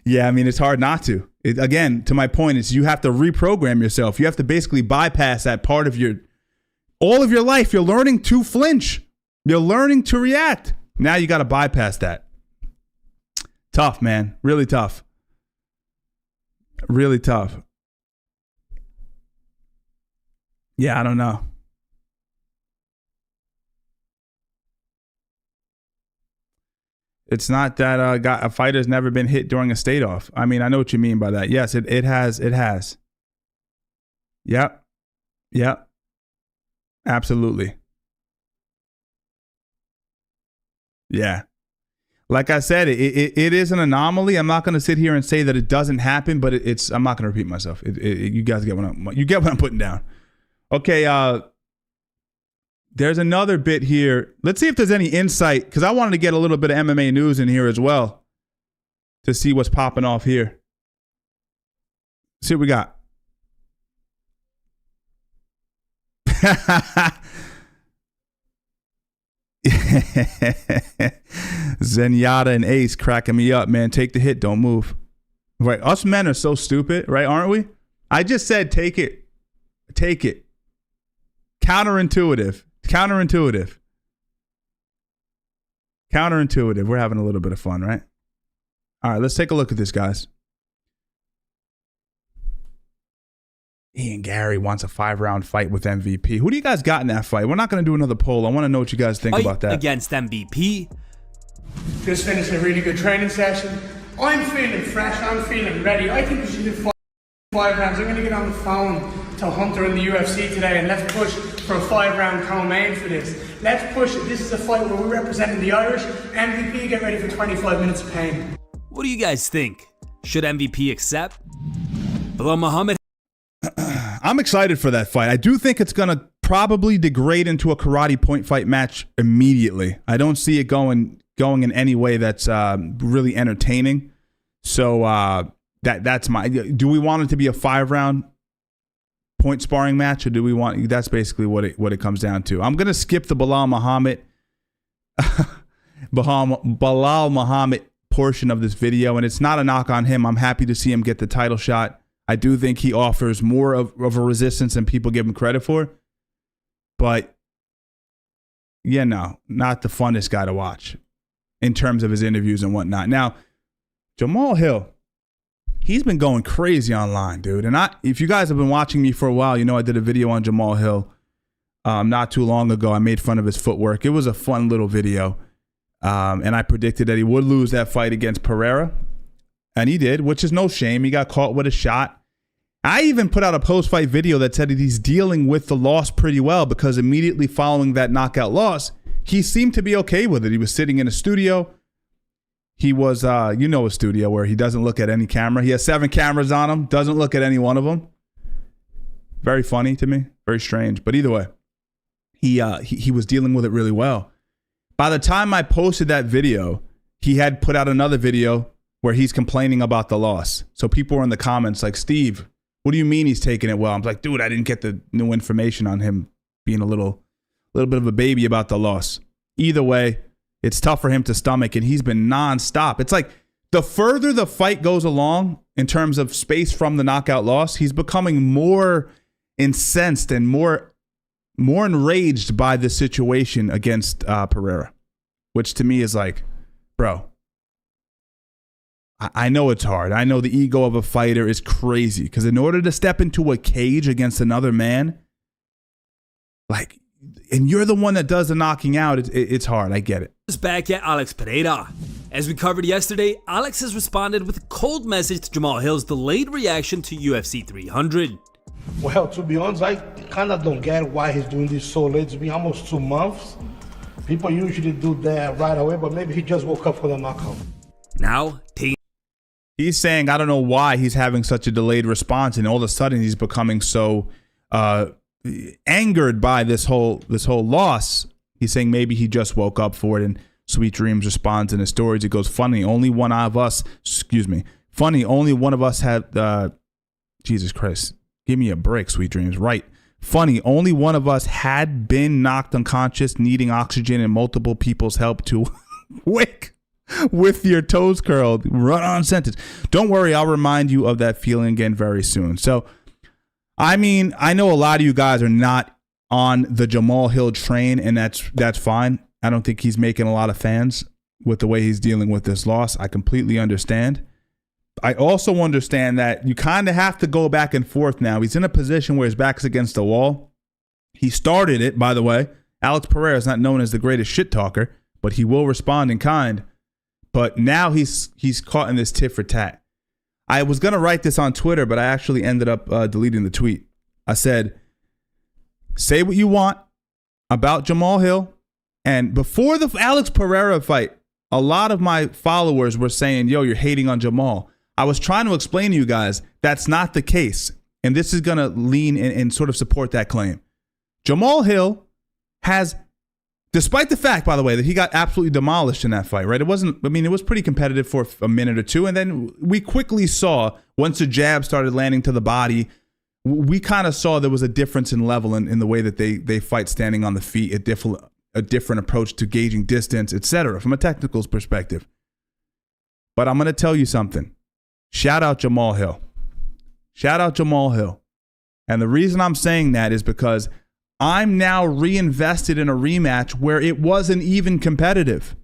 Yeah, I mean, it's hard not to. Again, to my point, is you have to reprogram yourself. You have to basically bypass that part of all of your life. You're learning to flinch. You're learning to react. Now you got to bypass that. Tough, man. Really tough. Really tough. Yeah, I don't know. It's not that a fighter's never been hit during a state off. I mean, I know what you mean by that. Yes, it has. It has. Yep. Absolutely. Yeah. Like I said, it is an anomaly. I'm not going to sit here and say that it doesn't happen, but I'm not going to repeat myself. You guys get what I'm putting down. Okay, there's another bit here. Let's see if there's any insight, because I wanted to get a little bit of MMA news in here as well to see what's popping off here. See what we got. Zenyatta and Ace cracking me up, man. Take the hit, don't move. Right, us men are so stupid, right? Aren't we? I just said take it. Take it. Counterintuitive. We're having a little bit of fun, right? All right, let's take a look at this, guys. Ian Gary wants a 5-round fight with MVP. Who do you guys got in that fight? We're not going to do another poll. I want to know what you guys think about that. Against MVP. Just finished a really good training session. I'm feeling fresh. I'm feeling ready. I think we should do 5 rounds. I'm going to get on the phone to Hunter in the UFC today, and let's push for a 5-round co-main for this. Let's push it. This is a fight where we're representing the Irish. MVP, get ready for 25 minutes of pain. What do you guys think? Should MVP accept? Bilal Muhammad. I'm excited for that fight. I do think it's going to probably degrade into a karate point fight match immediately. I don't see it going in any way that's really entertaining. So that's my. Do we want it to be a 5-round point sparring match, or do we want? That's basically what it comes down to. I'm gonna skip the Bilal Muhammad portion of this video, and it's not a knock on him. I'm happy to see him get the title shot. I do think he offers more of a resistance than people give him credit for. But, yeah, no, not the funnest guy to watch in terms of his interviews and whatnot. Now, Jamal Hill, he's been going crazy online, dude. And if you guys have been watching me for a while, you know I did a video on Jamal Hill not too long ago. I made fun of his footwork. It was a fun little video. And I predicted that he would lose that fight against Pereira. And he did, which is no shame. He got caught with a shot. I even put out a post-fight video that said that he's dealing with the loss pretty well, because immediately following that knockout loss, he seemed to be okay with it. He was sitting in a studio. He was, a studio where he doesn't look at any camera. He has 7 cameras on him, doesn't look at any one of them. Very funny to me, very strange. But either way, he was dealing with it really well. By the time I posted that video, he had put out another video where he's complaining about the loss. So people were in the comments like, Steve, what do you mean he's taking it well? I'm like, dude, I didn't get the new information on him being a little bit of a baby about the loss. Either way, it's tough for him to stomach, and he's been nonstop. It's like the further the fight goes along in terms of space from the knockout loss, he's becoming more incensed and more enraged by the situation against Pereira, which to me is like, bro, I know it's hard. I know the ego of a fighter is crazy, because in order to step into a cage against another man, like, and you're the one that does the knocking out, it's hard. I get it. Back at Alex Pereira. As we covered yesterday, Alex has responded with a cold message to Jamal Hill's delayed reaction to UFC 300. Well, to be honest, I kind of don't get why he's doing this so late. It's been almost 2 months. People usually do that right away, but maybe he just woke up for the knockout. Now, he's saying, I don't know why he's having such a delayed response, and all of a sudden he's becoming so angered by this whole loss. He's saying maybe he just woke up for it, and Sweet Dreams responds in his stories. He goes, funny, only one of us had, Jesus Christ, give me a break, Sweet Dreams. Right. Funny, only one of us had been knocked unconscious, needing oxygen and multiple people's help to wake with your toes curled. Run on sentence. Don't worry, I'll remind you of that feeling again very soon. So, I mean, I know a lot of you guys are not on the Jamal Hill train, and that's fine. I don't think he's making a lot of fans with the way he's dealing with this loss. I completely understand. I also understand that you kind of have to go back and forth now. He's in a position where his back's against the wall. He started it, by the way. Alex Pereira is not known as the greatest shit talker, but he will respond in kind. But now he's caught in this tit for tat. I was going to write this on Twitter, but I actually ended up deleting the tweet. I said, say what you want about Jamal Hill. And before the Alex Pereira fight, a lot of my followers were saying, yo, you're hating on Jamal. I was trying to explain to you guys that's not the case. And this is going to lean and sort of support that claim. Jamal Hill has, despite the fact, by the way, that he got absolutely demolished in that fight, right? It was pretty competitive for a minute or two. And then we quickly saw, once the jab started landing to the body, we kind of saw there was a difference in level in the way that they fight standing on the feet, a different approach to gauging distance, etc. from a technicals perspective. But I'm going to tell you something. Shout out Jamal Hill. Shout out Jamal Hill. And the reason I'm saying that is because I'm now reinvested in a rematch where it wasn't even competitive,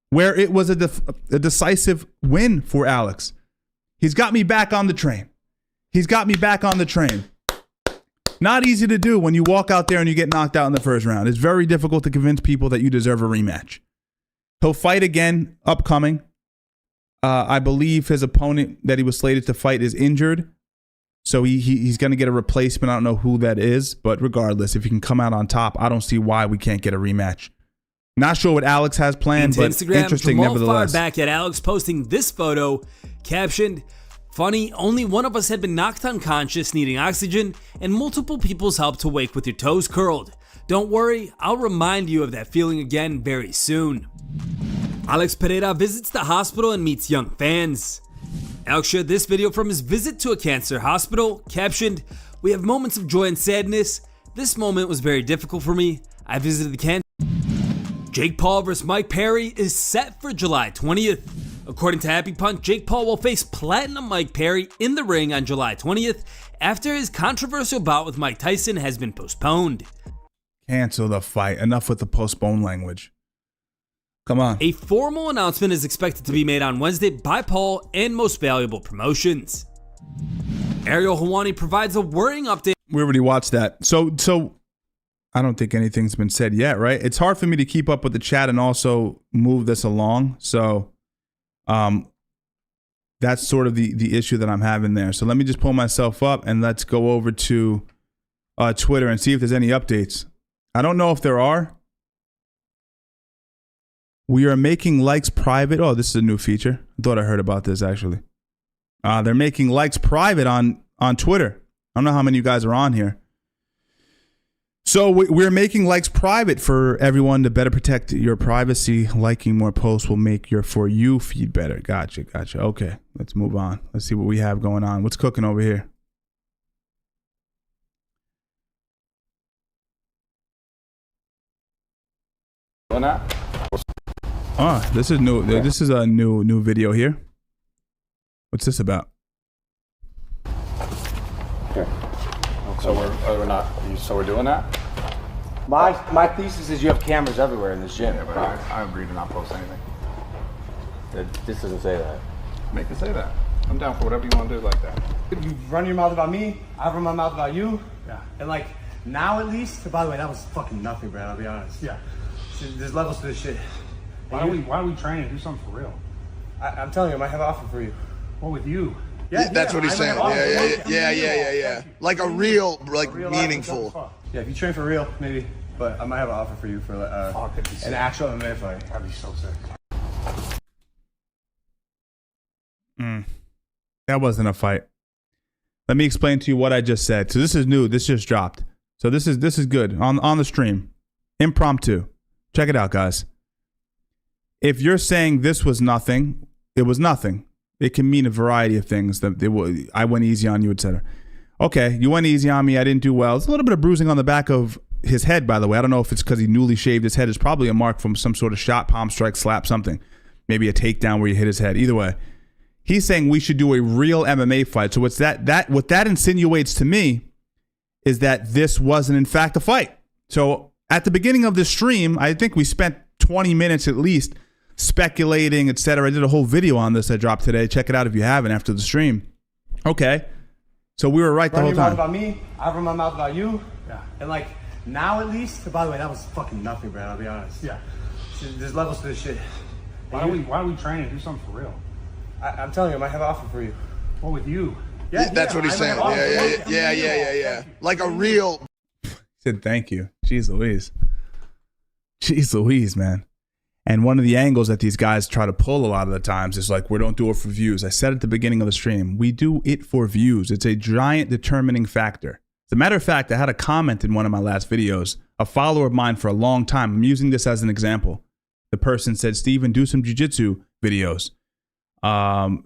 where it was a decisive win for Alex. He's got me back on the train. He's got me back on the train. Not easy to do when you walk out there and you get knocked out in the first round. It's very difficult to convince people that you deserve a rematch. He'll fight again upcoming. I believe his opponent that he was slated to fight is injured. So he's going to get a replacement. I don't know who that is. But regardless, if he can come out on top, I don't see why we can't get a rematch. Not sure what Alex has planned, but Instagram, interesting Jamal nevertheless. fired back at Alex posting this photo, captioned, "Funny, only one of us had been knocked unconscious, needing oxygen, and multiple people's help to wake with your toes curled. Don't worry, I'll remind you of that feeling again very soon." Alex Pereira visits the hospital and meets young fans. Alex shared this video from his visit to a cancer hospital, captioned, "We have moments of joy and sadness. This moment was very difficult for me. I visited the cancer." Jake Paul vs. Mike Perry is set for July 20th. According to Happy Punch, Jake Paul will face Platinum Mike Perry in the ring on July 20th after his controversial bout with Mike Tyson has been postponed. Cancel the fight. Enough with the postpone language. Come on. A formal announcement is expected to be made on Wednesday by Paul and Most Valuable Promotions. Ariel Helwani provides a worrying update. We already watched that. So I don't think anything's been said yet, right? It's hard for me to keep up with the chat and also move this along. So that's sort of the issue that I'm having there. So let me just pull myself up and let's go over to Twitter and see if there's any updates. I don't know if there are. We are making likes private. Oh, this is a new feature. I thought I heard about this actually. They're making likes private on Twitter. I don't know how many of you guys are on here. So we're making likes private for everyone to better protect your privacy. Liking more posts will make your For You feed better. Gotcha. Okay, let's move on. Let's see what we have going on. What's cooking over here? Oh, this is new. This is a new video here. What's this about? So we're doing that? My thesis is you have cameras everywhere in this gym. Yeah, but I agree to not post anything. This doesn't say that. Make it say that. I'm down for whatever you want to do like that. You run your mouth about me, I run my mouth about you. Yeah. And like, now at least, by the way, that was fucking nothing, Brad, I'll be honest. Yeah. There's levels to this shit. Why don't we train and do something for real? I'm telling you, I might have an offer for you. What, with you? Yeah, that's what he's saying. Yeah. Like a real, like meaningful. Yeah, if you train for real, maybe. But I might have an offer for you for an actual MMA fight. That'd be so sick. That wasn't a fight. Let me explain to you what I just said. So this is new. This just dropped. So this is good on the stream. Impromptu. Check it out, guys. If you're saying this was nothing, it was nothing. It can mean a variety of things. I went easy on you, etc. Okay, you went easy on me. I didn't do well. It's a little bit of bruising on the back of his head, by the way. I don't know if it's because he newly shaved his head. It's probably a mark from some sort of shot, palm strike, slap, something. Maybe a takedown where you hit his head. Either way, he's saying we should do a real MMA fight. So what that insinuates to me is that this wasn't in fact a fight. So at the beginning of the stream, I think we spent 20 minutes at least speculating, etc. I did a whole video on this I dropped today. Check it out if you haven't after the stream. Okay. So we were right the whole time. Run your mouth about me, I run my mouth about you. Yeah. And like, now at least, by the way, that was fucking nothing, Brad, I'll be honest. Yeah. There's levels to this shit. Why don't we train and do something for real? I'm telling you, I might have an offer for you. What, with you? Yeah, that's what he's saying. Yeah. Like a real. He said thank you. Jeez Louise. Jeez Louise, man. And one of the angles that these guys try to pull a lot of the times is like, we don't do it for views. I said at the beginning of the stream, we do it for views. It's a giant determining factor. As a matter of fact, I had a comment in one of my last videos, a follower of mine for a long time. I'm using this as an example. The person said, Steven, do some jiu-jitsu videos.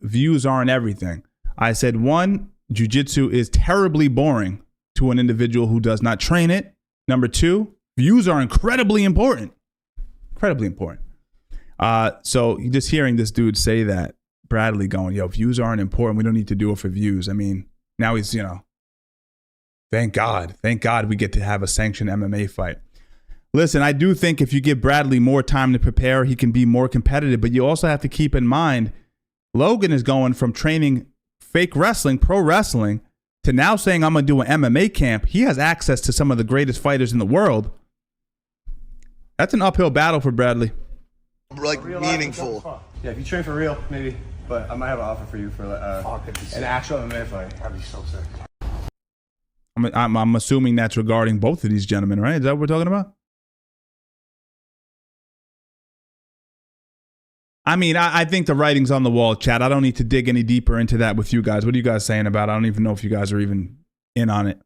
Views aren't everything. I said, one, jiu-jitsu is terribly boring to an individual who does not train it. Number 2, views are incredibly important. Incredibly important. So just hearing this dude say that, Bradley going, yo, views aren't important. We don't need to do it for views. I mean, now he's, thank God we get to have a sanctioned MMA fight. Listen, I do think if you give Bradley more time to prepare, he can be more competitive. But you also have to keep in mind, Logan is going from training fake wrestling, pro wrestling, to now saying I'm going to do an MMA camp. He has access to some of the greatest fighters in the world. That's an uphill battle for Bradley. Like meaningful. Yeah, if you train for real, maybe. But I might have an offer for you for an actual MMA fight. That'd be so sick. I'm assuming that's regarding both of these gentlemen, right? Is that what we're talking about? I mean, I think the writing's on the wall, Chad. I don't need to dig any deeper into that with you guys. What are you guys saying about it? I don't even know if you guys are even in on it.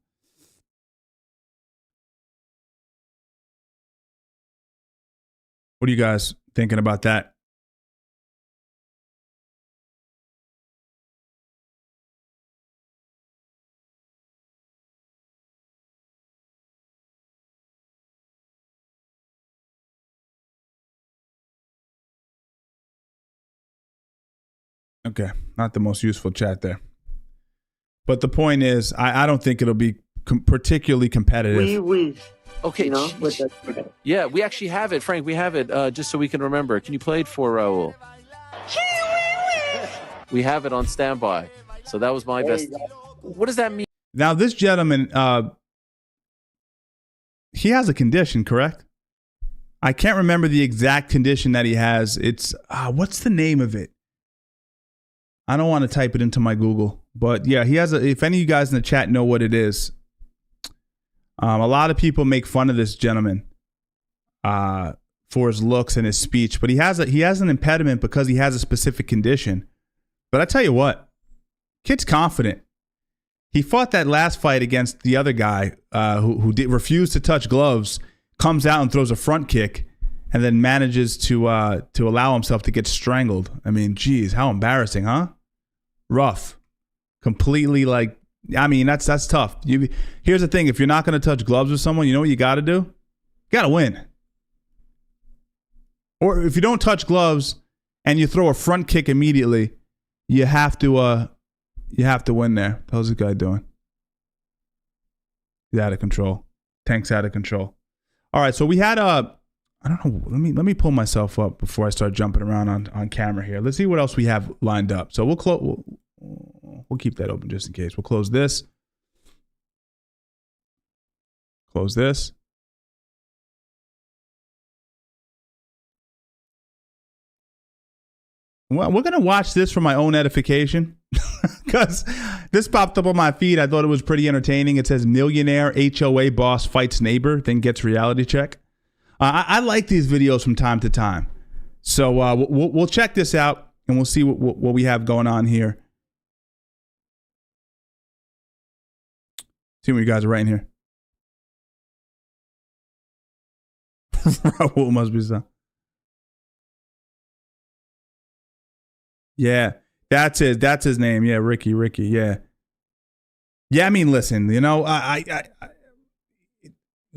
What are you guys thinking about that? Okay, not the most useful chat there. But the point is, I don't think it'll be particularly competitive. Okay. Yeah, we actually have it, Frank. We have it just so we can remember. Can you play it for Raul? We have it on standby. So that was my best. What does that mean? Now, this gentleman, he has a condition, correct? I can't remember the exact condition that he has. It's, what's the name of it? I don't want to type it into my Google, but yeah, he has if any of you guys in the chat know what it is, a lot of people make fun of this gentleman for his looks and his speech, but he has an impediment because he has a specific condition. But I tell you what, kid's confident. He fought that last fight against the other guy who refused to touch gloves, comes out and throws a front kick, and then manages to allow himself to get strangled. I mean, geez, how embarrassing, huh? Rough. Completely that's tough. Here's the thing. If you're not going to touch gloves with someone, you know what you got to do? You got to win. Or if you don't touch gloves and you throw a front kick immediately, you have to win there. How's this guy doing? He's out of control. Tank's out of control. All right, so we had I don't know. Let me pull myself up before I start jumping around on camera here. Let's see what else we have lined up. So we'll keep that open just in case. We'll close this. Close this. Well, we're gonna watch this for my own edification because this popped up on my feed. I thought it was pretty entertaining. It says millionaire HOA boss fights neighbor, then gets reality check. I like these videos from time to time. So we'll check this out and we'll see what we have going on here. See what you guys are writing here. Raul must be some. Yeah, that's his name. Yeah, Ricky. Yeah. Yeah, I mean, listen,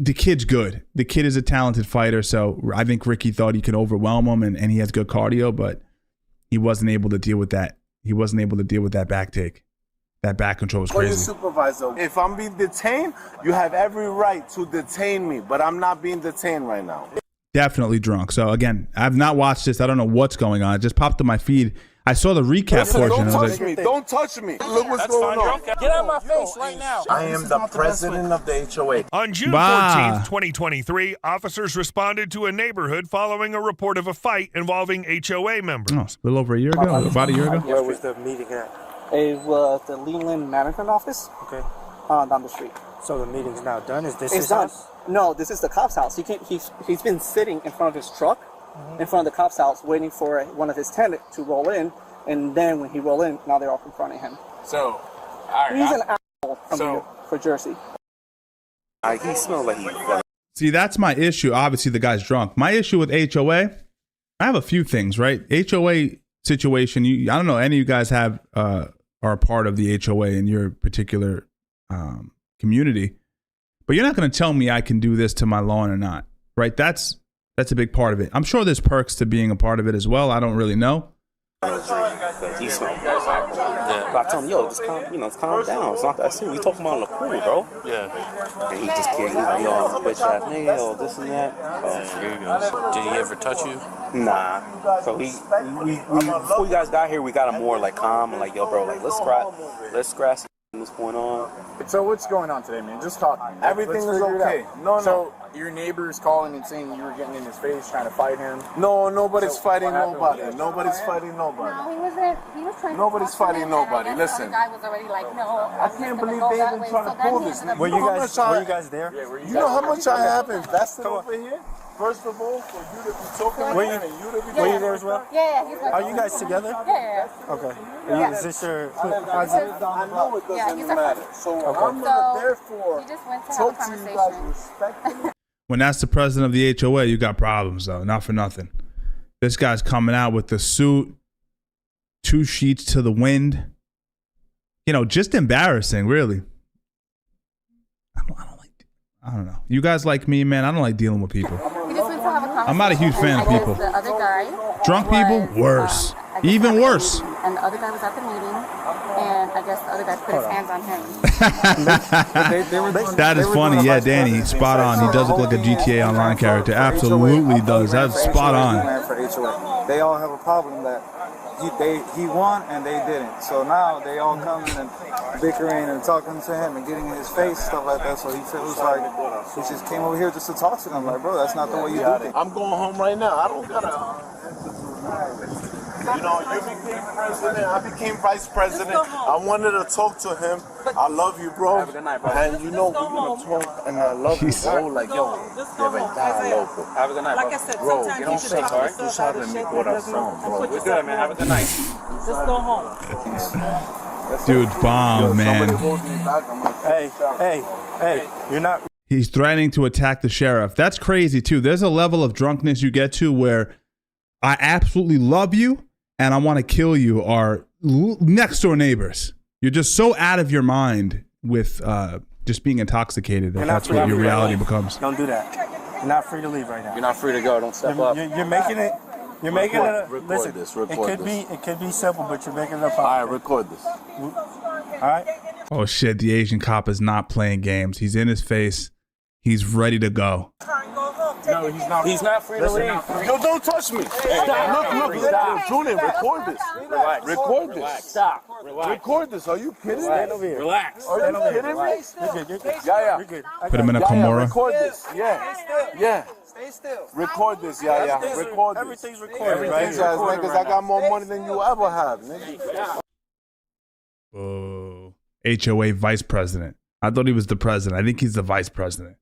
the kid's good. The kid is a talented fighter, so I think Ricky thought he could overwhelm him, and he has good cardio, but he wasn't able to deal with that. He wasn't able to deal with that back take. That back control was For your crazy. supervisor, if I'm being detained, you have every right to detain me, but I'm not being detained right now. Definitely drunk. So again, I've not watched this. I don't know what's going on. It just popped in my feed. I saw the recap portion. Don't touch me. Don't touch me. Look what's going on. Get out of my face right now. I am the president of the HOA. On June 14th, 2023, officers responded to a neighborhood following a report of a fight involving HOA members. Oh, a little over a year ago? About a year ago? Where was the meeting at? It was the Leland Management Office. Okay. Down the street. So the meeting's now done? Is this It's his done. house? No, this is the cop's house. He's been sitting in front of his truck, in front of the cop's house, waiting for one of his tenants to roll in. And then when he roll in, now they're all confronting him. So, all right. He's an asshole for Jersey. He smelled like he. See, that's my issue. Obviously, the guy's drunk. My issue with HOA, I have a few things, right? HOA situation, I don't know, any of you guys have are a part of the HOA in your particular community. But you're not going to tell me I can do this to my lawn or not, right? That's a big part of it. I'm sure there's perks to being a part of it as well. I don't really know. I told him, yo, just calm down. It's not that serious. We talking about in the pool, bro. Yeah. And he just kidding. He's like, yo, bitch ass nigga, yo, this and that. Here you go. Did he ever touch you? Nah. So we before you guys got here, we got him more like calm and like, yo, bro, like let's scratch what's going on. So what's going on today, man? Just talk. Everything is okay. No. So your neighbor's calling and saying you were getting in his face, trying to fight him. No, nobody's fighting nobody. Nobody's fighting nobody. No, he wasn't. He was trying. Nobody's fighting nobody. Listen. The guy was already like, no. I can't believe they even trying to pull this. Were you guys there? You know how much I have invested over here? First of all, for you to be talking like that and you to be Were you there as well? Yeah. He's like, are you guys together? Yeah. Okay. Yeah. Is this your? I know it doesn't matter. So I'm not therefore talk to you guys respectfully. When that's the president of the HOA, you got problems, though. Not for nothing. This guy's coming out with the suit, 2 sheets to the wind. You know, just embarrassing, really. I don't know. You guys like me, man. I don't like dealing with people. We just went to have a conversation. I'm not a huge fan of people. The other guy. Drunk people? Worse. Even worse. And the other guy was at the meeting, and I guess the other guy put his hands on him. That is funny. Yeah, Danny, spot on. He does look like a GTA Online character. Absolutely does. That's spot on. For HOA. They all have a problem that he won and they didn't. So now they all coming and bickering and talking to him and getting in his face, stuff like that. So he feels like he just came over here just to talk to them. Like, bro, that's not the way you do things. I'm going home right now. I don't gotta. You know, you became president, I became vice president. I wanted to talk to him. I love you, bro. Have a good night, bro. And you know, we're gonna talk, and I love you, bro. Like, yo, loco. Have a good night, bro. Like I said, Bro, sometimes you don't you say should sorry. You shot at me, bro. We're good, man. Have a good night. Just go home. Dude, bomb, man. Hey, you're not. He's threatening to attack the sheriff. That's crazy, too. There's a level of drunkenness you get to where I absolutely love you and I want to kill you are next door neighbors. You're just so out of your mind with just being intoxicated that that's what your reality becomes. Don't do that. You're not free to leave right now. You're not free to go. Don't step up. You're making it. You're making it. Record this. It could be simple, but you're making it up. All right, record this. All right. Oh shit! The Asian cop is not playing games. He's in his face. He's ready to go. No, he's not. He's not free to leave. Yo, don't touch me. Look, Julian, record this. Relax. Record this. Relax. Stop. Relax. Record this. Are you kidding me? Relax. Are you kidding me? You're good. Yeah. Put him in a Kimura. Record this. Yeah. Stay still. Record this. Yeah. Record this. Everything's recorded. Everything's recorded. Because I got more money than you ever have, nigga. Oh, HOA vice president. I thought he was the president. I think he's the vice president.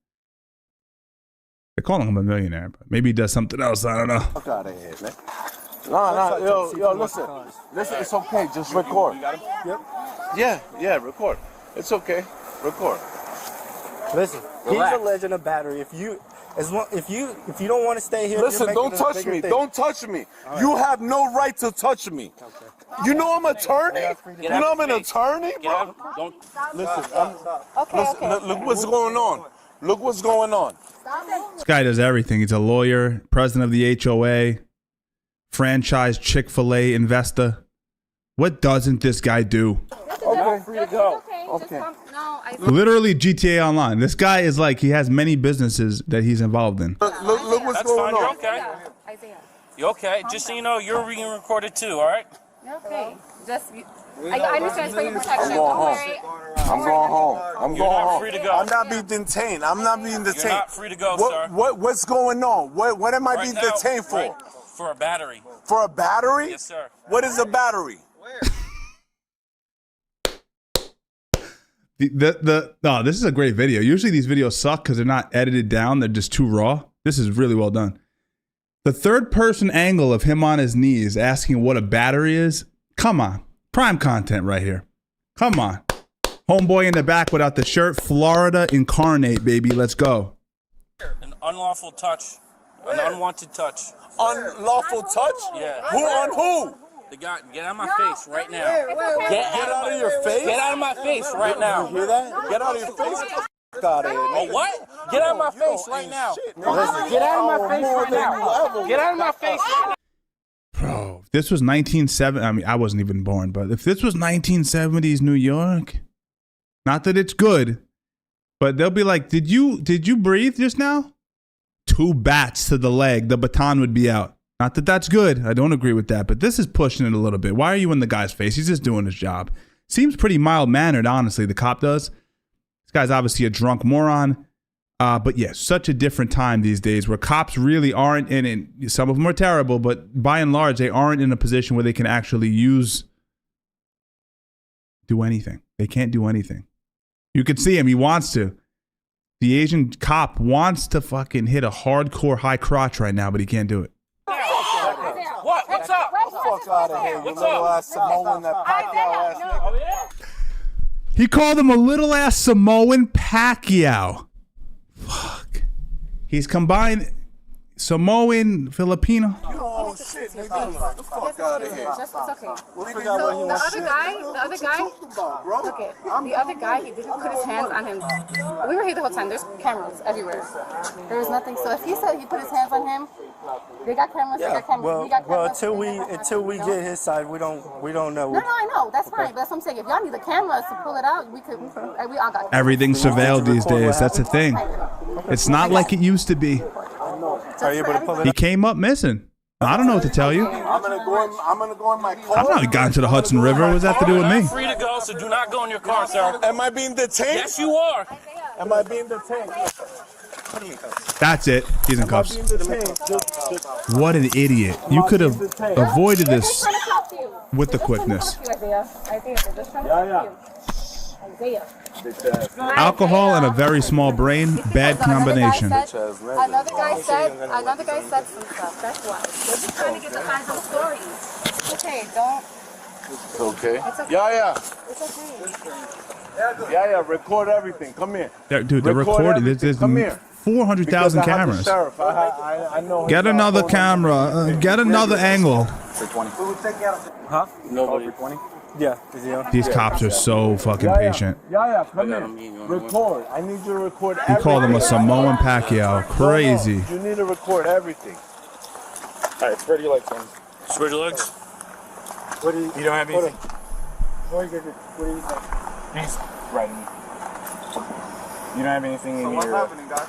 They're calling him a millionaire, but maybe he does something else. I don't know. Fuck out of here, man. No, yo, listen, it's okay. Just record. Yep. Yeah, record. It's okay. Record. Listen, he's alleging a battery. If you don't want to stay here, listen, don't touch me. Don't touch me. Right. You have no right to touch me. Okay. You know I'm an attorney. You know I'm an attorney, bro. Listen, look what's going on. Look what's going on. This guy does everything. He's a lawyer, president of the HOA, franchise Chick-fil-A investor. What doesn't this guy do? Okay, free to go. Okay. Literally GTA Online. This guy is like, he has many businesses that he's involved in. Look what's going on. You're okay. You okay? Just so you know, you're being recorded too, all right? Okay. Just, I understand it's for your protection. I'm going home. You're not free to go. I'm not being detained. I'm not being detained. You're not free to go, sir. What's going on? What am I being detained for? Right, for a battery. For a battery? Yes, sir. What is a battery? No, this is a great video. Usually these videos suck because they're not edited down. They're just too raw. This is really well done. The third person angle of him on his knees asking what a battery is. Come on. Prime content right here. Come on. Homeboy in the back without the shirt. Florida incarnate, baby. Let's go. An unlawful touch. An unwanted touch. Unlawful touch? Yeah. Who on who? The guy, get out of my face right now. Get out of your face? Get out of my face right now. You hear that? Get out of your face. Out of here. Oh, what? Get out of my face right now. Get out of my face right now. Get out of my face right now. Bro, if this was 1970, I mean, I wasn't even born, but if this was 1970s New York, not that it's good, but they'll be like, did you breathe just now? 2 bats to the leg, the baton would be out. Not that that's good. I don't agree with that, but this is pushing it a little bit. Why are you in the guy's face? He's just doing his job. Seems pretty mild-mannered, honestly, the cop does. This guy's obviously a drunk moron. But yeah, such a different time these days where cops really aren't in it. Some of them are terrible, but by and large, they aren't in a position where they can actually do anything. They can't do anything. You can see him. He wants to. The Asian cop wants to fucking hit a hardcore high crotch right now, but he can't do it. What? What's up? Fuck out of here, you little ass Samoan, that Pacquiao ass nigga. He called him a little ass Samoan Pacquiao. Fuck. He's combined Samoan, Filipino. Oh shit, nigga. Get the fuck out of here. It's okay. We'll figure out what he wants. The other guy, he didn't put his hands on him. We were here the whole time. There's cameras everywhere. There was nothing. So if he said he put his hands on him, they got cameras. Yeah. They got cameras. Well, until we get his side, we don't know. No, I know. That's fine. But that's what I'm saying. If y'all need the cameras to pull it out, we all got. Everything's surveilled these days. That's the thing. It's not like it used to be. Are you able to pull it He up? came up missing. I don't know what to tell you. I'm gonna go in my car. I've not gotten to the Hudson River. What does that have to do with me? Free to go, so do not go in your car, sir. Am I being detained? Yes, you are. Am I being detained? That's it. He's in Am I cuffs. being detained? Just What an idiot. You could have avoided this with the quickness. Alcohol and a very small brain, bad combination. Another guy said some stuff. That's why. We're just trying to get the size of the story. It's okay. Don't. It's okay. It's okay. Yeah. It's okay. Yeah. Record everything. Come here. Dude, they're recording. There's Come here. 400,000 Because I have the cameras. sheriff. I know. Get another camera. Get another angle. For 20. Huh? Nobody. For 20. Yeah. Is he on? These cops are so fucking patient. Yeah. Come here. Record. I need you to record He everything. called him a Samoan Pacquiao. Crazy. You need to record everything. All right, spread your legs, man. Spread your legs. What do you? You don't have anything. What do you think? He's right in. You don't have anything in What's your happening, guys?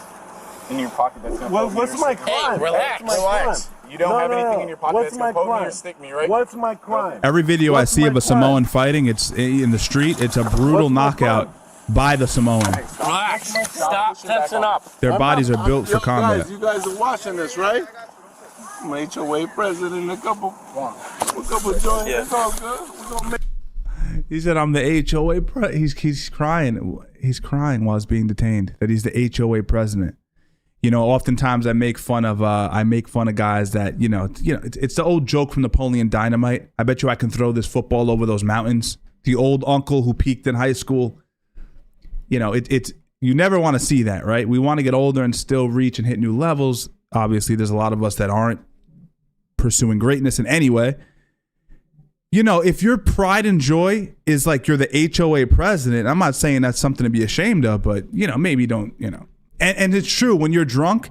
in your pocket that's gonna Well, poke what's me or my stick- crime? Hey, relax. What's my Relax. crime? You don't have anything in your pocket What's that's gonna my poke me or crime? stick me, right? What's my crime? Every video I see of a my Samoan fighting, it's in the street. It's a brutal knockout by the Samoan. Relax. Stop tensing up. Their bodies are built for Yo, combat. Guys, you guys are watching this, right? I'm HOA president. A couple joints. Yeah. It's all good. We're gonna make. He said, "I'm the HOA." He's crying. He's crying while he's being detained. That he's the HOA president. You know, oftentimes I make fun of guys that it's the old joke from Napoleon Dynamite. I bet you I can throw this football over those mountains. The old uncle who peaked in high school. You know, it's you never want to see that, right? We want to get older and still reach and hit new levels. Obviously, there's a lot of us that aren't pursuing greatness in any way. You know, if your pride and joy is like you're the HOA president, I'm not saying that's something to be ashamed of, but, maybe don't, And it's true, when you're drunk,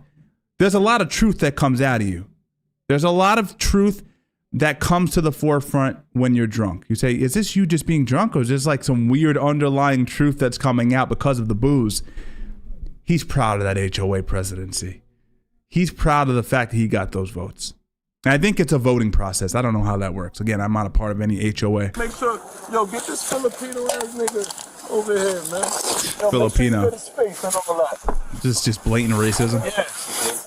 there's a lot of truth that comes out of you. There's a lot of truth that comes to the forefront when you're drunk. You say, is this you just being drunk, or is this like some weird underlying truth that's coming out because of the booze? He's proud of that HOA presidency. He's proud of the fact that he got those votes. And I think it's a voting process. I don't know how that works. Again, I'm not a part of any HOA. Make sure, get this Filipino ass nigga over here, man. Filipino. Make sure you get his face and all that. This is just blatant racism.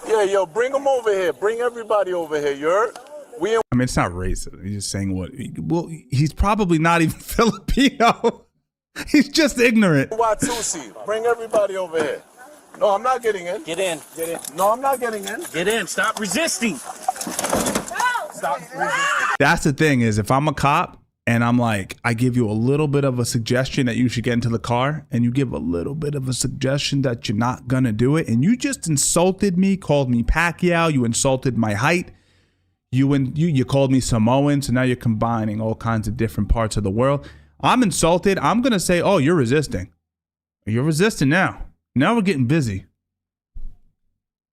Yeah, bring them over here. Bring everybody over here. You heard? I mean, it's not racist. He's just saying he's probably not even Filipino. He's just ignorant. Watusi. Bring everybody over here. No, I'm not getting in. Get in. No, I'm not getting in. Get in. Stop resisting. Stop resisting. That's the thing is, if I'm a cop and I'm like, I give you a little bit of a suggestion that you should get into the car, and you give a little bit of a suggestion that you're not going to do it, and you just insulted me, called me Pacquiao, you insulted my height, You called me Samoan, so now you're combining all kinds of different parts of the world. I'm insulted. I'm going to say, oh, you're resisting. You're resisting now. Now we're getting busy.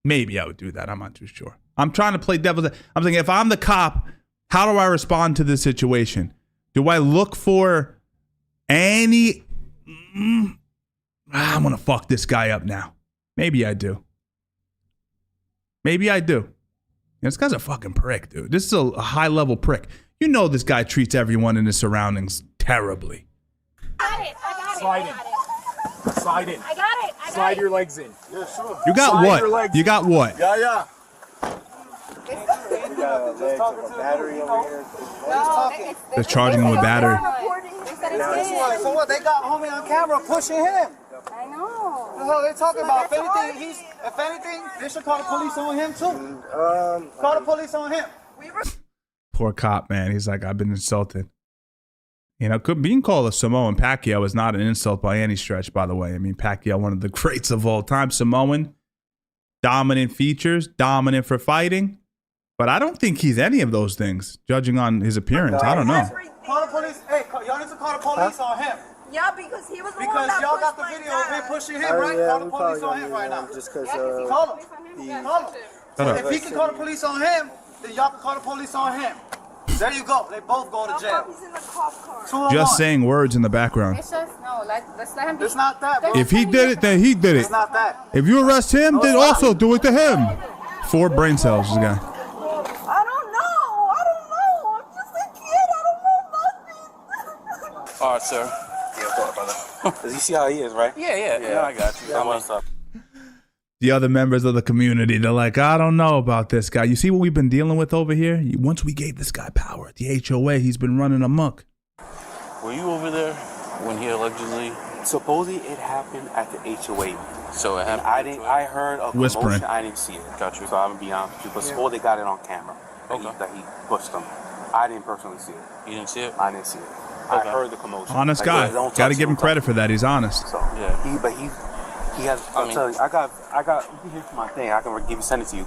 Maybe I would do that. I'm not too sure. I'm trying to play devil's. I'm thinking, if I'm the cop, how do I respond to this situation? Do I look for any... I'm going to fuck this guy up now. Maybe I do. Maybe I do. This guy's a fucking prick, dude. This is a high-level prick. You know this guy treats everyone in his surroundings terribly. I got it. Slide in. I got it. Slide your legs in. Yeah, sure. You got what? You got what? Yeah. They're charging him with battery. So what? They got homie on camera pushing him. I know. That's what they're talking about. If anything, they should call the police on him too. Call the police on him. Poor cop, man. He's like, I've been insulted. You know, being called a Samoan Pacquiao is not an insult by any stretch, by the way. I mean, Pacquiao, one of the greats of all time. Samoan, dominant features, dominant for fighting. But I don't think he's any of those things, judging on his appearance. I don't know. Call the police. Hey, y'all need to call the police on him. Yeah, because he was the one Because that y'all got pushed the my video of him dad. pushing him, right? Call the police on him right now. Just because Call him. Call him. If he can call the police on him, then y'all can call the police on him. There you go. They both go to jail. He's in the cop car. Just saying words in the background. It's just, no, let's let him be. It's not that, bro. If he did it, then he did it. It's not that. If you arrest him, then also do it to him. 4 brain cells, this guy. I don't know. I'm just a kid. I don't know nothing. All right, sir. Yeah, what's up, brother? Does you see how he is, right? Yeah, I got you. What's up? The other members of the community, they're like, I don't know about this guy. You see what we've been dealing with over here? Once we gave this guy power at the HOA, he's been running amok. Were you over there when he allegedly? Supposedly it happened at the HOA. So it happened. I heard a Whispering. commotion. I didn't see it. Got you. So I'm gonna be honest with you. But supposedly they got it on camera. Okay. That he pushed him. I didn't personally see it. You didn't see it? I didn't see it. I heard the commotion. Honest guy. Got to give him credit for that. He's honest. So yeah. He has. I'm telling you, I got. You can hear from my thing. I can send it to you.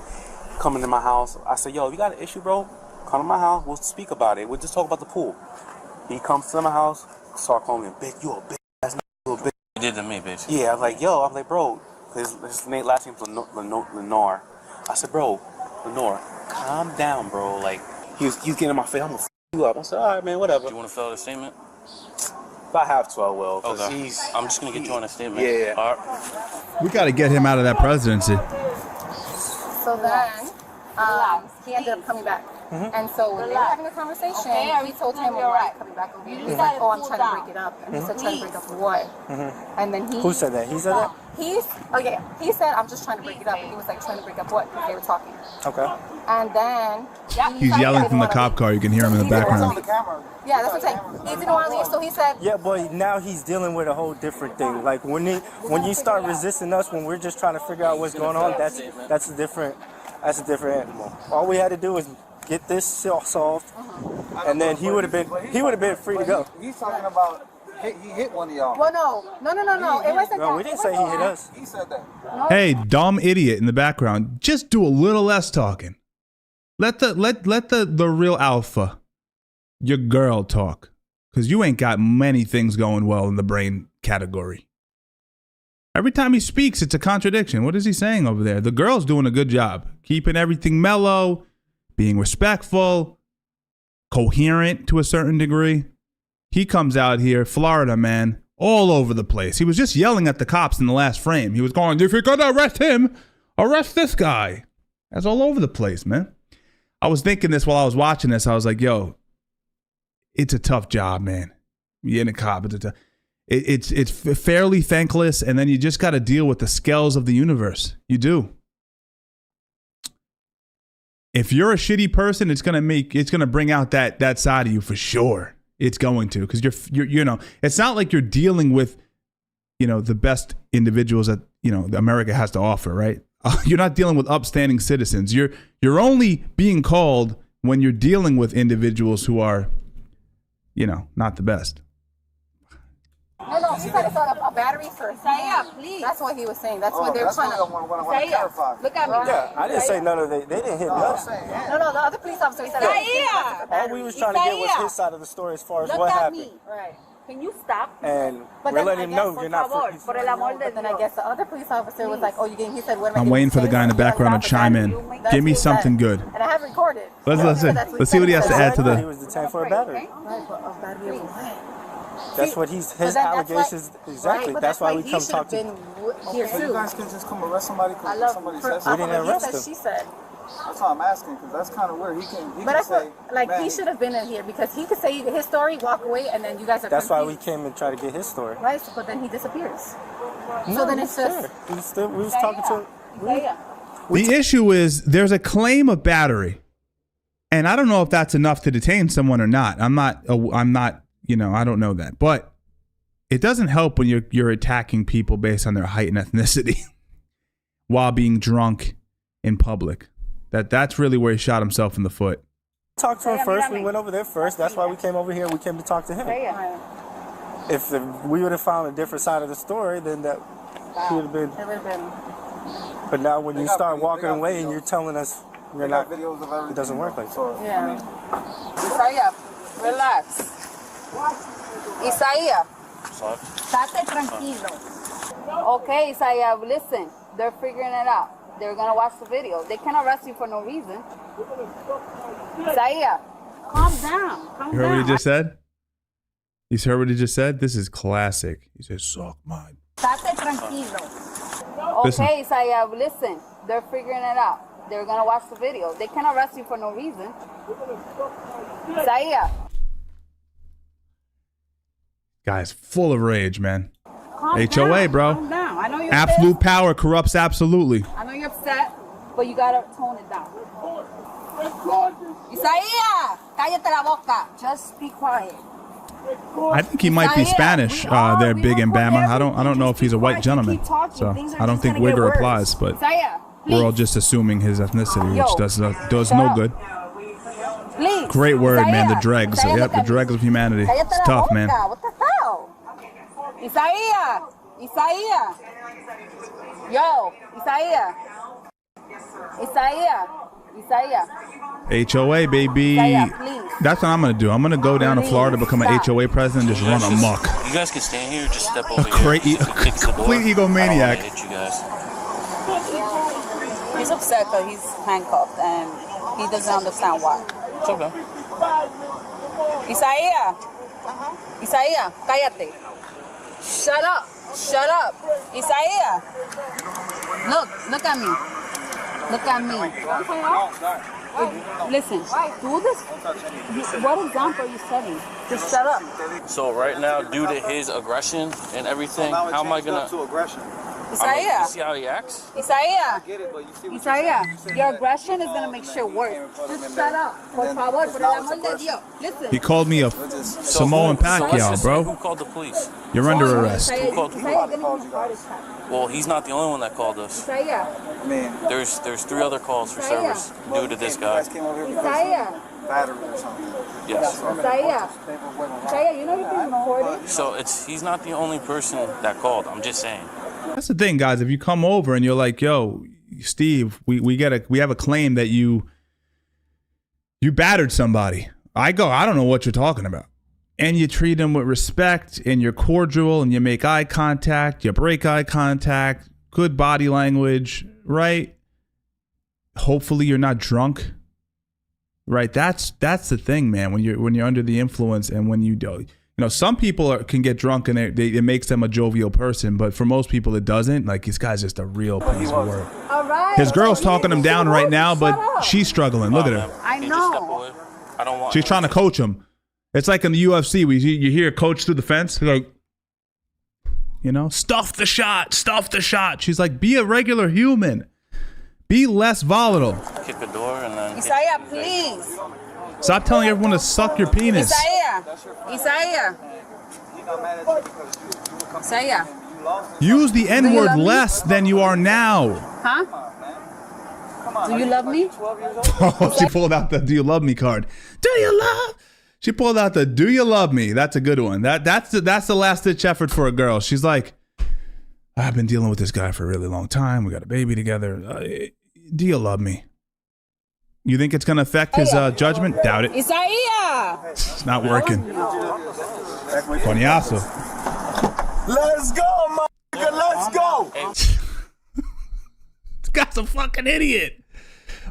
Coming to my house. I said, yo, if you got an issue, bro, come to my house. We'll speak about it. We'll just talk about the pool. He comes to my house. Start calling me a bitch. You a bitch. That's not you a bitch. You did to me, bitch. Yeah. I was like, yo. I'm like, bro. His last name's Lenore. I said, bro, Lenore, calm down, bro. Like he was getting in my face. I'm gonna f you up. I said, all right, man, whatever. You want to fill out a statement? If I have to, I will. Okay. I'm just gonna get you on a statement. Yeah. All right. We got to get him out of that presidency. So then, he ended up coming back. And so when they were having a conversation, we told him, why are you coming back over here? He was like, oh, I'm trying to break it up. And he said, trying to break up what? And then Who said that? He said that? He said, I'm just trying to break it up. And he was like, trying to break up what? Because they were talking. Okay. And then He's yelling from the cop car. You can hear him in the background. Yeah, that's what I'm saying. He didn't want to leave, so he said. Yeah, but now he's dealing with a whole different thing. Like when you start resisting us, when we're just trying to figure out what's going on, that's a different animal. All we had to do was get this solved, and then he would have been free to go. He's talking about he hit one of y'all. Well, no. It wasn't No, that. we didn't say he hit us. He said that. Hey, dumb idiot in the background. Just do a little less talking. Let the real alpha, your girl, talk. Because you ain't got many things going well in the brain category. Every time he speaks, it's a contradiction. What is he saying over there? The girl's doing a good job. Keeping everything mellow, being respectful, coherent to a certain degree. He comes out here, Florida, man, all over the place. He was just yelling at the cops in the last frame. He was going, if you're going to arrest him, arrest this guy. That's all over the place, man. I was thinking this while I was watching this. I was like, yo, it's a tough job, man. Being a cop, it's fairly thankless, and then you just got to deal with the scales of the universe. You do. If you're a shitty person, it's gonna bring out that side of you for sure. It's going to, because you're it's not like you're dealing with, the best individuals that America has to offer, right? You're not dealing with upstanding citizens. You're only being called when you're dealing with individuals who are, not the best. No, he said it's a battery for Isaiah, please. That's what he was saying. That's what they're trying to. Isaiah, look at me. Yeah, I didn't say none of it. They didn't hit us. No, the other police officer said. All we was trying to get was his side of the story as far as what happened. Right. Can you stop? And we're letting him know you're not. But then I guess the other police officer was like, "Oh, you getting?" He said, "What am I?" I'm waiting for the guy in the background to chime in. Give me something good. And I have recorded. Let's see what he has to add to He was detained for a battery. Right. That's what his allegations. Exactly. That's why we come talk to him. Here too. You guys can just come arrest somebody because somebody said We didn't arrest him. She said. That's why I'm asking, because that's kind of weird. He can But I say, feel like he should have been in here because he could say his story, walk away, and then you guys are. That's why we came and tried to get his story. Right, but then he disappears. No, So then it's just. We was talking to. The issue is there's a claim of battery, and I don't know if that's enough to detain someone or not. I'm not. You know, I don't know that, but it doesn't help when you're attacking people based on their height and ethnicity while being drunk in public. That's really where he shot himself in the foot. Talked to him first. We went over there first. That's why we came over here. We came to talk to him. If we would have found a different side of the story, then that would have been. It would have been. But now when you start walking away and you're telling us you're not, it doesn't work like that. Yeah. Isaiah, relax. Isaiah, estate tranquilo. Okay, Isaiah, listen. They're figuring it out. They're gonna watch the video. They can't arrest you for no reason. Isaiah, calm down. You heard what he just said? You heard what he just said? This is classic. He said, suck mine. Estate tranquilo. Okay, Isaiah, listen. They're figuring it out. They're gonna watch the video. They can't arrest you for no reason. Isaiah. Guy's full of rage, man. Calm HOA, down, bro. calm down. I know you're Absolute pissed. power corrupts absolutely. I know you're upset, but you gotta tone it down. Isaiah, cállate la boca. Just be quiet. I think he might be Spanish. They're big in Bama. I don't know if he's a white gentleman, so I don't think Wigger applies. But we're all just assuming his ethnicity, which does no good. Please. Great word, man. The dregs. Yep, the dregs of humanity. It's tough, man. What the hell? Isaiah. Isaiah. Yo, Isaiah. Isaiah. Isaiah. HOA, baby. Isaiah, please. That's what I'm going to do. I'm going to go down to Florida, become an HOA president, just run amok. You guys can stand here, just step over Complete egomaniac. I hit you guys. He's upset because he's handcuffed and he doesn't understand why. It's okay. Isaiah. Isaiah, cállate. Shut up. Shut up. Isaiah. Look at me. Look at me. Listen, do this. What example are you setting? Just shut up. So right now, due to his aggression and everything, how am I gonna? Isaiah. You see how he acts? Isaiah. Isaiah, your aggression is gonna make shit worse. Just shut up. Por favor, por el amor de Dios. Listen. He called me a Samoan Pacquiao, bro. Who called the police? You're under arrest. Who called the police? Well, he's not the only one that called us. There's 3 other calls for service due to this guy. Isaiah. Battery or something. Yes. Isaiah, you know you can record it. So he's not the only person that called. I'm just saying. That's the thing, guys. If you come over and you're like, "Yo, Steve, we have a claim that you battered somebody," I don't know what you're talking about. And you treat them with respect, and you're cordial, and you make eye contact, you break eye contact, good body language, right? Hopefully, you're not drunk, right? That's the thing, man. When you're under the influence, and when you do. You know, some people can get drunk and it makes them a jovial person, but for most people it doesn't. Like, this guy's just a real piece of work. All right. His girl's talking him down right now, but she's struggling. Look at her. I know. I don't want. She's trying to coach him. It's like in the UFC, where you hear a coach through the fence, like, you know, stuff the shot. She's like, be a regular human. Be less volatile. Kick the door and then. Isaiah, please. Stop telling everyone to suck your penis. Isaiah. Use the N-word less than you are now. Huh? Do you love me? Oh, she pulled out the "Do you love me" card. Do you love? She pulled out the "Do you love me?" That's a good one. That's the last ditch effort for a girl. She's like, I've been dealing with this guy for a really long time. We got a baby together. Do you love me? You think it's gonna affect his judgment? Doubt it. It's not working. Coñazo. Let's go, my nigga. Let's go. This guy's a fucking idiot.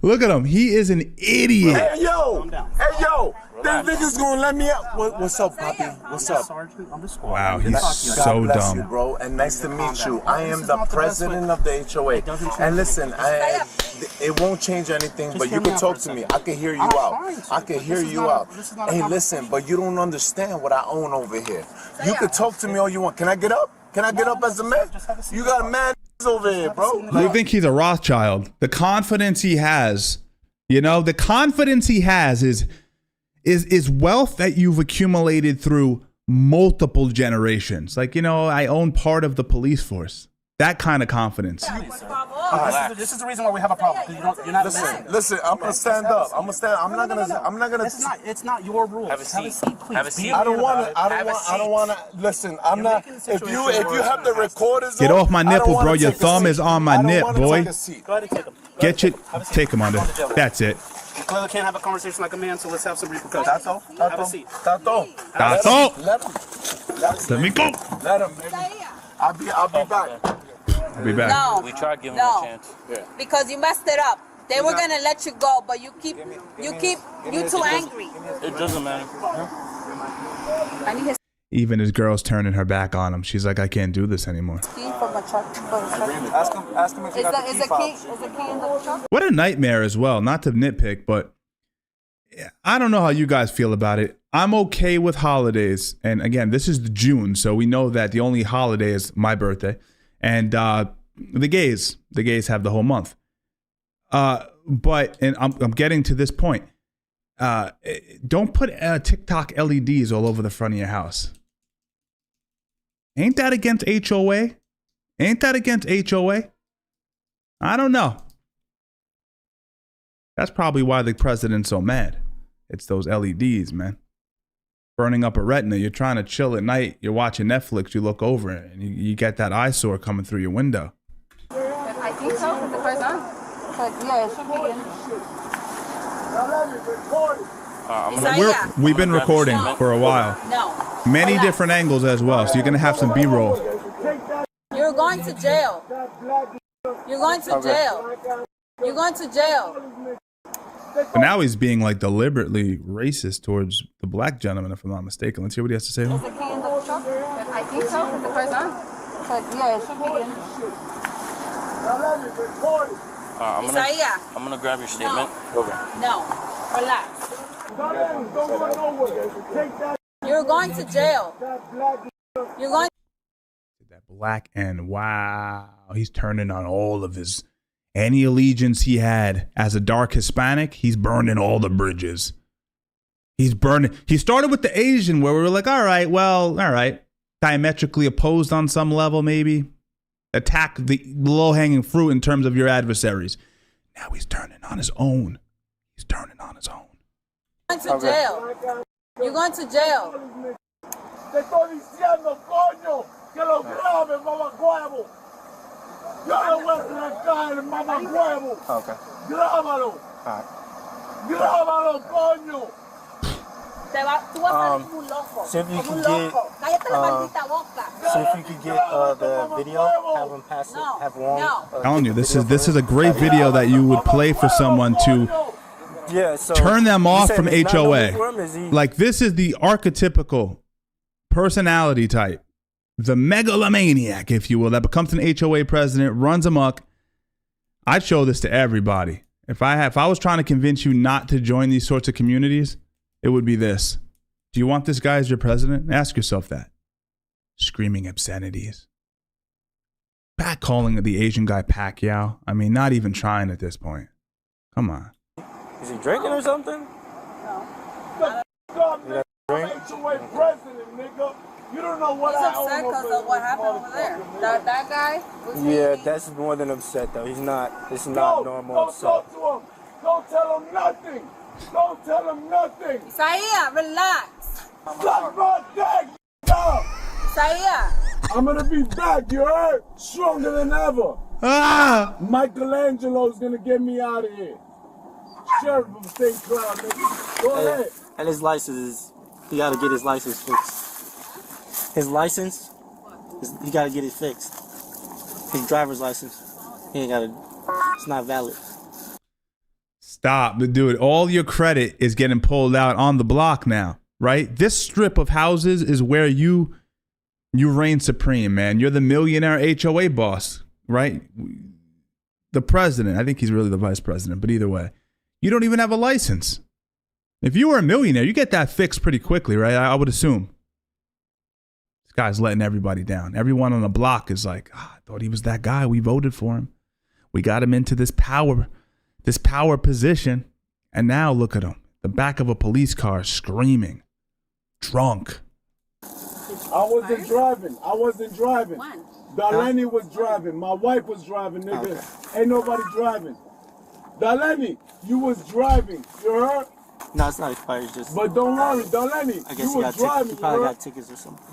Look at him. He is an idiot. Hey, yo. Them niggas gonna let me out. What's up, Poppy? What's up? Wow, he's so bless dumb. you, bro, and nice to meet you. I am the president of the HOA. And listen, it won't change anything, but you can talk to me. I can hear you out. Hey, listen, but you don't understand what I own over here. You can talk to me all you want. Can I get up? Can I get up as a man? You got a man over here, bro. You think he's a Rothschild? The confidence he has, the confidence he has is wealth that you've accumulated through multiple generations. Like, I own part of the police force. That kind of confidence. This is the reason why we have a problem. You're not Listen. I'm gonna stand up. I'm not gonna. It's not your rules. Have a seat. Have a seat. I don't wanna. Listen. I'm not. If you have the recorders. Get off my nipple, bro. Your thumb is on my nip, boy. Go ahead and take them. Get you. Take him under. That's it. You clearly can't have a conversation like a man, so let's have some repercussions. Have a seat. Tato. Let me go. Let him. I'll be back. I'll be back. No. We tried giving him a chance. Yeah. Because you messed it up. They were gonna let you go, but you too angry. It doesn't matter. Even his girl's turning her back on him. She's like, I can't do this anymore. Ask him if he got the key fobs. Is the key in the truck? What a nightmare as well. Not to nitpick, but I don't know how you guys feel about it. I'm okay with holidays. And again, this is June, so we know that the only holiday is my birthday. And the gays have the whole month. But I'm getting to this point. Don't put TikTok LEDs all over the front of your house. Ain't that against HOA? I don't know. That's probably why the president's so mad. It's those LEDs, man. Burning up a retina. You're trying to chill at night. You're watching Netflix. You look over it, and you get that eyesore coming through your window. I think so. The first time. Yeah, it should be in. We've been recording for a while. No. Many different angles as well. So you're going to have some B-roll. You're going to jail. You're going to jail. You're going to jail. But now he's being like deliberately racist towards the black gentleman, if I'm not mistaken. Let's hear what he has to say. Is the key in the truck? I think so. The first time. Yeah, it should be in. I'm gonna grab your statement. No. Relax. You're going to jail. You're going. That black, and wow, he's turning on all of his. Any allegiance he had as a dark Hispanic, he's burning all the bridges. He's burning. He started with the Asian, where we were like, all right. Diametrically opposed on some level, maybe. Attack the low-hanging fruit in terms of your adversaries. Now he's turning on his own. You're going to jail. You're going to jail. Te estoy diciendo, coño, que lo graben, mamacuevo. Yo le voy a sacar el mamacuevo. Okay. Grábalo. Grábalo, coño. Tú vas a salir como un loco. See if you Como un can loco. Cállate la maldita boca. See if you could get the video, have them pass it, have one. I'm telling you, this is a great video that you would play for someone to turn them off from HOA. Like, this is the archetypical personality type, the megalomaniac, if you will, that becomes an HOA president, runs amok. I'd show this to everybody. If I was trying to convince you not to join these sorts of communities, it would be this. Do you want this guy as your president? Ask yourself that. Screaming obscenities. Back calling the Asian guy Pacquiao. I mean, not even trying at this point. Come on. Is he drinking or something? No. You don't know what He's upset because of what happened over there. That guy? Yeah, that's more than upset though. He's not. It's not normal upset. Don't talk to him. Don't tell him nothing. Don't tell him nothing. Isaiah, relax. Suck my dick. No. Isaiah. I'm gonna be back, you heard? Stronger than ever. Ah! Michelangelo's gonna get me out of here. Sheriff of St. Cloud, nigga. Go ahead. And his license is, he gotta get his license fixed. His license, he gotta get it fixed. His driver's license, he ain't gotta, it's not valid. Stop, dude. All your credit is getting pulled out on the block now, right? This strip of houses is where you reign supreme, man. You're the millionaire HOA boss, right? The president. I think he's really the vice president, but either way, you don't even have a license. If you were a millionaire, you get that fixed pretty quickly, right? I would assume. This guy's letting everybody down. Everyone on the block is like, I thought he was that guy. We voted for him. We got him into this power position. And now look at him. The back of a police car screaming. Drunk. I wasn't driving. Darlene was driving. My wife was driving, nigga. Okay. Ain't nobody driving. Darlene, you was driving. You heard? No, it's not expired. It's just. But don't worry, Darlene. I guess he probably got tickets or something.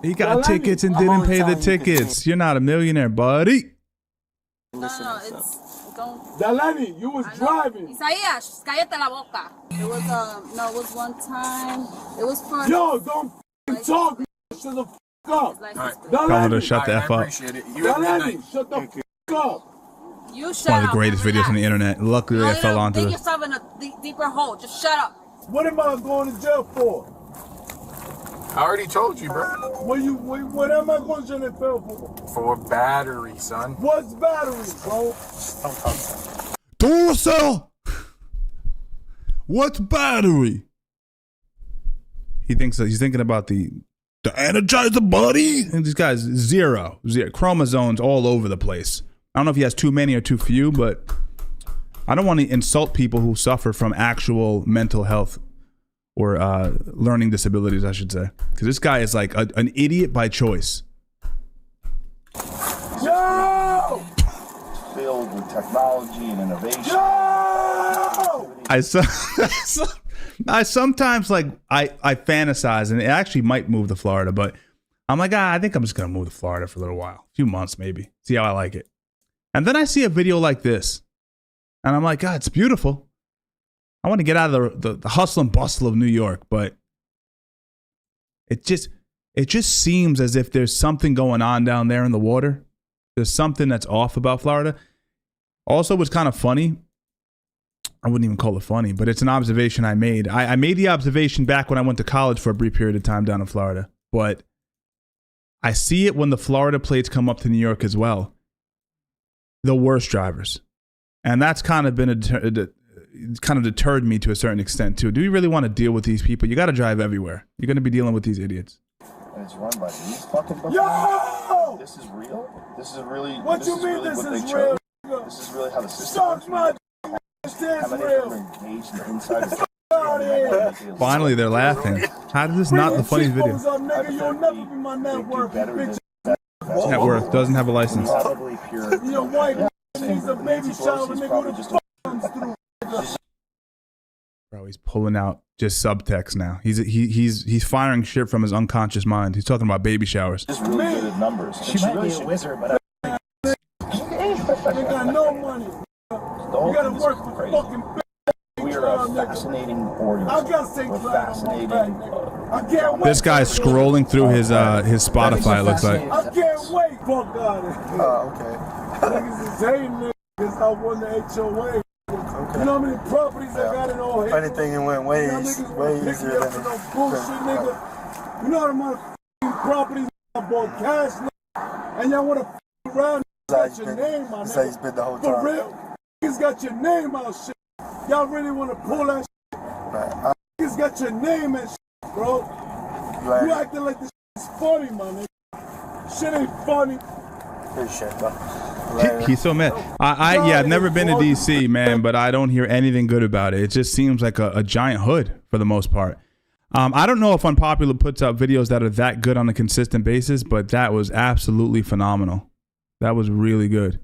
He got tickets and didn't pay the tickets. You're not a millionaire, buddy. No, it's don't. Darlene, you was driving. Isaiah, cállate la boca. It was one time. It was for. Yo, don't talk. Shut the f up. Tell her to shut the F up. Darlene, shut the f up. You shut One of the up, greatest videos on the internet. Luckily, I fell onto dig it. yourself in a deeper hole. Just shut up. What am I going to jail for? I already told you, bro. What am I going to jail for? For battery, son. What's battery, bro? Duracell. What's battery? He thinks that he's thinking about the Energizer buddy. And this guy's zero chromosomes all over the place. I don't know if he has too many or too few, but I don't want to insult people who suffer from actual mental health or learning disabilities, I should say. Because this guy is like an idiot by choice. Yo! Filled with technology and innovation. Yo! I sometimes like I fantasize, and it actually might move to Florida, but I'm like, I think I'm just gonna move to Florida for a little while, a few months maybe, see how I like it. And then I see a video like this, and I'm like, God, it's beautiful. I want to get out of the hustle and bustle of New York, but it just seems as if there's something going on down there in the water. There's something that's off about Florida. Also, what's kind of funny, I wouldn't even call it funny, but it's an observation I made. I made the observation back when I went to college for a brief period of time down in Florida, but I see it when the Florida plates come up to New York as well. The worst drivers. And that's kind of been kind of deterred me to a certain extent too. Do you really want to deal with these people? You got to drive everywhere. You're going to be dealing with these idiots. And it's run by these fucking buffaloes. Yo! This is real? This is really What you mean really this what is they real? chose? This is really how the system Suck my How this many real. of them are engaged in the inside of Out of here. Finally, they're laughing. How is this not the funniest video? Up, nigga. You'll never be my network, bitch. Net worth doesn't have a license. Your wife needs a baby shower, nigga. With a comes through. Bro, he's pulling out just subtext now. He's firing shit from his unconscious mind. He's talking about baby showers. She's really good at numbers. She might be a wizard, but I ain't got no money. You gotta work for fucking we are a fascinating organism. We're fascinating. I can't wait. This guy's scrolling through his Spotify, it looks like. I can't wait, fuck on it. Oh, okay. Niggas is hating niggas. I won the HOA. Okay. You know how many properties I got in all here? Funny thing, it went way easier than no bullshit, nigga. You know how many properties I bought cash, nigga? And y'all want to around got your name out, nigga. He's been the whole time. For real? Niggas got your name out, shit. Y'all really want to pull that shit? Right. Niggas got your name and shit, bro. Right. You acting like this shit is funny, my nigga. Shit ain't funny. Good shit, bro. He's so mad. I've never been to DC, man, but I don't hear anything good about it. It just seems like a giant hood for the most part. I don't know if Unpopular puts out videos that are that good on a consistent basis, but that was absolutely phenomenal. That was really good.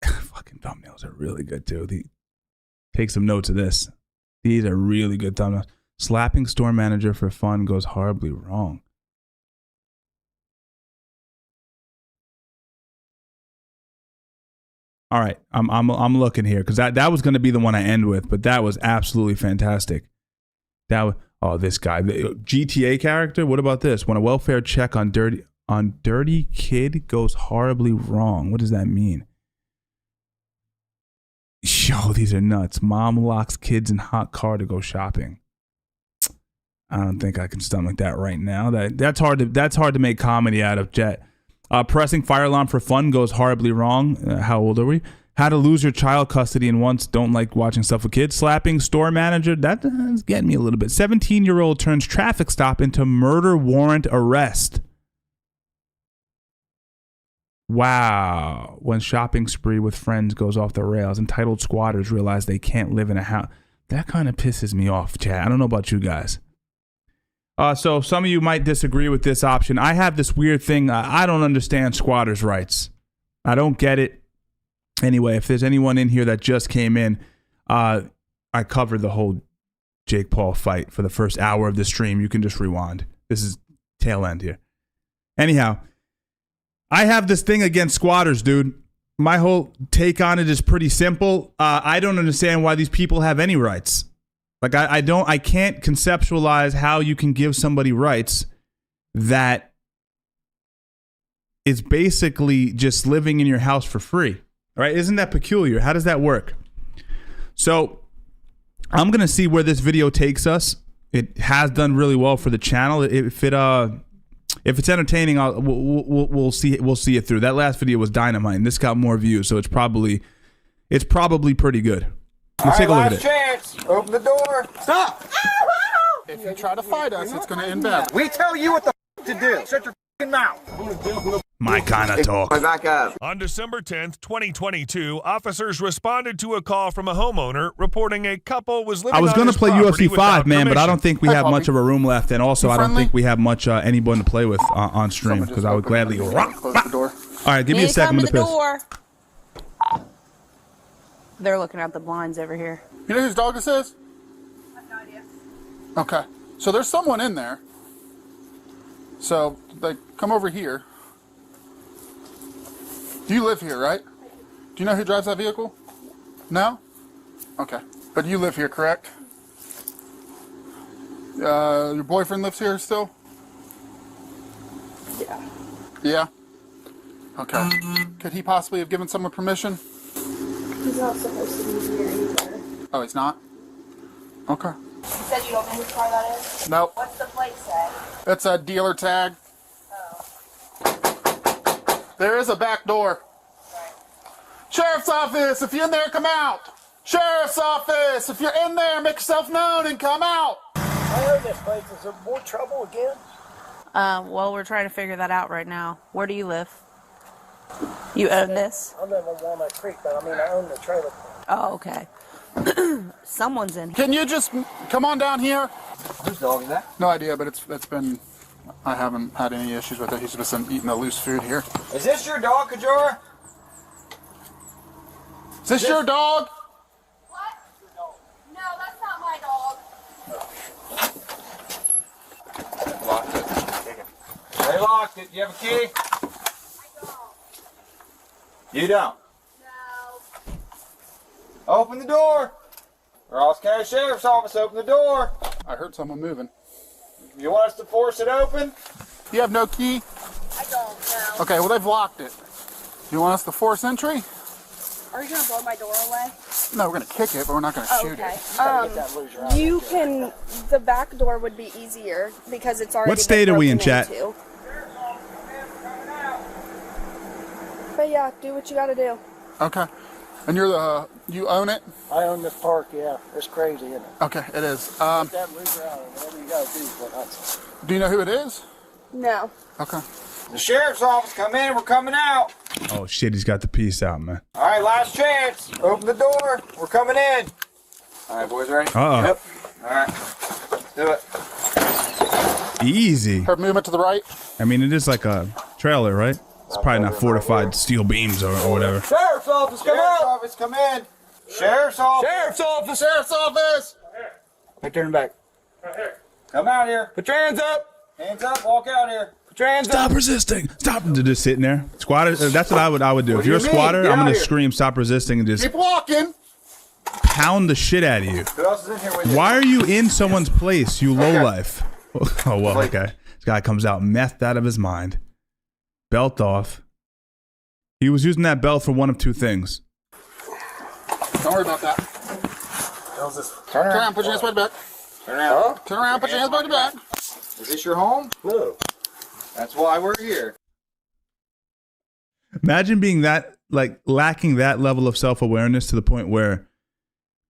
Fucking thumbnails are really good too. take some notes of this. These are really good thumbnails. Slapping store manager for fun goes horribly wrong. All right, I'm looking here because that was going to be the one I end with, but that was absolutely fantastic. That was, oh, this guy, the GTA character. What about this? When a welfare check on dirty kid goes horribly wrong. What does that mean? Yo, these are nuts. Mom locks kids in hot car to go shopping. I don't think I can stomach that right now. That's hard to make comedy out of, Jet. Pressing fire alarm for fun goes horribly wrong. How old are we? How to lose your child custody in once. Don't like watching stuff with kids. Slapping store manager. That's getting me a little bit. 17-year-old turns traffic stop into murder warrant arrest. Wow. When shopping spree with friends goes off the rails, entitled squatters realize they can't live in a house. That kind of pisses me off, Chad. I don't know about you guys. So some of you might disagree with this option. I have this weird thing. I don't understand squatters' rights. I don't get it. Anyway, if there's anyone in here that just came in, I covered the whole Jake Paul fight for the first hour of the stream. You can just rewind. This is tail end here. Anyhow, I have this thing against squatters, dude. My whole take on it is pretty simple. I don't understand why these people have any rights. Like I can't conceptualize how you can give somebody rights that is basically just living in your house for free, right? Isn't that peculiar? How does that work? So I'm going to see where this video takes us. It has done really well for the channel. If it's entertaining, we'll see it through. That last video was dynamite, and this got more views, so it's probably pretty good. Let's take a look at it. Chance. Open the door. Stop. If you try to fight us, it's going to end bad. We tell you what the to do. Shut your mouth. My kind of talk. Back up. On December 10th, 2022, officers responded to a call from a homeowner reporting a couple was living I was on going to his play property UFC 5, man, but I don't think we Hi, have Poppy. much of a room left, and also I don't think we have much anyone to play with on stream because I would gladly. Close the door. All right, give me a second to piss. They're looking out the blinds over here. You know whose dog this is? I have no idea. Okay. So there's someone in there. So they come over here. Do you live here, right? Do you know who drives that vehicle? No? Okay. But you live here, correct? Your boyfriend lives here still? Yeah. Yeah? Okay. Could he possibly have given someone permission? He's not supposed to be here either. Oh, he's not? Okay. You said you don't know whose car that is? Nope. What's the plate say? It's a dealer tag. There is a back door. Sheriff's office, if you're in there, come out. Sheriff's office, if you're in there, make yourself known and come out. I own this place. Is there more trouble again? Well, we're trying to figure that out right now. Where do you live? You own this? I live on Walnut Creek, but I mean, I own the trailer park. Oh, okay. Someone's in here. Can you just come on down here? Whose dog is that? No idea, but it's been, I haven't had any issues with it. He's just been eating the loose food here. Is this your dog, Kajora? Is this your dog? What? No, that's not my dog. Locked it. They locked it. You have a key? You don't? No. Open the door. Ross County Sheriff's Office, open the door. I heard someone moving. You want us to force it open? You have no key? I don't know. Okay, well, they've locked it. You want us to force entry? Are you going to blow my door away? No, we're going to kick it, but we're not going to shoot it. You can, the back door would be easier because it's already What state are we in, chat? into. But yeah, do what you got to do. Okay. And you own it? I own this park, yeah. It's crazy, isn't it? Okay, it is. Get that loser out and whatever you got to do is what I say. Do you know who it is? No. Okay. The sheriff's office, come in, we're coming out. Oh shit, he's got the piece out, man. All right, last chance. Open the door. We're coming in. All right, boys, ready? Uh-oh. Yep. All right. Do it. Easy. Her movement to the right. I mean, it is like a trailer, right? It's probably not fortified steel beams or whatever. Sheriff's office, come out. Sheriff's office, come in. Sheriff's office. Sheriff's office. Sheriff's office. Hey, turn back. Come out here. Put your hands up. Hands up. Walk out here. Put your hands Stop up. resisting. Stop. Just sitting there. Squatter. That's what I would do. What If do you're a you mean? squatter, Get I'm out gonna here. scream, stop resisting, and just Keep walking. pound the shit out of you. Who else is in here with you? Why are you in someone's place, you lowlife? Oh, well, okay. This guy comes out methed out of his mind. Belt off. He was using that belt for one of two things. Don't worry about that. Turn around, put your hands behind your back. Turn around. Turn around, put your hands behind your back. Is this your home? No. That's why we're here. Imagine being that, like, lacking that level of self-awareness to the point where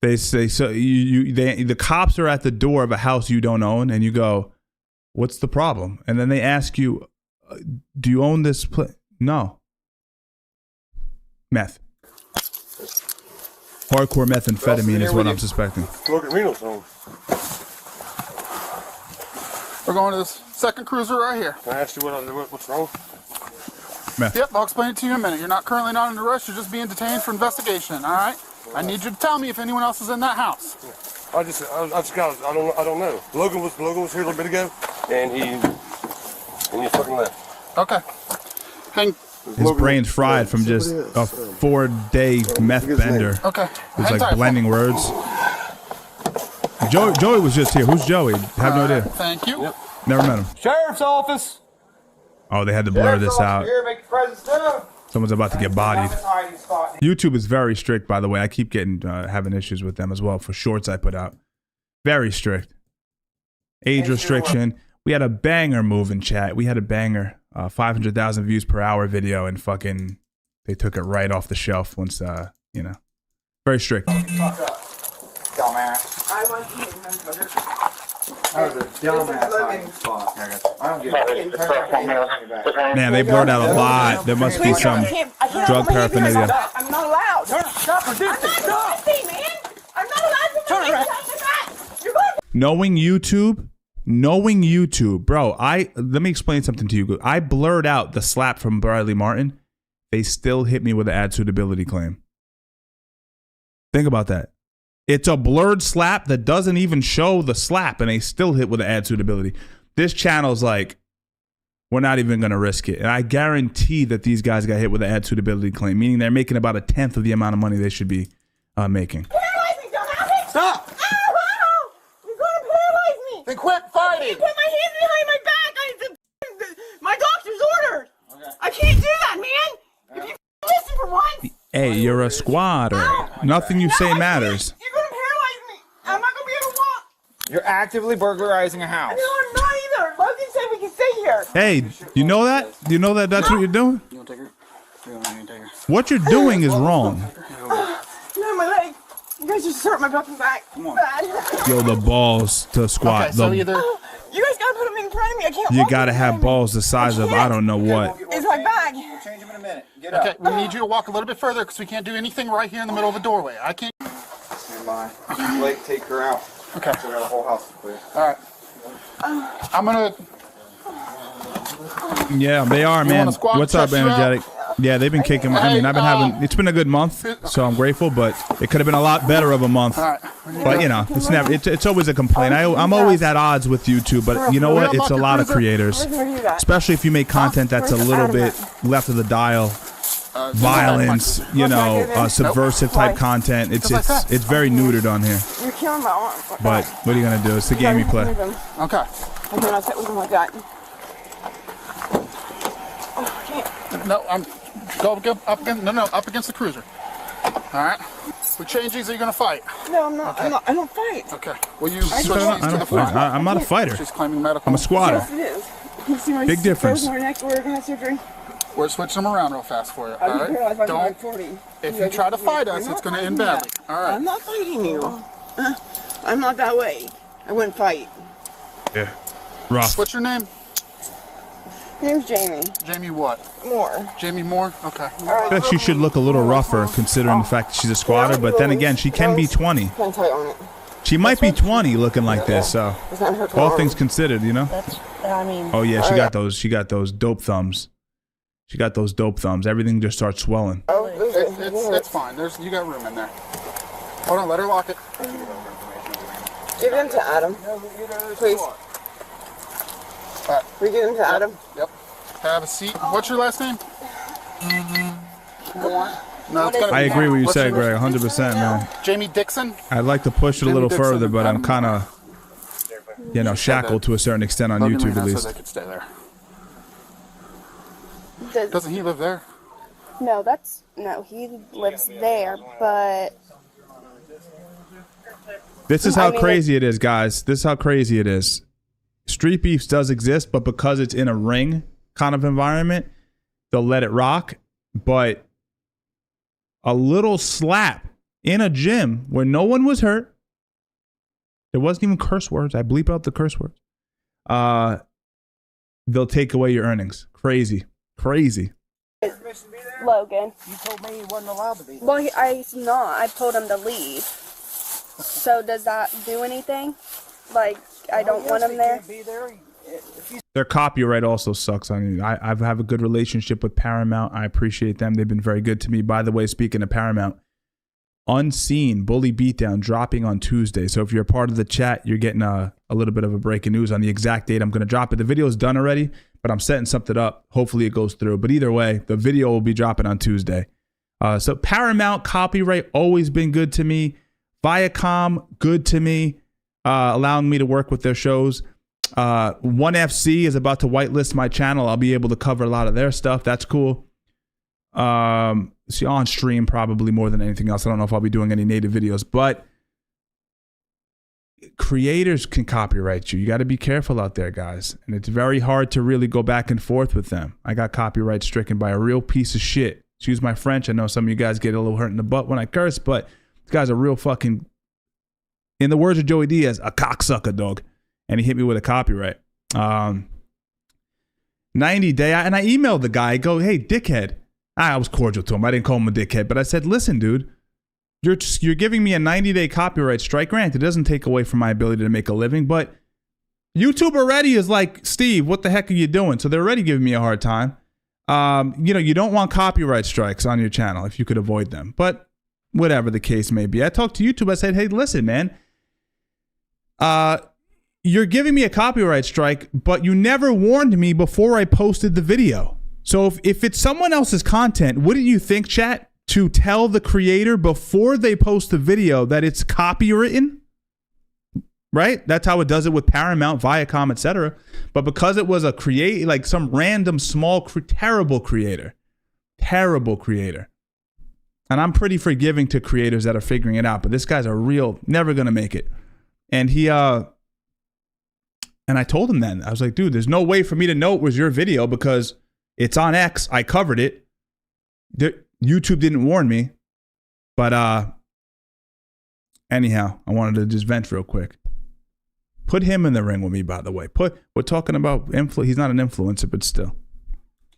they say, so the cops are at the door of a house you don't own, and you go, what's the problem? And then they ask you, do you own this place? No. Meth. Hardcore methamphetamine is what I'm suspecting. Logan Reno's home. We're going to this second cruiser right here. Can I ask you what's wrong? Meth. Yep, I'll explain it to you in a minute. You're not currently not under arrest. You're just being detained for investigation. All right. I need you to tell me if anyone else is in that house. I don't know. Logan was here a little bit ago, and he fucking left. Okay. Hang. His brain's fried from just a 4-day meth bender. Okay. It's like blending words. Joey was just here. Who's Joey? Have no idea. Thank you. Yep. Never met him. Sheriff's office. Oh, they had to blur this out. Here, make your presence known. Someone's about to get bodied. YouTube is very strict, by the way. I keep getting having issues with them as well for shorts I put out. Very strict. Age restriction. We had a banger move in chat. We had a banger. 500,000 views per hour video, and fucking they took it right off the shelf once, you know. Very strict. Dumbass. I want to remember. That was a dumbass spot. Man, they blurred out a lot. There must be some drug paraphernalia. I'm not allowed. Stop resisting. Stop. Man. I'm not allowed to turn around. Knowing YouTube, bro, let me explain something to you. I blurred out the slap from Bradley Martin. They still hit me with an ad suitability claim. Think about that. It's a blurred slap that doesn't even show the slap, and they still hit with an ad suitability. This channel's like, we're not even going to risk it. And I guarantee that these guys got hit with an ad suitability claim, meaning they're making about 1/10 of the amount of money they should be making. Stop. You're going to paralyze me. Then quit fighting. You put my hands behind my back. My doctor's ordered. Okay. I can't do that, man. If you listen for once. Hey, you're a squatter. Nothing you say matters. You're going to paralyze me. I'm not going to be able to walk. You're actively burglarizing a house. No, I'm not either. Logan said we can stay here. Hey, you know that? You know that that's what you're doing? You want to take her? You want to take her? What you're doing is wrong. No, my leg. You guys just hurt my fucking back. Come on. Bad. Yo, the balls to squat. Okay, so either you guys gotta put them in front of me. I can't. You gotta have balls the size of I don't know what. It's my bag. We'll change him in a minute. Get okay, up. we need you to walk a little bit further because we can't do anything right here in the middle of the doorway. I can't. Stand by. Blake, take her out. Okay. So we got the whole house to clear. All right. I'm gonna. Yeah, they are, man. squat, What's up, chest you out? energetic? Yeah, they've been kicking. I mean, I've been having. It's been a good month, so I'm grateful. But it could have been a lot better of a month. All right. But you know, it's never. It's always a complaint. I'm always at odds with YouTube, but you know what? It's a lot of creators, especially if you make content that's a little bit left of the dial. Violence, you know, subversive type content. It's very neutered on here. You're killing my arm. But what are you gonna do? It's the game you play. Okay. I cannot sit with them like that. Oh, I can't. No, go up against the cruiser. All right. We change these. Are you gonna fight? No, I'm not. Okay. I don't fight. Okay. Will you switch these to the front? I'm not a fighter. She's claiming medical. I'm a squatter. Yes, it is. You see my Big difference. My neck, we're gonna have surgery. We're switching them around real fast for you. I'll All be paralyzed by right. Don't. 40. If you try to fight us, it's gonna end badly. All right. I'm not fighting you. I'm not that way. I wouldn't fight. Yeah. Rough. What's your name? My name's Jamie. Jamie what? Moore. Jamie Moore? Okay. I bet she should look a little rougher considering the fact that she's a squatter, but then again, she can be 20. She might be 20 looking like this, so all things considered, you know? Oh yeah, she got those dope thumbs. She got those dope thumbs. Everything just starts swelling. It's fine. You got room in there. Hold on, let her lock it. Give them to Adam, please. We give them to Adam. Yep. Have a seat. What's your last name? More. No, it's gonna I be agree with you What's said, your- Greg, 100%, man. Jamie Dixon. I'd like to push it a Jamie little Dixon. further, but I'm kind of, shackled to a certain extent on Logan YouTube Lee, at so least. they could stay there. Does, Doesn't he live there? no, he lives there, but This is how crazy it is, guys. This is how crazy it is. Street beefs does exist, but because it's in a ring kind of environment, they'll let it rock. But a little slap in a gym where no one was hurt, there wasn't even curse words. I bleep out the curse words. They'll take away your earnings. Crazy. Crazy. Logan. You told me he wasn't allowed to be there. Well, he's not. I told him to leave. So does that do anything? Like, I don't want him there? Be there. Their copyright also sucks on you. I have a good relationship with Paramount. I appreciate them. They've been very good to me. By the way, speaking of Paramount, Unseen Bully Beatdown dropping on Tuesday. So if you're a part of the chat, you're getting a little bit of a breaking news on the exact date I'm going to drop it. The video is done already, but I'm setting something up. Hopefully it goes through. But either way, the video will be dropping on Tuesday. So Paramount copyright always been good to me. Viacom, good to me, allowing me to work with their shows. 1FC is about to whitelist my channel. I'll be able to cover a lot of their stuff. That's cool. See, on stream probably more than anything else. I don't know if I'll be doing any native videos, but creators can copyright you. You got to be careful out there, guys. And it's very hard to really go back and forth with them. I got copyright stricken by a real piece of shit. Excuse my French. I know some of you guys get a little hurt in the butt when I curse, but this guy's a real fucking, in the words of Joey Diaz, a cocksucker, dog. And he hit me with a copyright. 90 day. And I emailed the guy. I go, hey, dickhead. I was cordial to him. I didn't call him a dickhead, but I said, listen, dude, you're giving me a 90-day copyright strike. Granted, it doesn't take away from my ability to make a living, but YouTube already is like, Steve, what the heck are you doing? So they're already giving me a hard time. You don't want copyright strikes on your channel if you could avoid them, but whatever the case may be. I talked to YouTube. I said, hey, listen, man, you're giving me a copyright strike, but you never warned me before I posted the video. So if it's someone else's content, wouldn't you think, chat, to tell the creator before they post the video that it's copywritten? Right? That's how it does it with Paramount, Viacom, etc. But because it was like some random small, terrible creator. And I'm pretty forgiving to creators that are figuring it out, but this guy's never going to make it. And and I told him then, I was like, dude, there's no way for me to know it was your video because it's on X. I covered it. YouTube didn't warn me. But anyhow, I wanted to just vent real quick. Put him in the ring with me, by the way. We're talking about he's not an influencer, but still.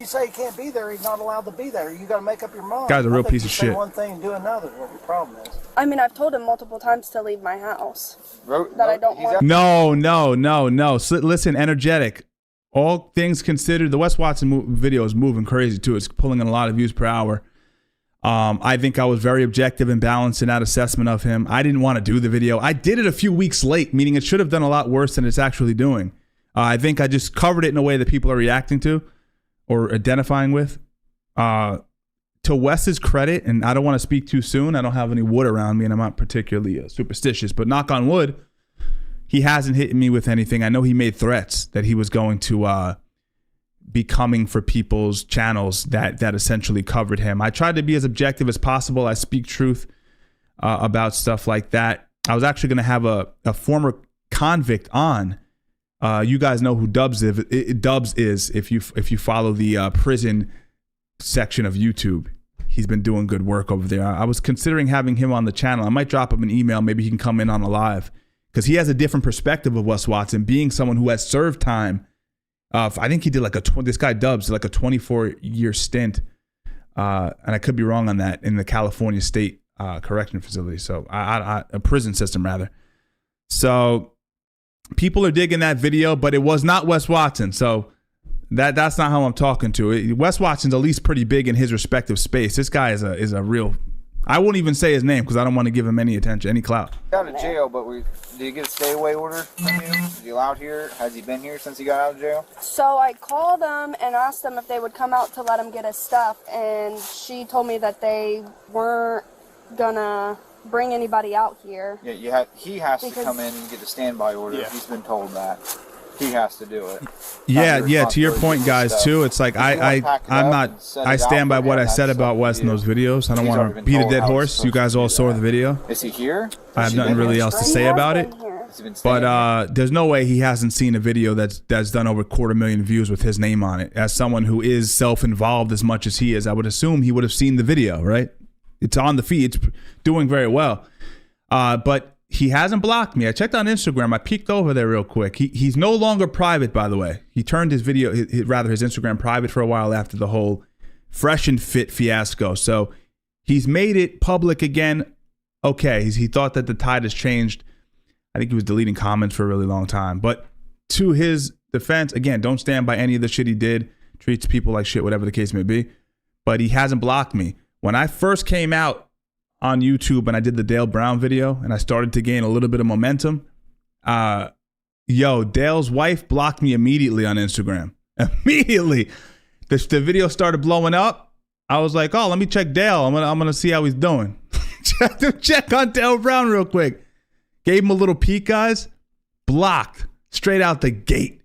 You say he can't be there, he's not allowed to be there. You got to make up your mind. Guy's a real piece of Say shit. one thing and do another. What your problem is? I mean, I've told him multiple times to leave my house. That I don't want. No. So, listen, energetic. All things considered, the Wes Watson video is moving crazy too. It's pulling in a lot of views per hour. I think I was very objective and balanced in that assessment of him. I didn't want to do the video. I did it a few weeks late, meaning it should have done a lot worse than it's actually doing. I think I just covered it in a way that people are reacting to or identifying with. To Wes's credit, and I don't want to speak too soon. I don't have any wood around me, and I'm not particularly superstitious, but knock on wood, he hasn't hit me with anything. I know he made threats that he was going to be coming for people's channels that essentially covered him. I tried to be as objective as possible. I speak truth about stuff like that. I was actually going to have a former convict on. You guys know who Dubs is if you follow the prison section of YouTube. He's been doing good work over there. I was considering having him on the channel. I might drop him an email. Maybe he can come in on a live because he has a different perspective of Wes Watson, being someone who has served time. I think he did this guy Dubs did like a 24-year stint, and I could be wrong on that, in the California State Correction Facility, so a prison system rather. So people are digging that video, but it was not Wes Watson, so that's not how I'm talking to it. Wes Watson's at least pretty big in his respective space. This guy is a real I won't even say his name because I don't want to give him any attention, any clout. Out of jail, but did you get a stay away order from you? Is he allowed here? Has he been here since he got out of jail? So I called them and asked them if they would come out to let him get his stuff, and she told me that they weren't gonna bring anybody out here. Yeah, he has to come in and get a standby order. Yeah. He's been told that. He has to do it. Yeah. To your point, guys, too. It's like I stand by what I said about Wes in those videos. I don't want to beat a dead horse. You guys all saw the video. Is he here? I have nothing really else to say about it. But there's no way he hasn't seen a video that's done over 250,000 views with his name on it. As someone who is self-involved as much as he is, I would assume he would have seen the video, right? It's on the feed. It's doing very well. But he hasn't blocked me. I checked on Instagram. I peeked over there real quick. He's no longer private, by the way. He turned his video, his Instagram private for a while after the whole Fresh and Fit fiasco. So he's made it public again. Okay, he thought that the tide has changed. I think he was deleting comments for a really long time. But to his defense, again, don't stand by any of the shit he did. Treats people like shit, whatever the case may be. But he hasn't blocked me. When I first came out on YouTube and I did the Dale Brown video and I started to gain a little bit of momentum, Dale's wife blocked me immediately on Instagram. Immediately. The video started blowing up. I was like, oh, let me check Dale. I'm gonna see how he's doing. check on Dale Brown real quick. Gave him a little peek, guys. Blocked straight out the gate.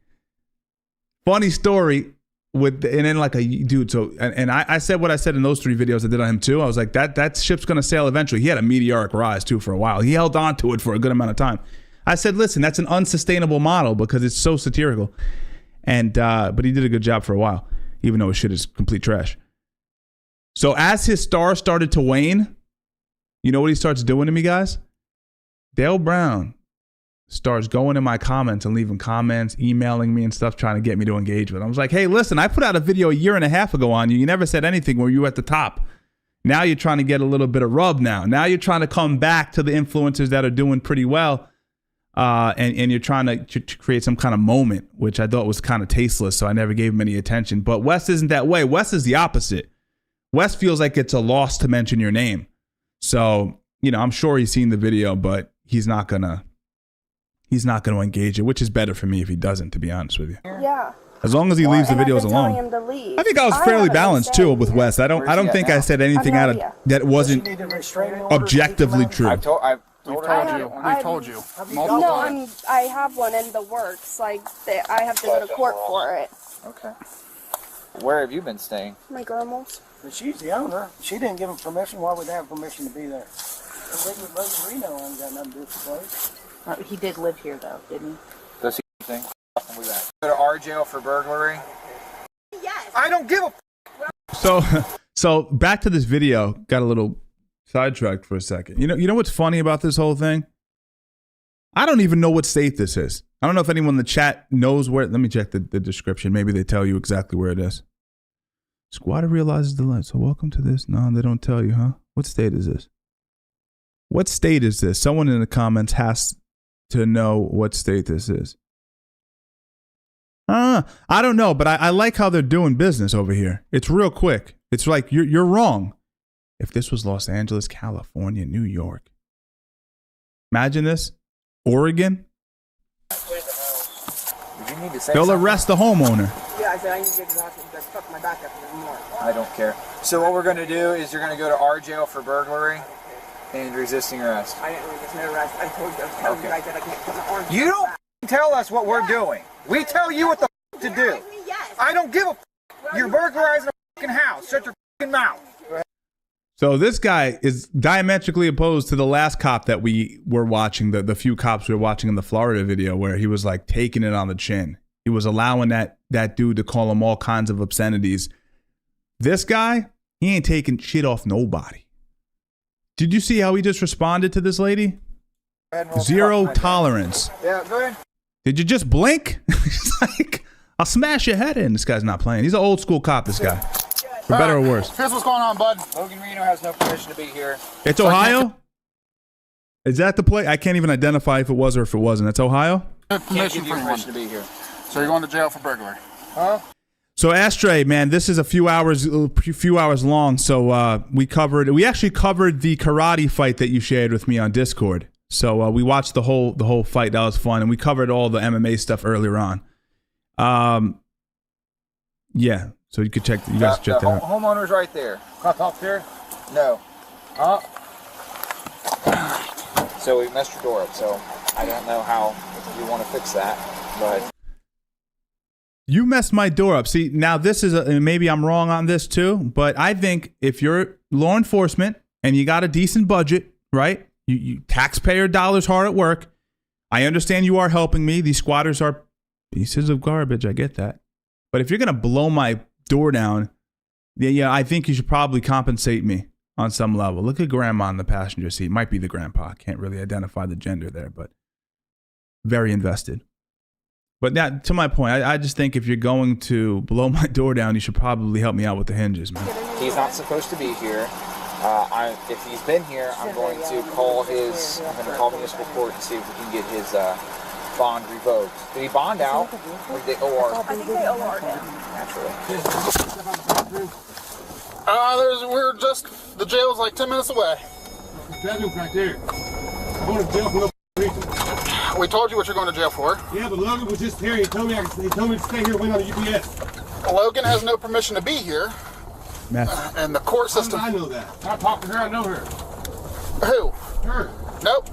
Funny story. And then like a dude, so and I said what I said in those 3 videos I did on him too. I was like, that ship's gonna sail eventually. He had a meteoric rise too for a while. He held on to it for a good amount of time. I said, listen, that's an unsustainable model because it's so satirical. And but he did a good job for a while, even though his shit is complete trash. So as his star started to wane, you know what he starts doing to me, guys? Dale Brown starts going in my comments and leaving comments, emailing me and stuff, trying to get me to engage with. I was like, hey, listen, I put out a video 1.5 years ago on you. You never said anything where you were at the top. Now you're trying to get a little bit of rub now. Now you're trying to come back to the influencers that are doing pretty well. And you're trying to create some kind of moment, which I thought was kind of tasteless. So I never gave him any attention. But Wes isn't that way. Wes is the opposite. Wes feels like it's a loss to mention your name. So, I'm sure he's seen the video, but he's not gonna engage it, which is better for me if he doesn't, to be honest with you. Yeah. As long as he leaves the videos alone. I think I was fairly balanced too with Wes. I don't think I said anything out of that wasn't objectively true. We've told you. No, I have one in the works. Like I have to go to court for it. Okay. Where have you been staying? My grandma's. But she's the owner. She didn't give him permission. Why would they have permission to be there? Logan Reno ain't got nothing to do with the place. He did live here though, didn't he? Does he anything? Go to our jail for burglary? Yes. I don't give a So back to this video. Got a little sidetracked for a second. You know what's funny about this whole thing? I don't even know what state this is. I don't know if anyone in the chat knows where. Let me check the description. Maybe they tell you exactly where it is. Squatter realizes the light. So welcome to this. No, they don't tell you, huh? What state is this? What state is this? Someone in the comments has to know what state this is. I don't know, but I like how they're doing business over here. It's real quick. It's like, you're wrong. If this was Los Angeles, California, New York. Imagine this. Oregon. They'll arrest the homeowner. Yeah, I said I need to get to the hospital. Just fuck my back up more. I don't care. So what we're going to do is you're going to go to our jail for burglary and resisting arrest. I didn't resist an arrest. I told you, I was telling you guys that I can't put my arms. You don't tell us what we're doing. We tell you what the to do. I don't give a You're burglarizing a house. Shut your mouth. So this guy is diametrically opposed to the last cop that we were watching, the few cops we were watching in the Florida video where he was like taking it on the chin. He was allowing that dude to call him all kinds of obscenities. This guy, he ain't taking shit off nobody. Did you see how he just responded to this lady? Zero tolerance. Yeah, go ahead. Did you just blink? He's like, I'll smash your head in. This guy's not playing. He's an old school cop, this guy. For better or worse. Here's what's going on, bud. Logan Reno has no permission to be here. It's Ohio? Is that the play? I can't even identify if it was or if it wasn't. It's Ohio? Can't give you permission to be here. So you're going to jail for burglary. Huh? So Astray, man, this is a few hours long. So we actually covered the karate fight that you shared with me on Discord. So we watched the whole fight. That was fun, and we covered all the MMA stuff earlier on. Yeah. So you could check. You guys check that out. Homeowner's right there. Can I talk here? No. So we messed your door up. So I don't know how you want to fix that, but. You messed my door up. See, now this is maybe I'm wrong on this too, but I think if you're law enforcement and you got a decent budget, right? You taxpayer dollars hard at work. I understand you are helping me. These squatters are pieces of garbage. I get that. But if you're going to blow my door down, yeah, I think you should probably compensate me on some level. Look at grandma in the passenger seat. Might be the grandpa. Can't really identify the gender there, but very invested. But that, to my point, I just think if you're going to blow my door down, you should probably help me out with the hinges, man. He's not supposed to be here. If he's been here, I'm going to call municipal court and see if we can get his bond revoked. Did he bond out? Or did they OR? I think they OR him. Naturally. The jail's like 10 minutes away. Bedroom's right there. I'm going to jail for no reason. We told you what you're going to jail for. Yeah, but Logan was just here. He told me to stay here and wait on the UPS. Logan has no permission to be here. And the court system. I know that. I talked to her. I know her. Who? Her. Nope.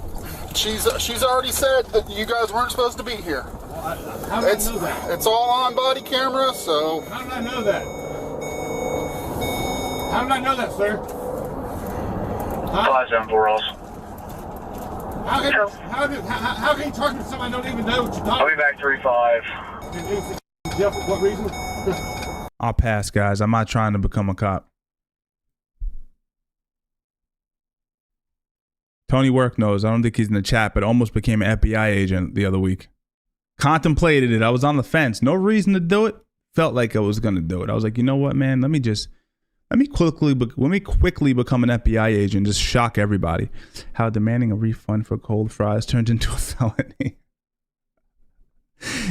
She's already said that you guys weren't supposed to be here. Well, how did I know that? It's all on body camera, so. How did I know that? How did I know that, sir? 574 How can you talk to somebody I don't even know what you're talking about? I'll be back 3-5. Jeff, for what reason? I'll pass, guys. I'm not trying to become a cop. Tony Work knows. I don't think he's in the chat, but almost became an FBI agent the other week. Contemplated it. I was on the fence. No reason to do it. Felt like I was going to do it. I was like, you know what, man? Let me quickly become an FBI agent. Just shock everybody. How demanding a refund for cold fries turned into a felony.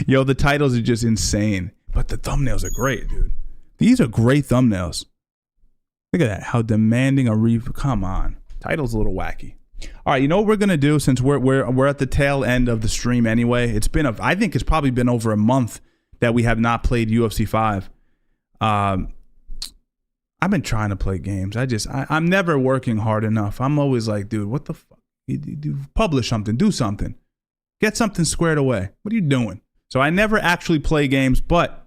Yo, the titles are just insane. But the thumbnails are great, dude. These are great thumbnails. Look at that. How demanding a refund. Come on. Title's a little wacky. All right, you know what we're gonna do since we're at the tail end of the stream anyway. I think it's probably been over a month that we have not played UFC 5. I've been trying to play games. I'm never working hard enough. I'm always like, dude, what the fuck? You publish something, do something, get something squared away. What are you doing? So I never actually play games, but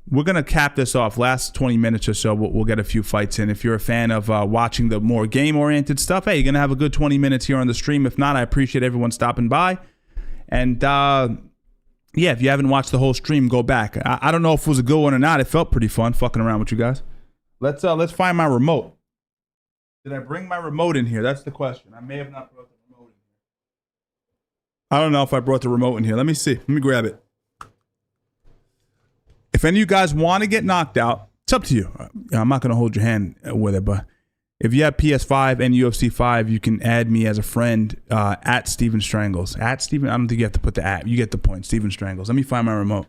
we're going to cap this off. Last 20 minutes or so, we'll get a few fights in. If you're a fan of watching the more game-oriented stuff, hey, you're going to have a good 20 minutes here on the stream. If not, I appreciate everyone stopping by. And, yeah, if you haven't watched the whole stream, go back. I don't know if it was a good one or not. It felt pretty fun fucking around with you guys. Let's find my remote. Did I bring my remote in here? That's the question. I may have not brought the remote in here. I don't know if I brought the remote in here. Let me see. Let me grab it. If any of you guys want to get knocked out, it's up to you. I'm not going to hold your hand with it, but if you have PS5 and UFC 5, you can add me as a friend at Steven Strangles. At Steven, I don't think you have to put the at. You get the point. Steven Strangles. Let me find my remote.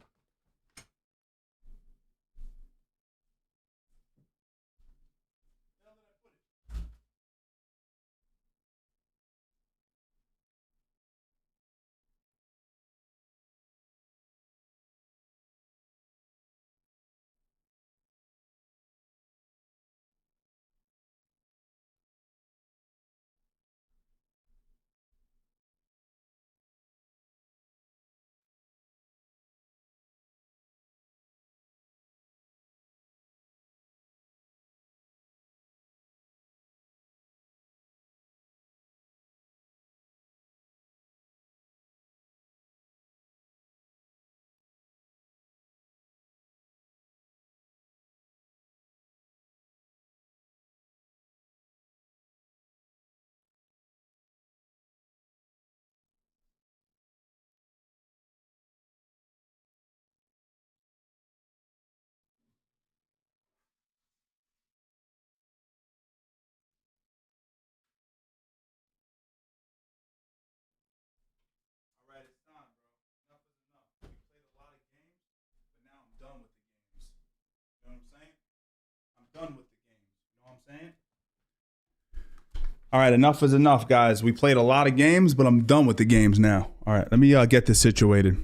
All right, enough is enough, guys. We played a lot of games, but I'm done with the games now. All right, let me get this situated.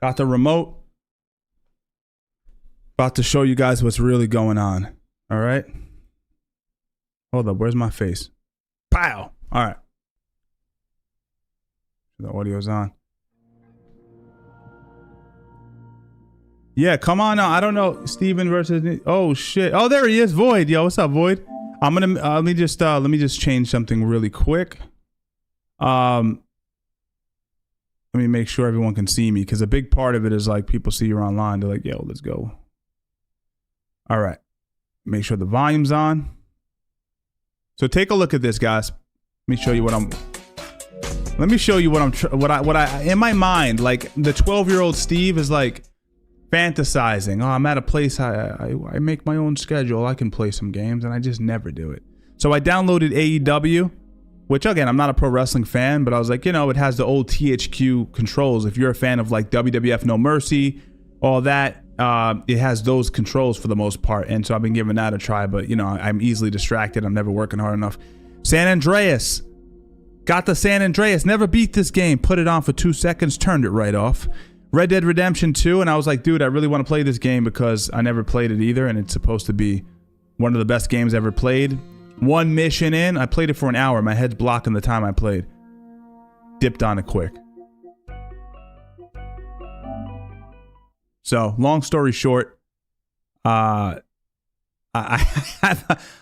Got the remote. About to show you guys what's really going on. All right. Hold up, where's my face? Pow! All right. The audio's on. Yeah, come on now. I don't know. Steven versus... Oh, shit. Oh, there he is. Void. Yo, what's up, Void? I'm gonna let me just change something really quick. Let me make sure everyone can see me, because a big part of it is like people see you're online. They're like, yo, let's go. All right. Make sure the volume's on. So take a look at this, guys. Let me show you what I'm in my mind, like the 12-year-old Steve is like fantasizing. Oh, I'm at a place I make my own schedule. I can play some games, and I just never do it. So I downloaded AEW, which again, I'm not a pro wrestling fan, but I was like, it has the old THQ controls. If you're a fan of like WWF No Mercy, all that, it has those controls for the most part. And so I've been giving that a try, but I'm easily distracted. I'm never working hard enough. San Andreas. Got the San Andreas. Never beat this game. Put it on for 2 seconds. Turned it right off. Red Dead Redemption 2, and I was like, dude, I really want to play this game because I never played it either, and it's supposed to be one of the best games ever played. One mission in, I played it for an hour. My head's blocking the time I played. Dipped on it quick. So, long story short, I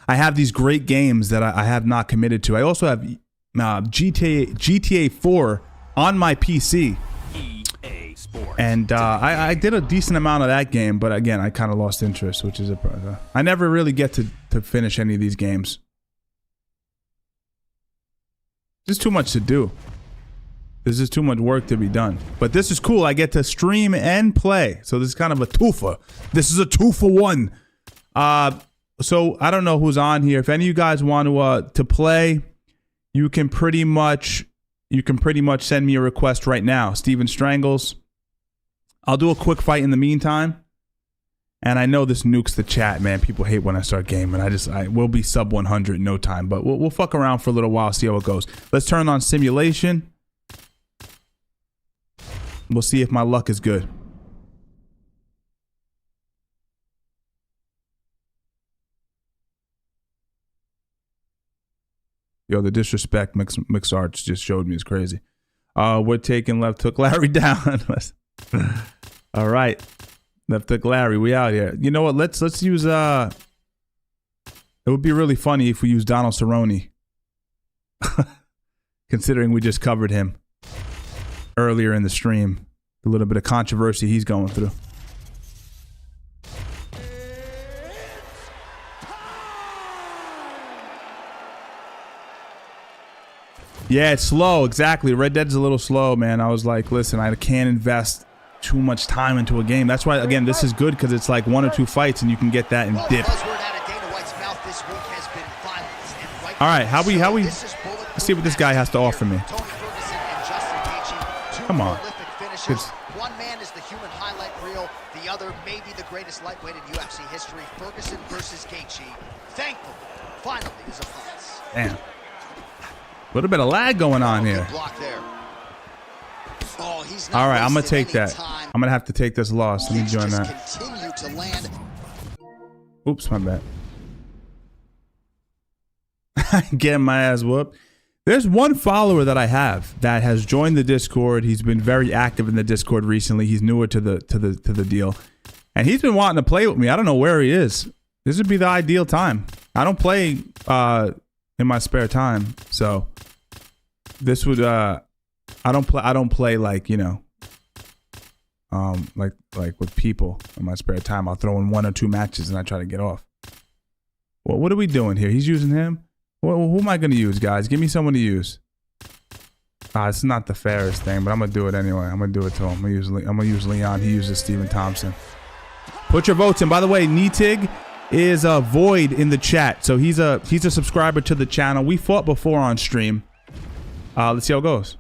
have these great games that I have not committed to. I also have GTA 4 on my PC. And I did a decent amount of that game, but again, I kind of lost interest, which is I never really get to finish any of these games. There's too much to do. There's just too much work to be done. But this is cool. I get to stream and play. So this is kind of a twofer. This is a 2-for-1. So I don't know who's on here. If any of you guys want to play, you can pretty much send me a request right now. Steven Strangles. I'll do a quick fight in the meantime. And I know this nukes the chat, man. People hate when I start gaming. I will be sub 100 in no time, but we'll fuck around for a little while, see how it goes. Let's turn on simulation. We'll see if my luck is good. Yo, the disrespect Mixed Arts just showed me is crazy. We're taking left hook Larry down. All right. Left hook Larry, we out here. You know what? Let's use it would be really funny if we use Donald Cerrone. Considering we just covered him earlier in the stream. A little bit of controversy he's going through. Yeah, it's slow. Exactly. Red Dead's a little slow, man. I was like, listen, I can't invest too much time into a game. That's why, again, this is good because it's like 1 or 2 fights and you can get that and dip. All right, how we let's see what this guy has to offer me. Come on. One man is the human highlight reel, the other may be the greatest lightweight in UFC history. Ferguson versus Gaethje. Thankfully, finally his opponents. Damn. A little bit of lag going on here. All right, I'm going to take that. I'm going to have to take this loss. Let me join that. Oops, my bad. Getting my ass whooped. There's one follower that I have that has joined the Discord. He's been very active in the Discord recently. He's newer to the deal. And he's been wanting to play with me. I don't know where he is. This would be the ideal time. I don't play in my spare time. So this would I don't play like, like with people in my spare time. I'll throw in 1 or 2 matches and I try to get off. Well, what are we doing here? He's using him? Well, who am I going to use, guys? Give me someone to use. It's not the fairest thing, but I'm going to do it anyway. I'm going to do it to him. I'm going to use Leon. He uses Stephen Thompson. Put your votes in. By the way, Netig is a Void in the chat. So he's a subscriber to the channel. We fought before on stream. Let's see how it goes.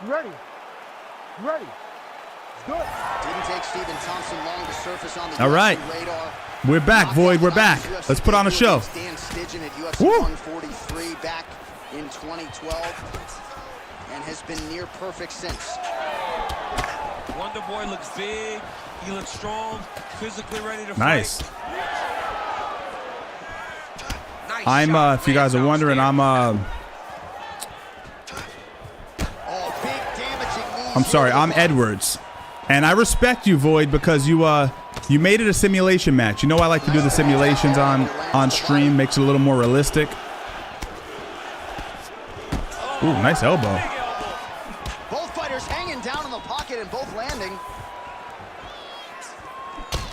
Ready. Ready. Good. Didn't take Stephen Thompson long to surface on the all right. radar. We're back, Void. We're back. Let's put on a show. Woo. 143 back in 2012 and has been near perfect since. Wonder Boy looks big. He looks strong, physically ready to nice. fight. I'm if you guys are wondering, I'm sorry, I'm Edwards. And I respect you, Void, because you made it a simulation match. You know I like to do the simulations on stream, makes it a little more realistic. Ooh, nice elbow. Both fighters hanging down in the pocket and both landing.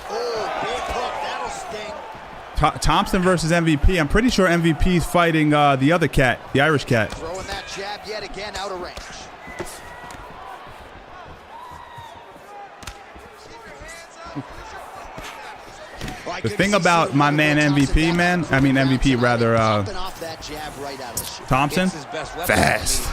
Oh, big hook, that'll sting. Thompson versus MVP. I'm pretty sure MVP's fighting the other cat, the Irish cat. Throwing that jab yet again out of range. The thing about my man MVP, man, I mean MVP rather, Thompson, fast.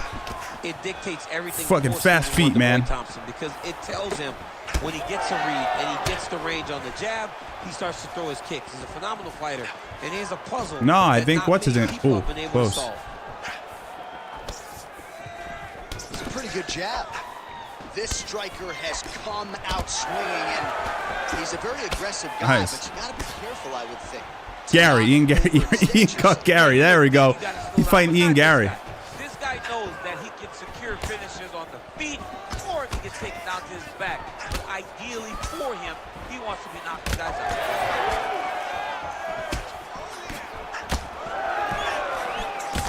It dictates everything. Fucking fast feet, man. Thompson, because it tells him when he gets a read and he gets the range on the jab, he starts to throw his kicks. He's a phenomenal fighter, and he's a puzzle. No, I think what's his name? Ooh, close. It's a pretty good jab. This striker has come out swinging, and he's a very aggressive guy, nice. but you gotta be careful, I would think. Gary, Ian cut Gary. There we go. He's fighting Ian Gary. This guy knows that he can secure finishes on the feet, or he gets taken down to his back. But ideally for him, he wants to be knocking guys out.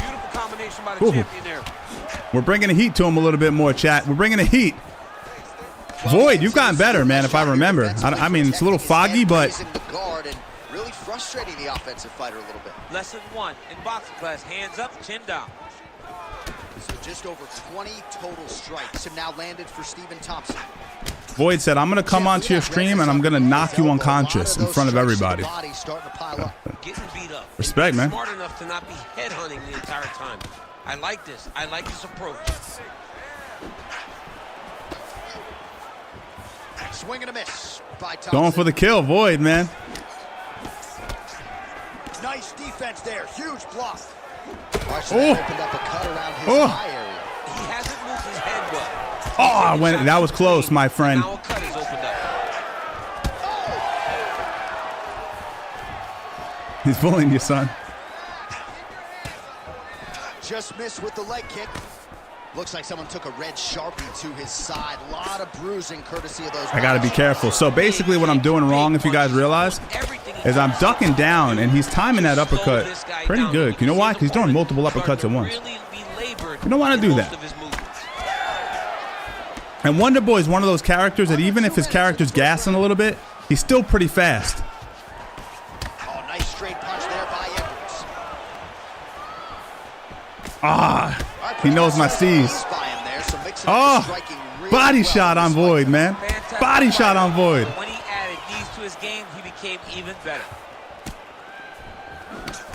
Beautiful combination by the champion there. We're bringing the heat to him a little bit more, chat. We're bringing the heat. Void, you've gotten better, man, if I remember. I mean, it's a little foggy, but... Really frustrating the offensive fighter a little bit. Lesson 1 in boxing class, hands up, chin down. So just over 20 total strikes have now landed for Stephen Thompson. Void said, I'm going to come onto your stream and I'm going to knock you unconscious in front of everybody. Getting beat up. Respect, man. Smart enough to not be headhunting the entire time. I like this. I like this approach. Swing and a miss by Thompson. Going for the kill, Void, man. Nice defense there. Huge block. Oh. Opened up a cut around his eye area. He hasn't moved his head well. Oh, that was close, my friend. Now a cut is opened up. He's bullying you, son. Just missed with the leg kick. Looks like someone took a red Sharpie to his side. A lot of bruising courtesy of those. I got to be careful. So basically what I'm doing wrong, if you guys realize, is I'm ducking down and he's timing that uppercut pretty good. You know why? Because he's throwing multiple uppercuts at once. You don't want to do that. And Wonder Boy is one of those characters that even if his character's gassing a little bit, he's still pretty fast. Oh, nice straight punch there by Edwards. Ah, he knows my C's. Oh, body shot on Void, man. Body shot on Void. When he added these to his game, he became even better.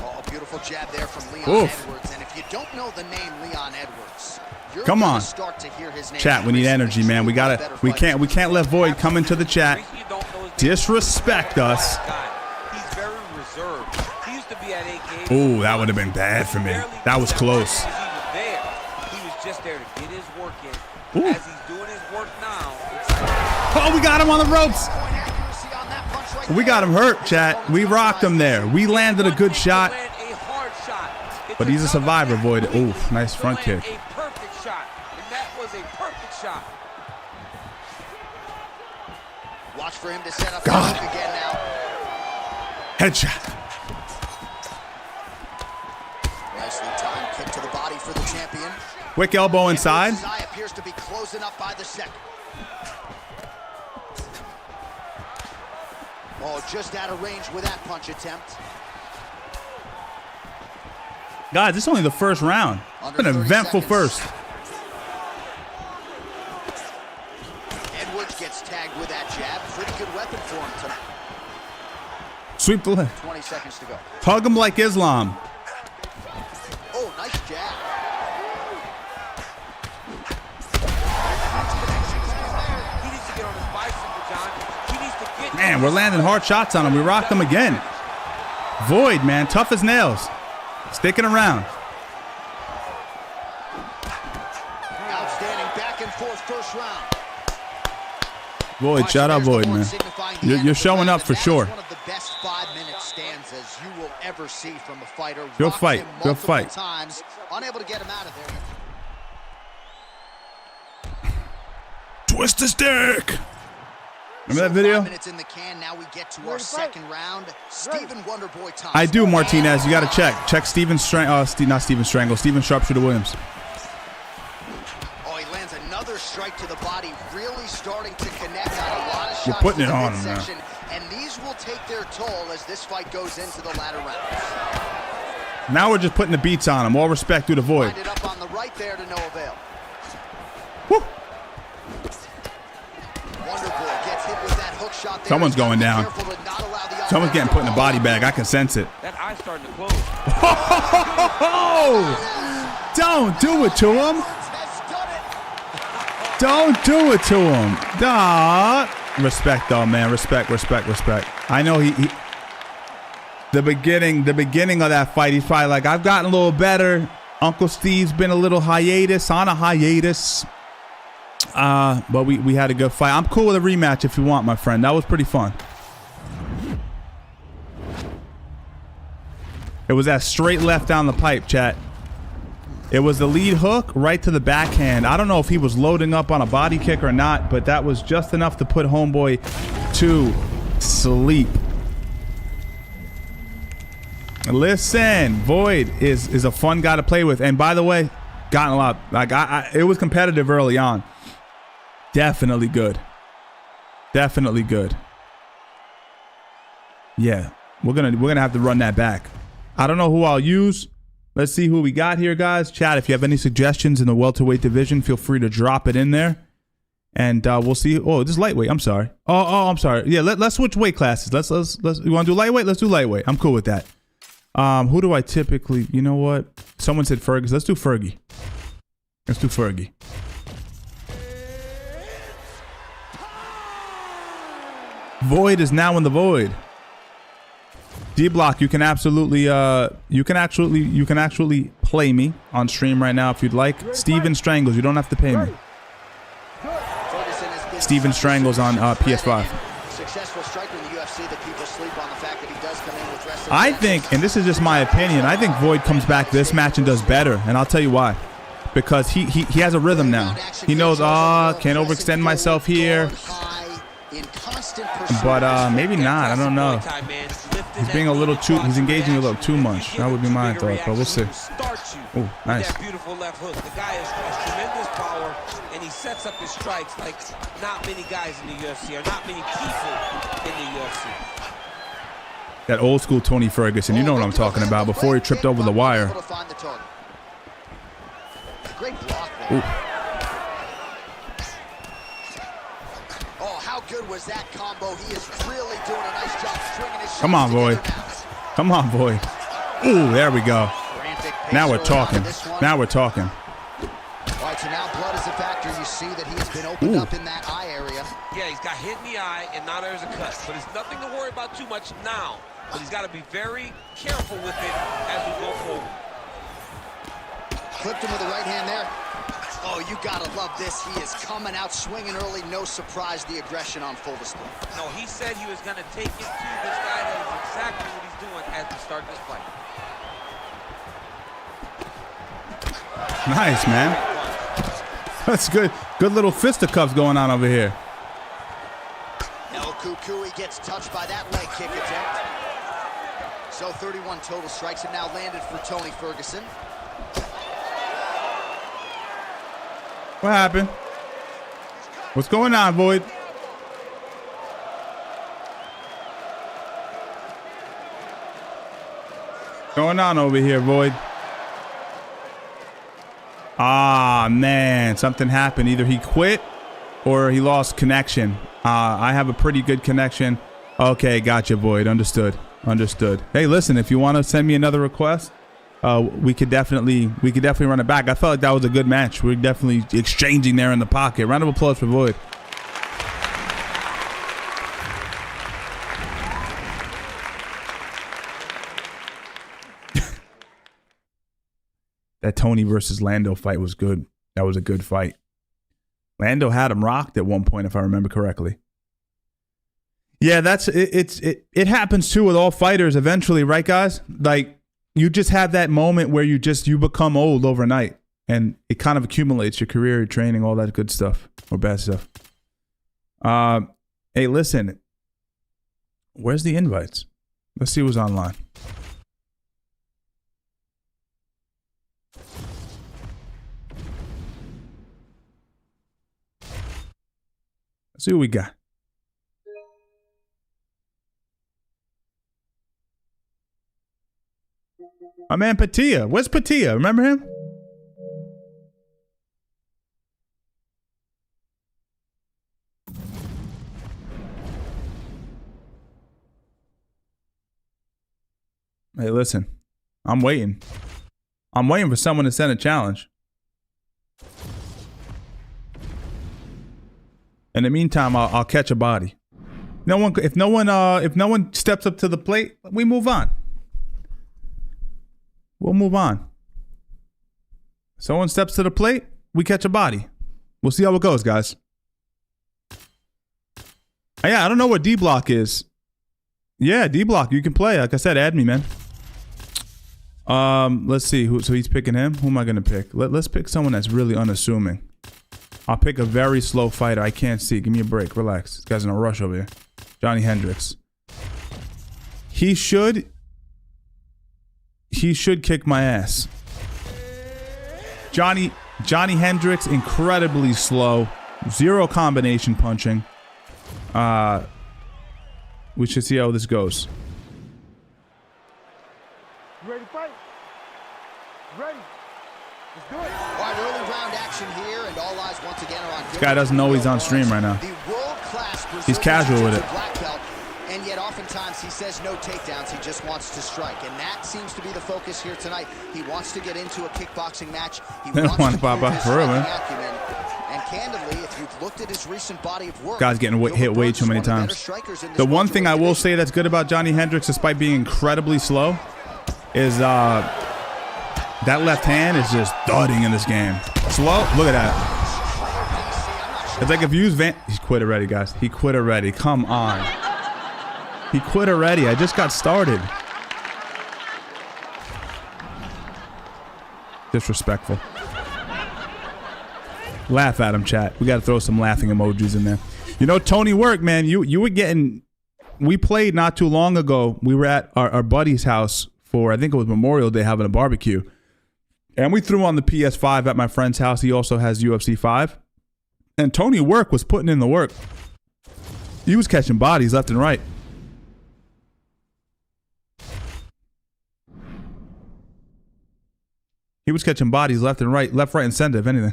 Oh, beautiful jab there from Leon Edwards. And if you don't know the name Leon Edwards, you're come on, start to hear his name. Chat, we need energy, man. We can't let Void come into the chat, disrespect us. He's very reserved. He used to be at AK. Ooh, that would have been bad for me. That was close. He was just there to get his work in. Ooh. As he's doing his work now. Oh, we got him on the ropes. We got him hurt, chat. We rocked him there. We landed a good shot. But he's a survivor, Void. Ooh, nice front kick. A perfect shot. And that was a perfect shot. Watch for him to set up God. Again now. Headshot. Nicely timed kick to the body for the champion. Quick elbow inside. Appears to be closing up by the second. Oh, just out of range with that punch attempt. Guys, this is only the first round. It's been an eventful first. Edwards gets tagged with that jab. Pretty good weapon for him tonight. Sweep the leg. 20 seconds to go. Hug him like Islam. Oh, nice jab. He needs to get on his bicycle, John. He needs to Man, we're landing hard shots on him. We rocked him again. Void, man, tough as nails. Sticking around. Outstanding back and forth first round. Void, shout out Void, man. You're showing up for sure. One of the best 5-minute stands as you will ever see from a fighter. Good fight. Good fight. Times, unable to get him out of there. Twist the stick. Remember that video? 5 minutes in the can. Now we get to our second round. Steven Wonderboy Thompson. I do, Martinez. You got to check. Check Steven not Steven Strangle. Steven Sharpshooter Williams. Oh, he lands another strike to the body, really starting to connect on a lot of shots. You're putting it on him now. And these will take their toll as this fight goes into the latter rounds. Now we're just putting the beats on him. All respect to the Void. Lined it up on the right there to no avail. Woo. Wonderboy gets hit with that hook shot there. Someone's going down. Someone's getting put in a body bag. I can sense it. That eye's starting to close. Don't do it to him. Don't do it to him. Duh. Respect, though, man. Respect. I know he the beginning of that fight, he's probably like, I've gotten a little better. Uncle Steve's been a little on a hiatus. But we had a good fight. I'm cool with a rematch if you want, my friend. That was pretty fun. It was that straight left down the pipe, chat. It was the lead hook right to the backhand. I don't know if he was loading up on a body kick or not, but that was just enough to put homeboy to sleep. Listen, Void is a fun guy to play with. And by the way, gotten a lot. Like it was competitive early on. Definitely good. Definitely good. Yeah, we're gonna have to run that back. I don't know who I'll use. Let's see who we got here, guys. Chat, if you have any suggestions in the welterweight division, feel free to drop it in there. And we'll see. Oh, this is lightweight. I'm sorry. Oh, I'm sorry. Yeah, let's switch weight classes. Let's. You want to do lightweight? Let's do lightweight. I'm cool with that. Who do I typically? You know what? Someone said Fergus. Let's do Fergie. Let's do Fergie. Void is now in the void. D-Block, you can actually play me on stream right now if you'd like. Steven Strangles, you don't have to pay me. Steven Strangles on PS5. I think, and this is just my opinion, I think Void comes back this match and does better, and I'll tell you why. Because he has a rhythm now. He knows, can't overextend myself here. But maybe not. I don't know. He's being a little too. He's engaging a little too much. That would be my thought. But we'll see. Oh, nice. That beautiful left hook. The guy has tremendous power, and he sets up his strikes like not many guys in the UFC, or not many people in the UFC. That old school Tony Ferguson. You know what I'm talking about. Before he tripped over the wire. Great block there. Good was that combo. He is really doing a nice job stringing his shots. Come on, boy. Come on, boy. Ooh, there we go. Now we're talking. Now we're talking. All right, so now blood is a factor. You see that he has been opened up in that eye area. Yeah, he's got hit in the eye, and now there's a cut. But it's nothing to worry about too much now. But he's got to be very careful with it as we go forward. Clipped him with the right hand there. Oh, you gotta love this. He is coming out swinging early. No surprise, the aggression on full display. No, he said he was gonna take it to this guy. That is exactly what he's doing as we start this fight. Nice, man. That's good. Good little fisticuffs going on over here. El Kukui gets touched by that leg kick attempt. So 31 total strikes have now landed for Tony Ferguson. What happened? What's going on, Void? What's going on over here, Void? Ah, man. Something happened. Either he quit or he lost connection. I have a pretty good connection. Okay, gotcha, Void. Understood. Understood. Hey, listen, if you want to send me another request, we could definitely run it back. I felt like that was a good match. We're definitely exchanging there in the pocket. Round of applause for Void. That Tony versus Lando fight was good. That was a good fight. Lando had him rocked at one point, if I remember correctly. Yeah, that's it. It happens too with all fighters eventually, right, guys? Like, you just have that moment where you become old overnight, and it kind of accumulates your career, your training, all that good stuff or bad stuff. Hey, listen, where's the invites? Let's see who's online. Let's see what we got. My man Patia. Where's Patia? Remember him? Hey, listen. I'm waiting. I'm waiting for someone to send a challenge. In the meantime, I'll catch a body. If no one steps up to the plate, we move on. We'll move on. Someone steps to the plate, we catch a body. We'll see how it goes, guys. Yeah, I don't know what D block is. Yeah, D block, you can play. Like I said, add me, man. Let's see. So he's picking him. Who am I gonna pick? Let's pick someone that's really unassuming. I'll pick a very slow fighter. I can't see. Give me a break. Relax. This guy's in a rush over here. Johnny Hendricks. He should kick my ass. Johnny Hendricks, incredibly slow. Zero combination punching. We should see how this goes. You ready to fight? Ready. Let's do it. All right, early round action here, and all eyes once again are on. This guy doesn't know he's on stream right now. He's casual with it. And yet oftentimes he says no takedowns, he just wants to strike. And that seems to be the focus here tonight. He wants to get into a kickboxing match. He wants to pop up for real, man. And candidly, if you've looked at his recent body of work, guy's getting hit way too many times. The one thing I will say that's good about Johnny Hendricks, despite being incredibly slow, is that left hand is just thudding in this game. Slow? Look at that. It's like if you use he quit already, guys. He quit already. Come on. He quit already. I just got started. Disrespectful. Laugh at him, chat. We got to throw some laughing emojis in there. You know, Tony Work, man, you were getting... We played not too long ago. We were at our buddy's house for, I think it was Memorial Day, having a barbecue. And we threw on the PS5 at my friend's house. He also has UFC 5. And Tony Work was putting in the work. He was catching bodies left and right. He was catching bodies left and right, left, right, and center, if anything.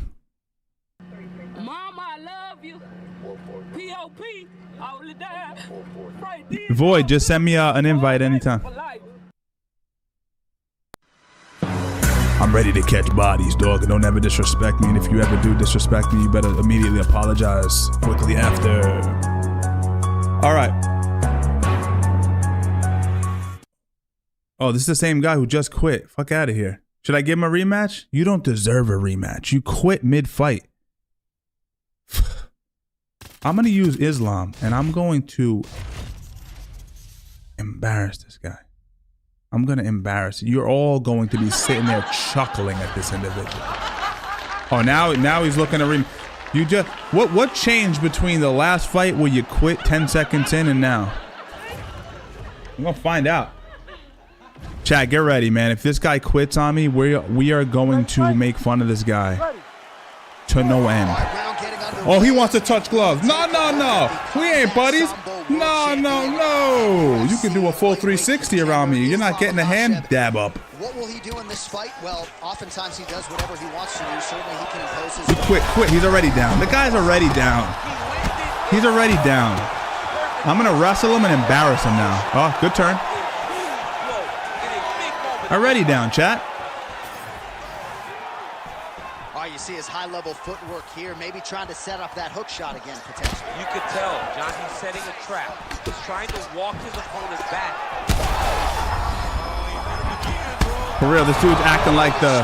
Mama, I love you. P.O.P. All the time. Void, just send me an invite anytime. I'm ready to catch bodies, dog. Don't ever disrespect me. And if you ever do disrespect me, you better immediately apologize quickly after. All right. Oh, this is the same guy who just quit. Fuck out of here. Should I give him a rematch? You don't deserve a rematch. You quit mid-fight. I'm going to use Islam, and I'm going to embarrass this guy. I'm going to embarrass you. You're all going to be sitting there chuckling at this individual. Oh, now he's looking to rematch. You just what changed between the last fight where you quit 10 seconds in and now? I'm going to find out. Chat, get ready, man. If this guy quits on me, we are going to make fun of this guy to no end. Oh, he wants to touch gloves. No. We ain't buddies. No. You can do a full 360 around me. You're not getting a hand dab up. What will he do in this fight? Well, oftentimes he does whatever he wants to do. Certainly he can impose his... He quit. He's already down. The guy's already down. He's already down. I'm going to wrestle him and embarrass him now. Oh, good turn. Already down, chat. All right, you see his high-level footwork here, maybe trying to set up that hook shot again, potentially. You could tell Johnny's setting a trap. He's trying to walk his opponent back. For real, this dude's acting like the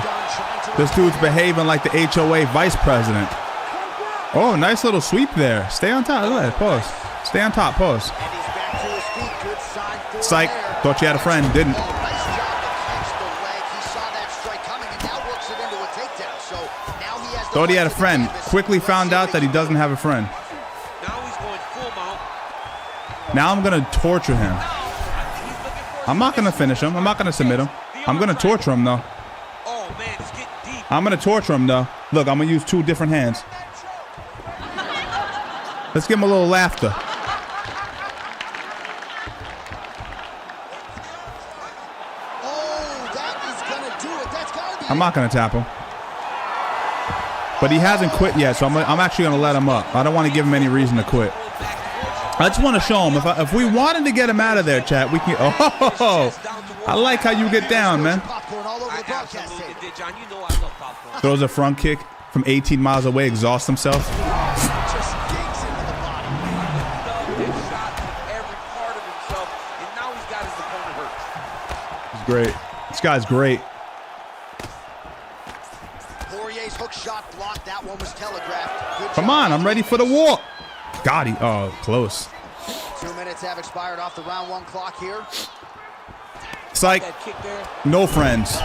This dude's behaving like the HOA vice president. Oh, nice little sweep there. Stay on top. Go ahead. Pause. Stay on top. Pause. Psych. Thought you had a friend. Didn't. Thought he had a friend. Quickly found out that he doesn't have a friend. Now I'm going to torture him. I'm not going to finish him. I'm not going to submit him. I'm going to torture him, though. I'm going to torture him, though. Look, I'm going to use 2 different hands. Let's give him a little laughter. I'm not going to tap him. But he hasn't quit yet, so I'm actually going to let him up. I don't want to give him any reason to quit. I just want to show him. If we wanted to get him out of there, chat, we can. Oh, I like how you get down, man. Throws a front kick from 18 miles away, exhausts himself. He's great. This guy's great. Come on, I'm ready for the war. Got him. Oh, close. 2 minutes have expired off the round 1 clock here. Psych. No friends.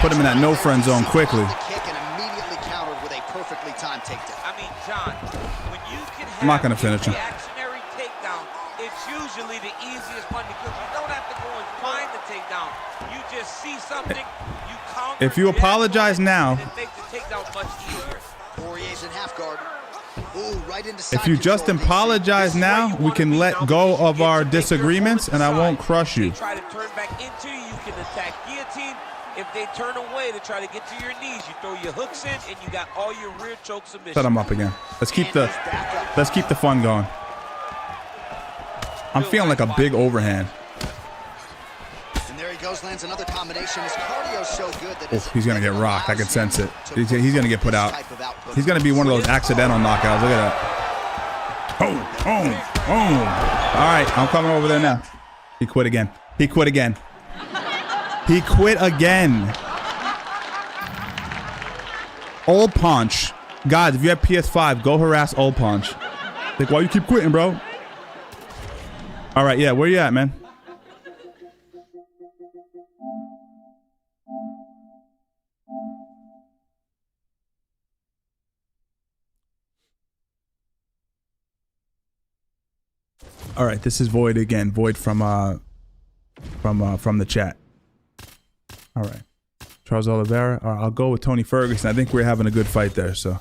Put him in that no friend zone quickly. Immediately countered with a perfectly timed takedown. I mean, John, when you can have I'm not going to finish him. reactionary takedown, it's usually the easiest one because you don't have to go and find the takedown. You just see something, you counter. If you apologize now, it makes the takedown much easier. Poirier's in half guard. Ooh, right into if you just apologize now, we can let go of our disagreements and I won't crush you. Try to turn back into you can attack guillotine. If they turn away to try to get to your knees, you throw your hooks in and you got all your rear choke submissions. Set him up again. Let's keep the fun going. I'm feeling like a big overhand. And there he goes, lands another combination. His cardio's so good that he's gonna get rocked. I can sense it. He's gonna get put out. He's gonna be one of those accidental knockouts. Look at that. Boom, boom, boom. All right, I'm coming over there now. He quit again. He quit again. He quit again. Old Punch. Guys, if you have PS5, go harass Old Punch. Like, why you keep quitting, bro? All right, yeah, where you at, man? All right, this is Void again. Void from the chat. All right, Charles Oliveira. All right, I'll go with Tony Ferguson. I think we're having a good fight there. So,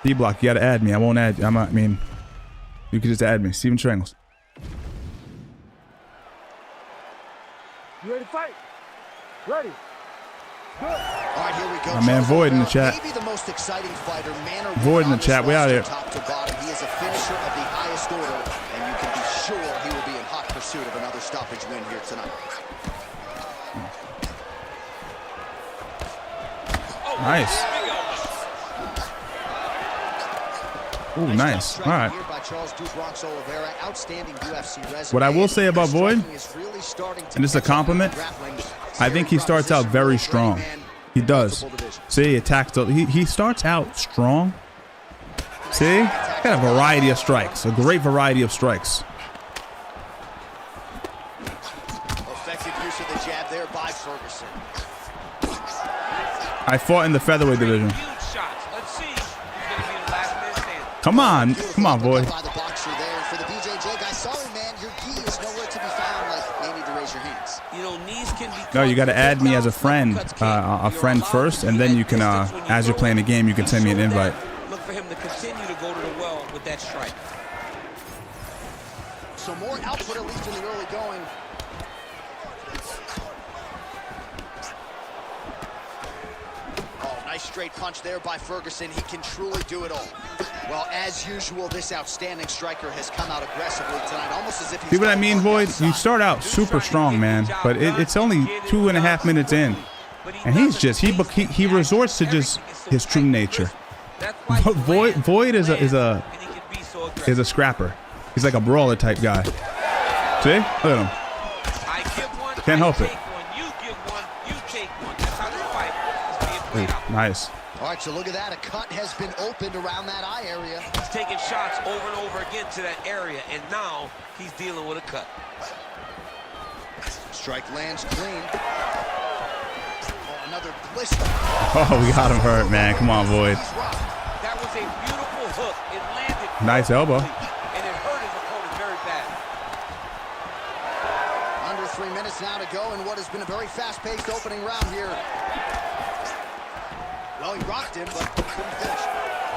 D-Block, you got to add me. I won't add you. I mean, you can just add me. Steven Strangles. You ready to fight? Ready. All right, here we go. My man Void in the chat. Maybe the most exciting fighter, man or Void in the chat. We out here. Top to bottom. He is a finisher of the highest order, and you can be sure he will be in hot pursuit of another stoppage win here tonight. Nice. Ooh, nice. All right. What I will say about Void, and this is a compliment, I think he starts out very strong. He does. See, he attacks. He starts out strong. See? Got a variety of strikes. A great variety of strikes. Effective use of the jab there by Ferguson. I fought in the featherweight division. Come on, boy. No, you got to add me as a friend first, and then you can, as you're playing the game, you can send me an invite. Look for him to continue to go to the well with that strike. So more output, at least in the early going. Oh, nice straight punch there by Ferguson. He can truly do it all. Well, as usual, this outstanding striker has come out aggressively tonight, almost as if he's... See what I mean, Void? You start out super strong, man, but it's only 2.5 minutes in, and he's just he resorts to just his true nature. Void is a scrapper. He's like a brawler type guy. See? Look at him. Can't help it. You give one, you take one. That's how this fight is being played out. Nice. All right, so look at that. A cut has been opened around that eye area. He's taking shots over and over again to that area, and now he's dealing with a cut. Strike lands clean. Oh, another blister. Oh, we got him hurt, man. Come on, Void. That was a beautiful hook. It landed. Nice elbow. And it hurt his opponent very bad. Under 3 minutes now to go in what has been a very fast-paced opening round here. Well, he rocked him, but couldn't finish.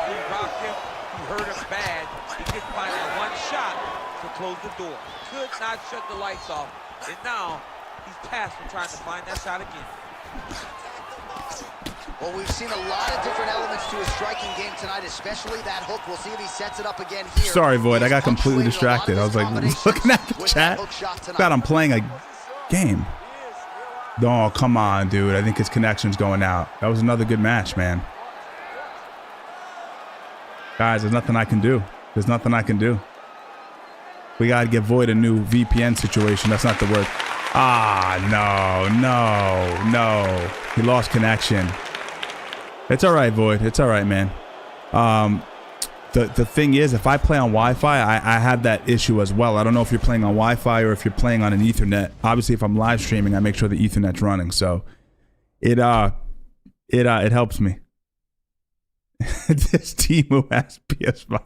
He rocked him. He hurt him bad. He didn't find that one shot to close the door. Could not shut the lights off. And now he's past for trying to find that shot again. Well, we've seen a lot of different elements to his striking game tonight, especially that hook. We'll see if he sets it up again here. Sorry, Void. I got completely distracted. I was like looking at the chat. God, I'm playing a game. Oh, come on, dude. I think his connection's going out. That was another good match, man. Guys, there's nothing I can do. There's nothing I can do. We got to get Void a new VPN situation. That's not the word. Ah, no. He lost connection. It's all right, Void. It's all right, man. The thing is, if I play on Wi-Fi, I have that issue as well. I don't know if you're playing on Wi-Fi or if you're playing on an Ethernet. Obviously, if I'm live streaming, I make sure the Ethernet's running. So it helps me. This team who has PS5.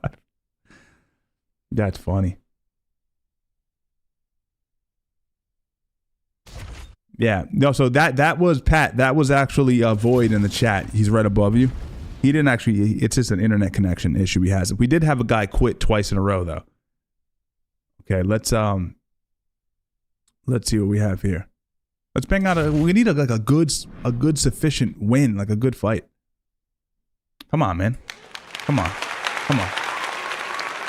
That's funny. Yeah. No, so that was Pat. That was actually Void in the chat. He's right above you. He didn't actually, it's just an internet connection issue he has. We did have a guy quit twice in a row though. Okay, let's see what we have here. Let's bang out we need a good sufficient win, like a good fight. Come on, man. Come on.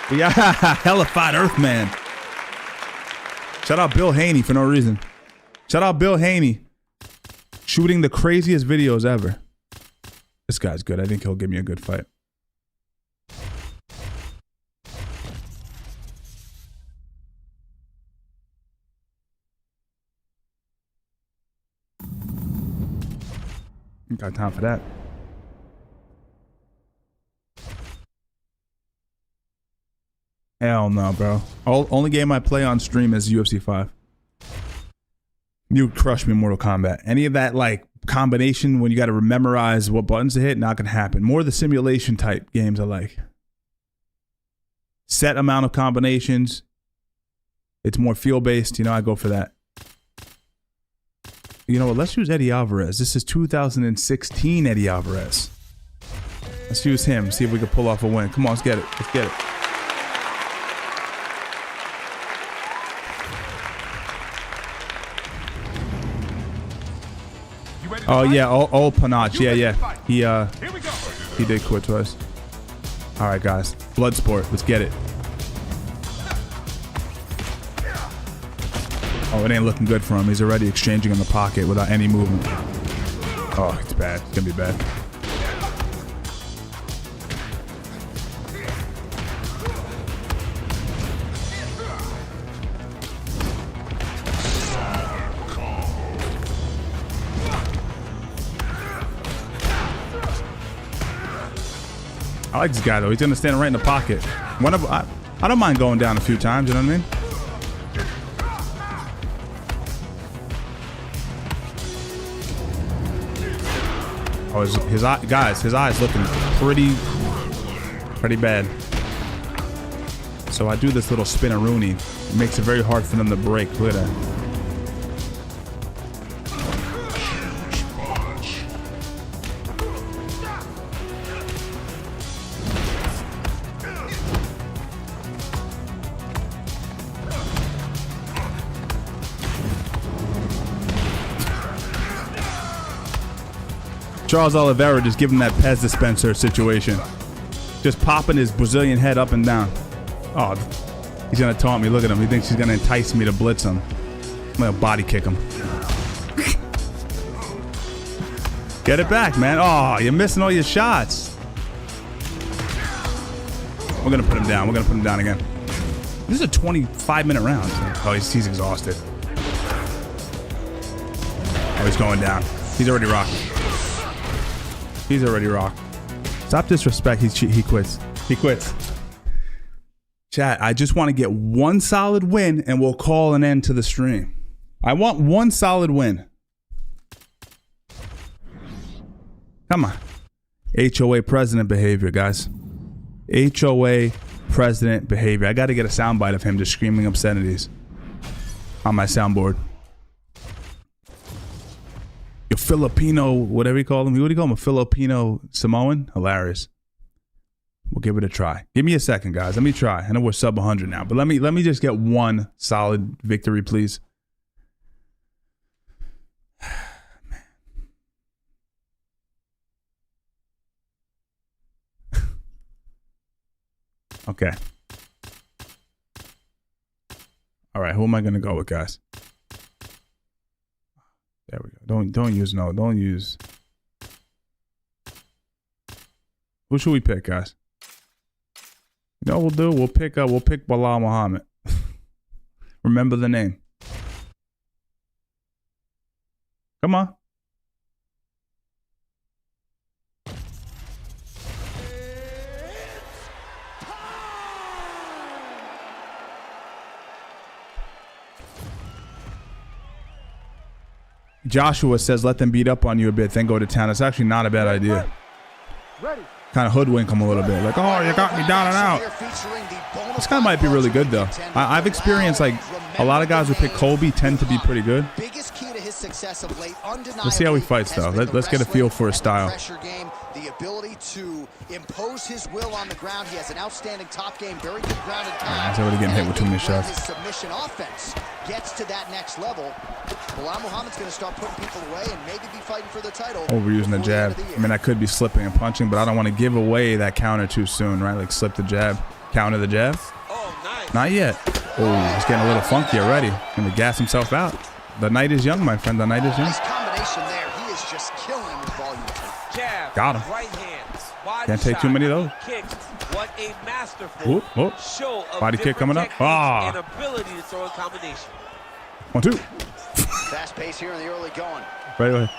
Yeah, hellified Earthman. Shout out Bill Haney for no reason. Shout out Bill Haney. Shooting the craziest videos ever. This guy's good. I think he'll give me a good fight. Ain't got time for that. Hell no, bro. Only game I play on stream is UFC 5. You would crush me in Mortal Kombat. Any of that like combination when you got to memorize what buttons to hit, not gonna happen. More of the simulation type games I like. Set amount of combinations. It's more feel based. You know, I go for that. You know what? Let's use Eddie Alvarez. This is 2016 Eddie Alvarez. Let's use him. See if we can pull off a win. Come on, let's get it. Let's get it. Oh yeah, old Panach. Yeah. He did quit twice. All right, guys. Bloodsport. Let's get it. Oh, it ain't looking good for him. He's already exchanging in the pocket without any movement. Oh, it's bad. It's gonna be bad. I like this guy though. He's gonna stand right in the pocket. I don't mind going down a few times. You know what I mean? Oh, his eyes looking pretty bad. So I do this little spin-a-rooney. It makes it very hard for them to break. Look at that. Charles Oliveira just giving that Pez dispenser situation. Just popping his Brazilian head up and down. Oh, he's going to taunt me. Look at him. He thinks he's going to entice me to blitz him. I'm going to body kick him. Get it back, man. Oh, you're missing all your shots. We're going to put him down. We're going to put him down again. This is a 25-minute round. Oh, he's exhausted. he's going down. He's already rocked. He's already rocked. Stop disrespect. He quits. He quits. Chat, I just want to get one solid win and we'll call an end to the stream. I want one solid win. Come on. HOA president behavior, guys. HOA president behavior. I got to get a soundbite of him just screaming obscenities on my soundboard. Your Filipino, whatever you call him. What do you call him? A Filipino Samoan? Hilarious. We'll give it a try. Give me a second, guys. Let me try. I know we're sub 100 now, but let me just get one solid victory, please. Okay. All right. Who am I gonna go with, guys? There we go. Don't use. Who should we pick, guys? You know what we'll do? We'll pick Bilal Muhammad. Remember the name. Come on. Joshua says, let them beat up on you a bit, then go to town. It's actually not a bad idea. Kind of hoodwink him a little bit. Like, oh, you got me down and out. This guy might be really good, though. I've experienced, like, a lot of guys who pick Colby tend to be pretty good. Let's see how he fights, though. Let's get a feel for his style. The ability to impose his will on the ground. He has an outstanding top game, very good ground and pound. He's already getting hit with too many shots. His submission offense gets to that next level. Bilal Muhammad's going to start putting people away and maybe be fighting for the title. Overusing the jab. I mean, I could be slipping and punching, but I don't want to give away that counter too soon, right? Like slip the jab, counter the jab. Oh, nice. Not yet. Oh, he's getting a little funky already. Going to gas himself out. The night is young, my friend. The night is young. Nice combination there. He is just killing him with volume. Jab, got him. right hand, body Can't take too many of those. Kicks. What a masterful show of body kick coming up. Ah. And ability to throw a combination. 1, 2. Fast pace here in the early going. Right away.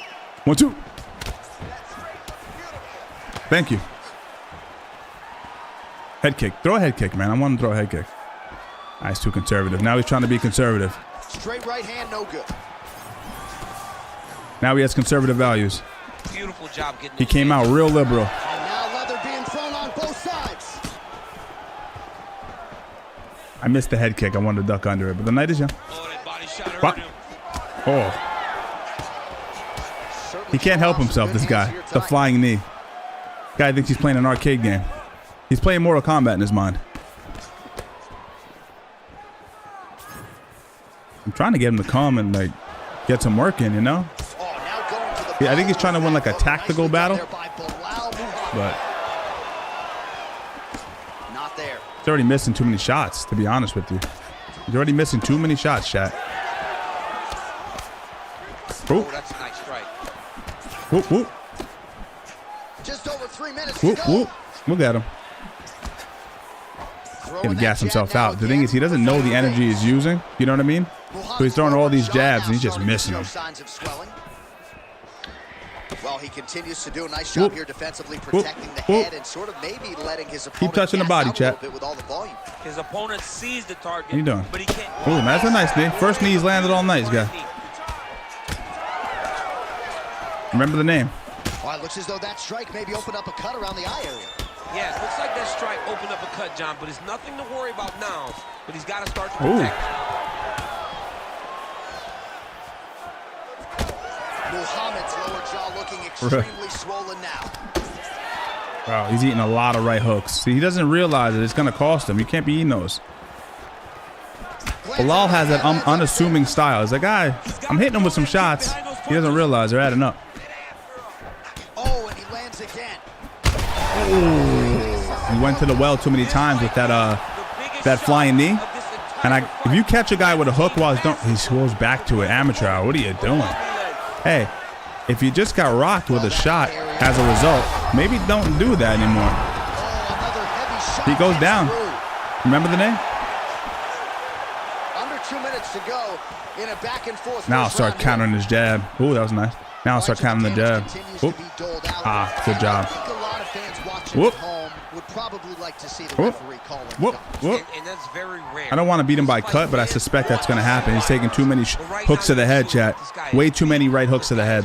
1, 2. Thank you. Head kick. Throw a head kick, man. I want to throw a head kick. Nice, too conservative. Now he's trying to be conservative. Straight right hand, no good. Now he has conservative values. Beautiful job getting. He came out real liberal. And now leather being thrown on both sides. I missed the head kick. I wanted to duck under it, but the night is young. Oh, that body shot hurt him. Oh. He can't help himself, this guy. The flying knee. Guy thinks he's playing an arcade game. He's playing Mortal Kombat in his mind. I'm trying to get him to come and like get some work in, you know? Yeah, I think he's trying to win like a tactical battle. But not there. He's already missing too many shots, to be honest with you. He's already missing too many shots, chat. Oh, that's a nice strike. Whoop, whoop. Just over 3 minutes. Whoop, whoop. Look at him. Gonna gas himself out. The thing is, he doesn't know the energy he's using. You know what I mean? So he's throwing all these jabs and he's just missing them. Well, he continues to do a nice job here defensively, protecting the head and sort of maybe letting his opponent keep touching the body, chat. With all the volume. His opponent sees the target. What you doing? But he can't. Oh, that's a nice knee. First knee he's landed all night, guy. Remember the name. Well, it looks as though that strike maybe opened up a cut around the eye area. Yeah, it looks like that strike opened up a cut, John, but it's nothing to worry about now. But he's got to start to protect. Muhammad's lower jaw looking extremely swollen now. Wow, he's eating a lot of right hooks. See, he doesn't realize that it's going to cost him. You can't be eating those. Bilal has that unassuming style. He's like, I'm hitting him with some shots. He doesn't realize they're adding up. Oh, and he lands again. He went to the well too many times with that flying knee. And if you catch a guy with a hook while he goes back to it, amateur hour, what are you doing? Hey, if you just got rocked with a shot as a result, maybe don't do that anymore. He goes down. Remember the name? Under 2 minutes to go in a back and forth. Now I'll start countering his jab. Ooh, that was nice. Now I'll start countering the jab. Whoop. Ah, good job. Whoop. Would probably like to see the Whoop. referee call it. Whoop. Whoop. And that's very rare. I don't want to beat him by cut, but I suspect that's going to happen. He's taking too many hooks to the head, chat. Way too many right hooks to the head.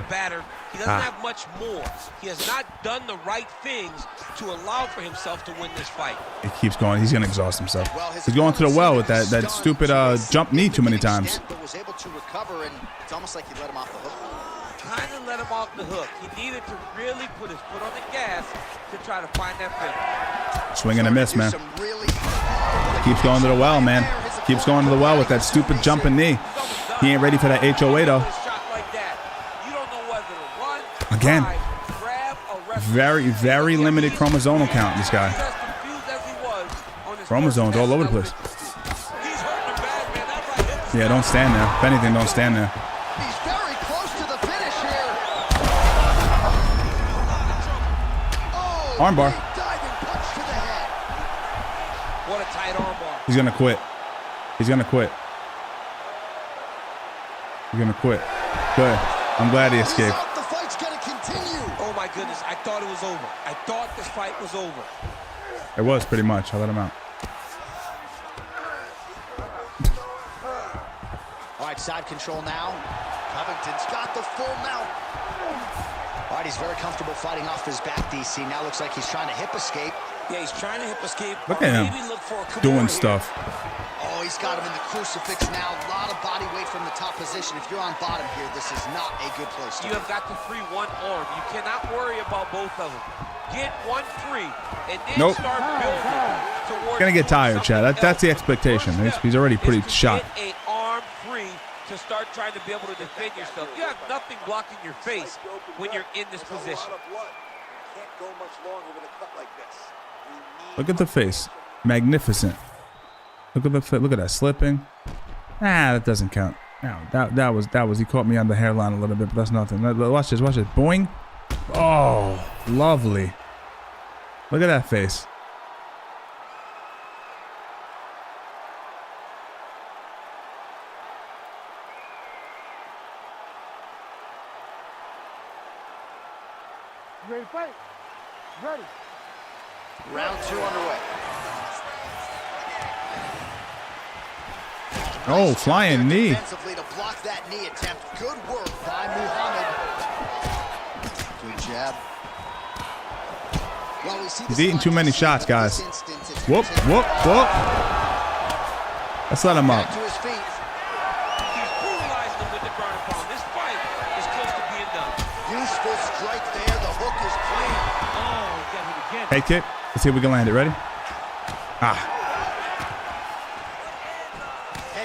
He doesn't have much more. He has not done the right things to allow for himself to win this fight. He keeps going. He's going to exhaust himself. He's going to the well with that stupid jump knee too many times. Was able to recover, and it's almost like he let him off the hook. Kind of let him off the hook. He needed to really put his foot on the gas to try to find that finish. Swing and a miss, man. Keeps going to the well, man. Keeps going to the well with that stupid jumping knee. He ain't ready for that HOA, though. Again, very, very limited chromosomal count, this guy. Chromosomes all over the place. Yeah, don't stand there. If anything, don't stand there. He's very close to the finish here. Armbar. Diving punch to the head. What a tight armbar. He's gonna quit. He's gonna quit. He's gonna quit. Good. I'm glad he escaped. The fight's gonna continue. Oh my goodness, I thought it was over. I thought this fight was over. It was pretty much. I let him out. All right, side control now. Covington's got the full mount. All right, he's very comfortable fighting off his back, DC. Now looks like he's trying to hip escape. Yeah, he's trying to hip escape. Look at him doing stuff. Oh, he's got him in the crucifix now. A lot of body weight from the top position. If you're on bottom here, this is not a good place to be. You have got to free one arm. You cannot worry about both of them. Get one free, and then start building towards. Gonna get tired, Chad. That's the expectation. He's already pretty shot. Get an arm free to start trying to be able to defend yourself. You have nothing blocking your face when you're in this position. Look at the face. Magnificent. Look at that slipping. Ah, that doesn't count. No, that was he caught me on the hairline a little bit, but that's nothing. Watch this, boing. Oh, lovely. Look at that face. Ready to fight? Ready. Round 2 underway. Oh, flying knee. Defensively to block that knee attempt. Good work by Muhammad. Good jab. Well, we see he's eating too many shots, guys. Whoop, whoop, whoop. Let's let him up. To his feet. He's brutalizing him with the ground and pound. This fight is close to being done. Useful strike there. The hook is clean. Oh, he got hit again. Head kick. Let's see if we can land it. Ready? Ah.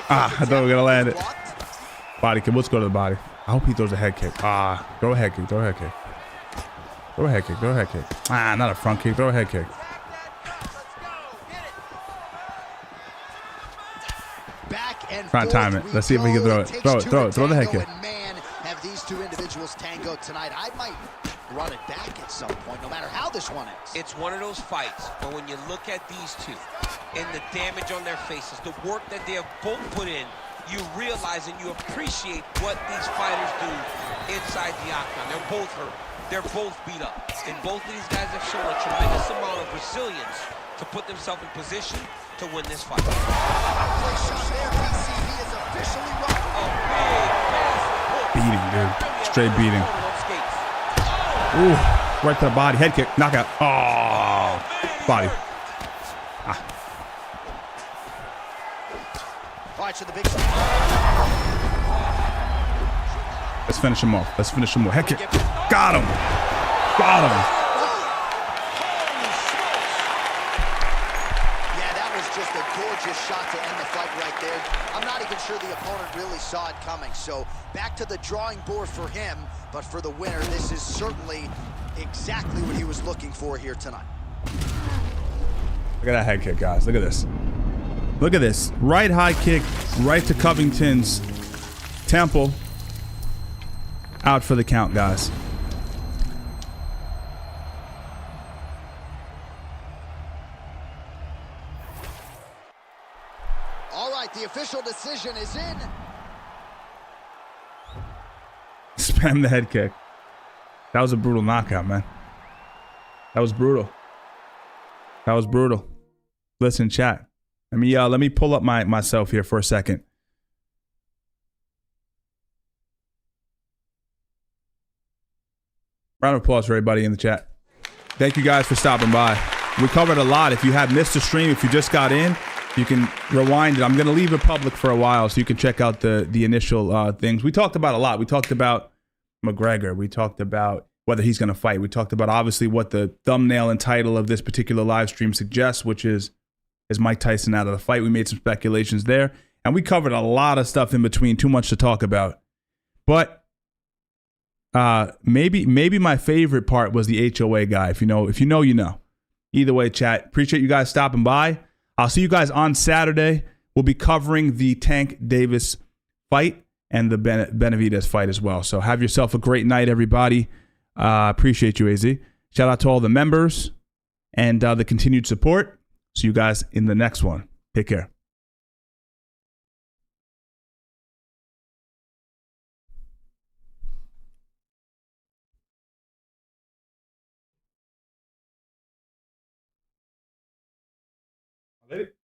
I thought we were gonna land it. Body kick. Let's go to the body. I hope he throws a head kick. Ah, throw a head kick. Throw a head kick. Throw a head kick. Throw a head kick. Ah, not a front kick. Throw a head kick. Trying to time it. Let's see if we can throw it. Throw it. Throw it. Throw the head kick. Man, have these two individuals tango tonight. I might run it back at some point, no matter how this one ends. It's one of those fights where when you look at these two and the damage on their faces, the work that they have both put in, you realize and you appreciate what these fighters do inside the octagon. They're both hurt. They're both beat up. And both of these guys have shown a tremendous amount of resilience to put themselves in position to win this fight. Beating, dude. Straight beating. Ooh, right to the body. Head kick. Knockout. Oh, body. Ah. All right, so the big. Let's finish him off. Let's finish him off. Head kick. Got him. Got him. Yeah, that was just a gorgeous shot to end the fight right there. I'm not even sure the opponent really saw it coming. So back to the drawing board for him. But for the winner, this is certainly exactly what he was looking for here tonight. Look at that head kick, guys. Look at this. Look at this. Right high kick, right to Covington's temple. Out for the count, guys. All right, the official official decision is in. Spam the head kick. That was a brutal knockout, man. That was brutal. That was brutal. Listen, chat. Let me pull up myself here for a second. Round of applause for everybody in the chat. Thank you guys for stopping by. We covered a lot. If you have missed the stream, if you just got in, you can rewind it. I'm going to leave it public for a while so you can check out the initial things. We talked about a lot. We talked about McGregor. We talked about whether he's going to fight. We talked about obviously what the thumbnail and title of this particular live stream suggests, which is Mike Tyson out of the fight. We made some speculations there, and we covered a lot of stuff in between. Too much to talk about, but maybe my favorite part was the HOA guy. If you know, you know. Either way, chat. Appreciate you guys stopping by. I'll see you guys on Saturday. We'll be covering the Tank Davis fight and the Benavidez fight as well. So have yourself a great night, everybody. Appreciate you, AZ. Shout out to all the members and the continued support. See you guys in the next one. Take care. Let it.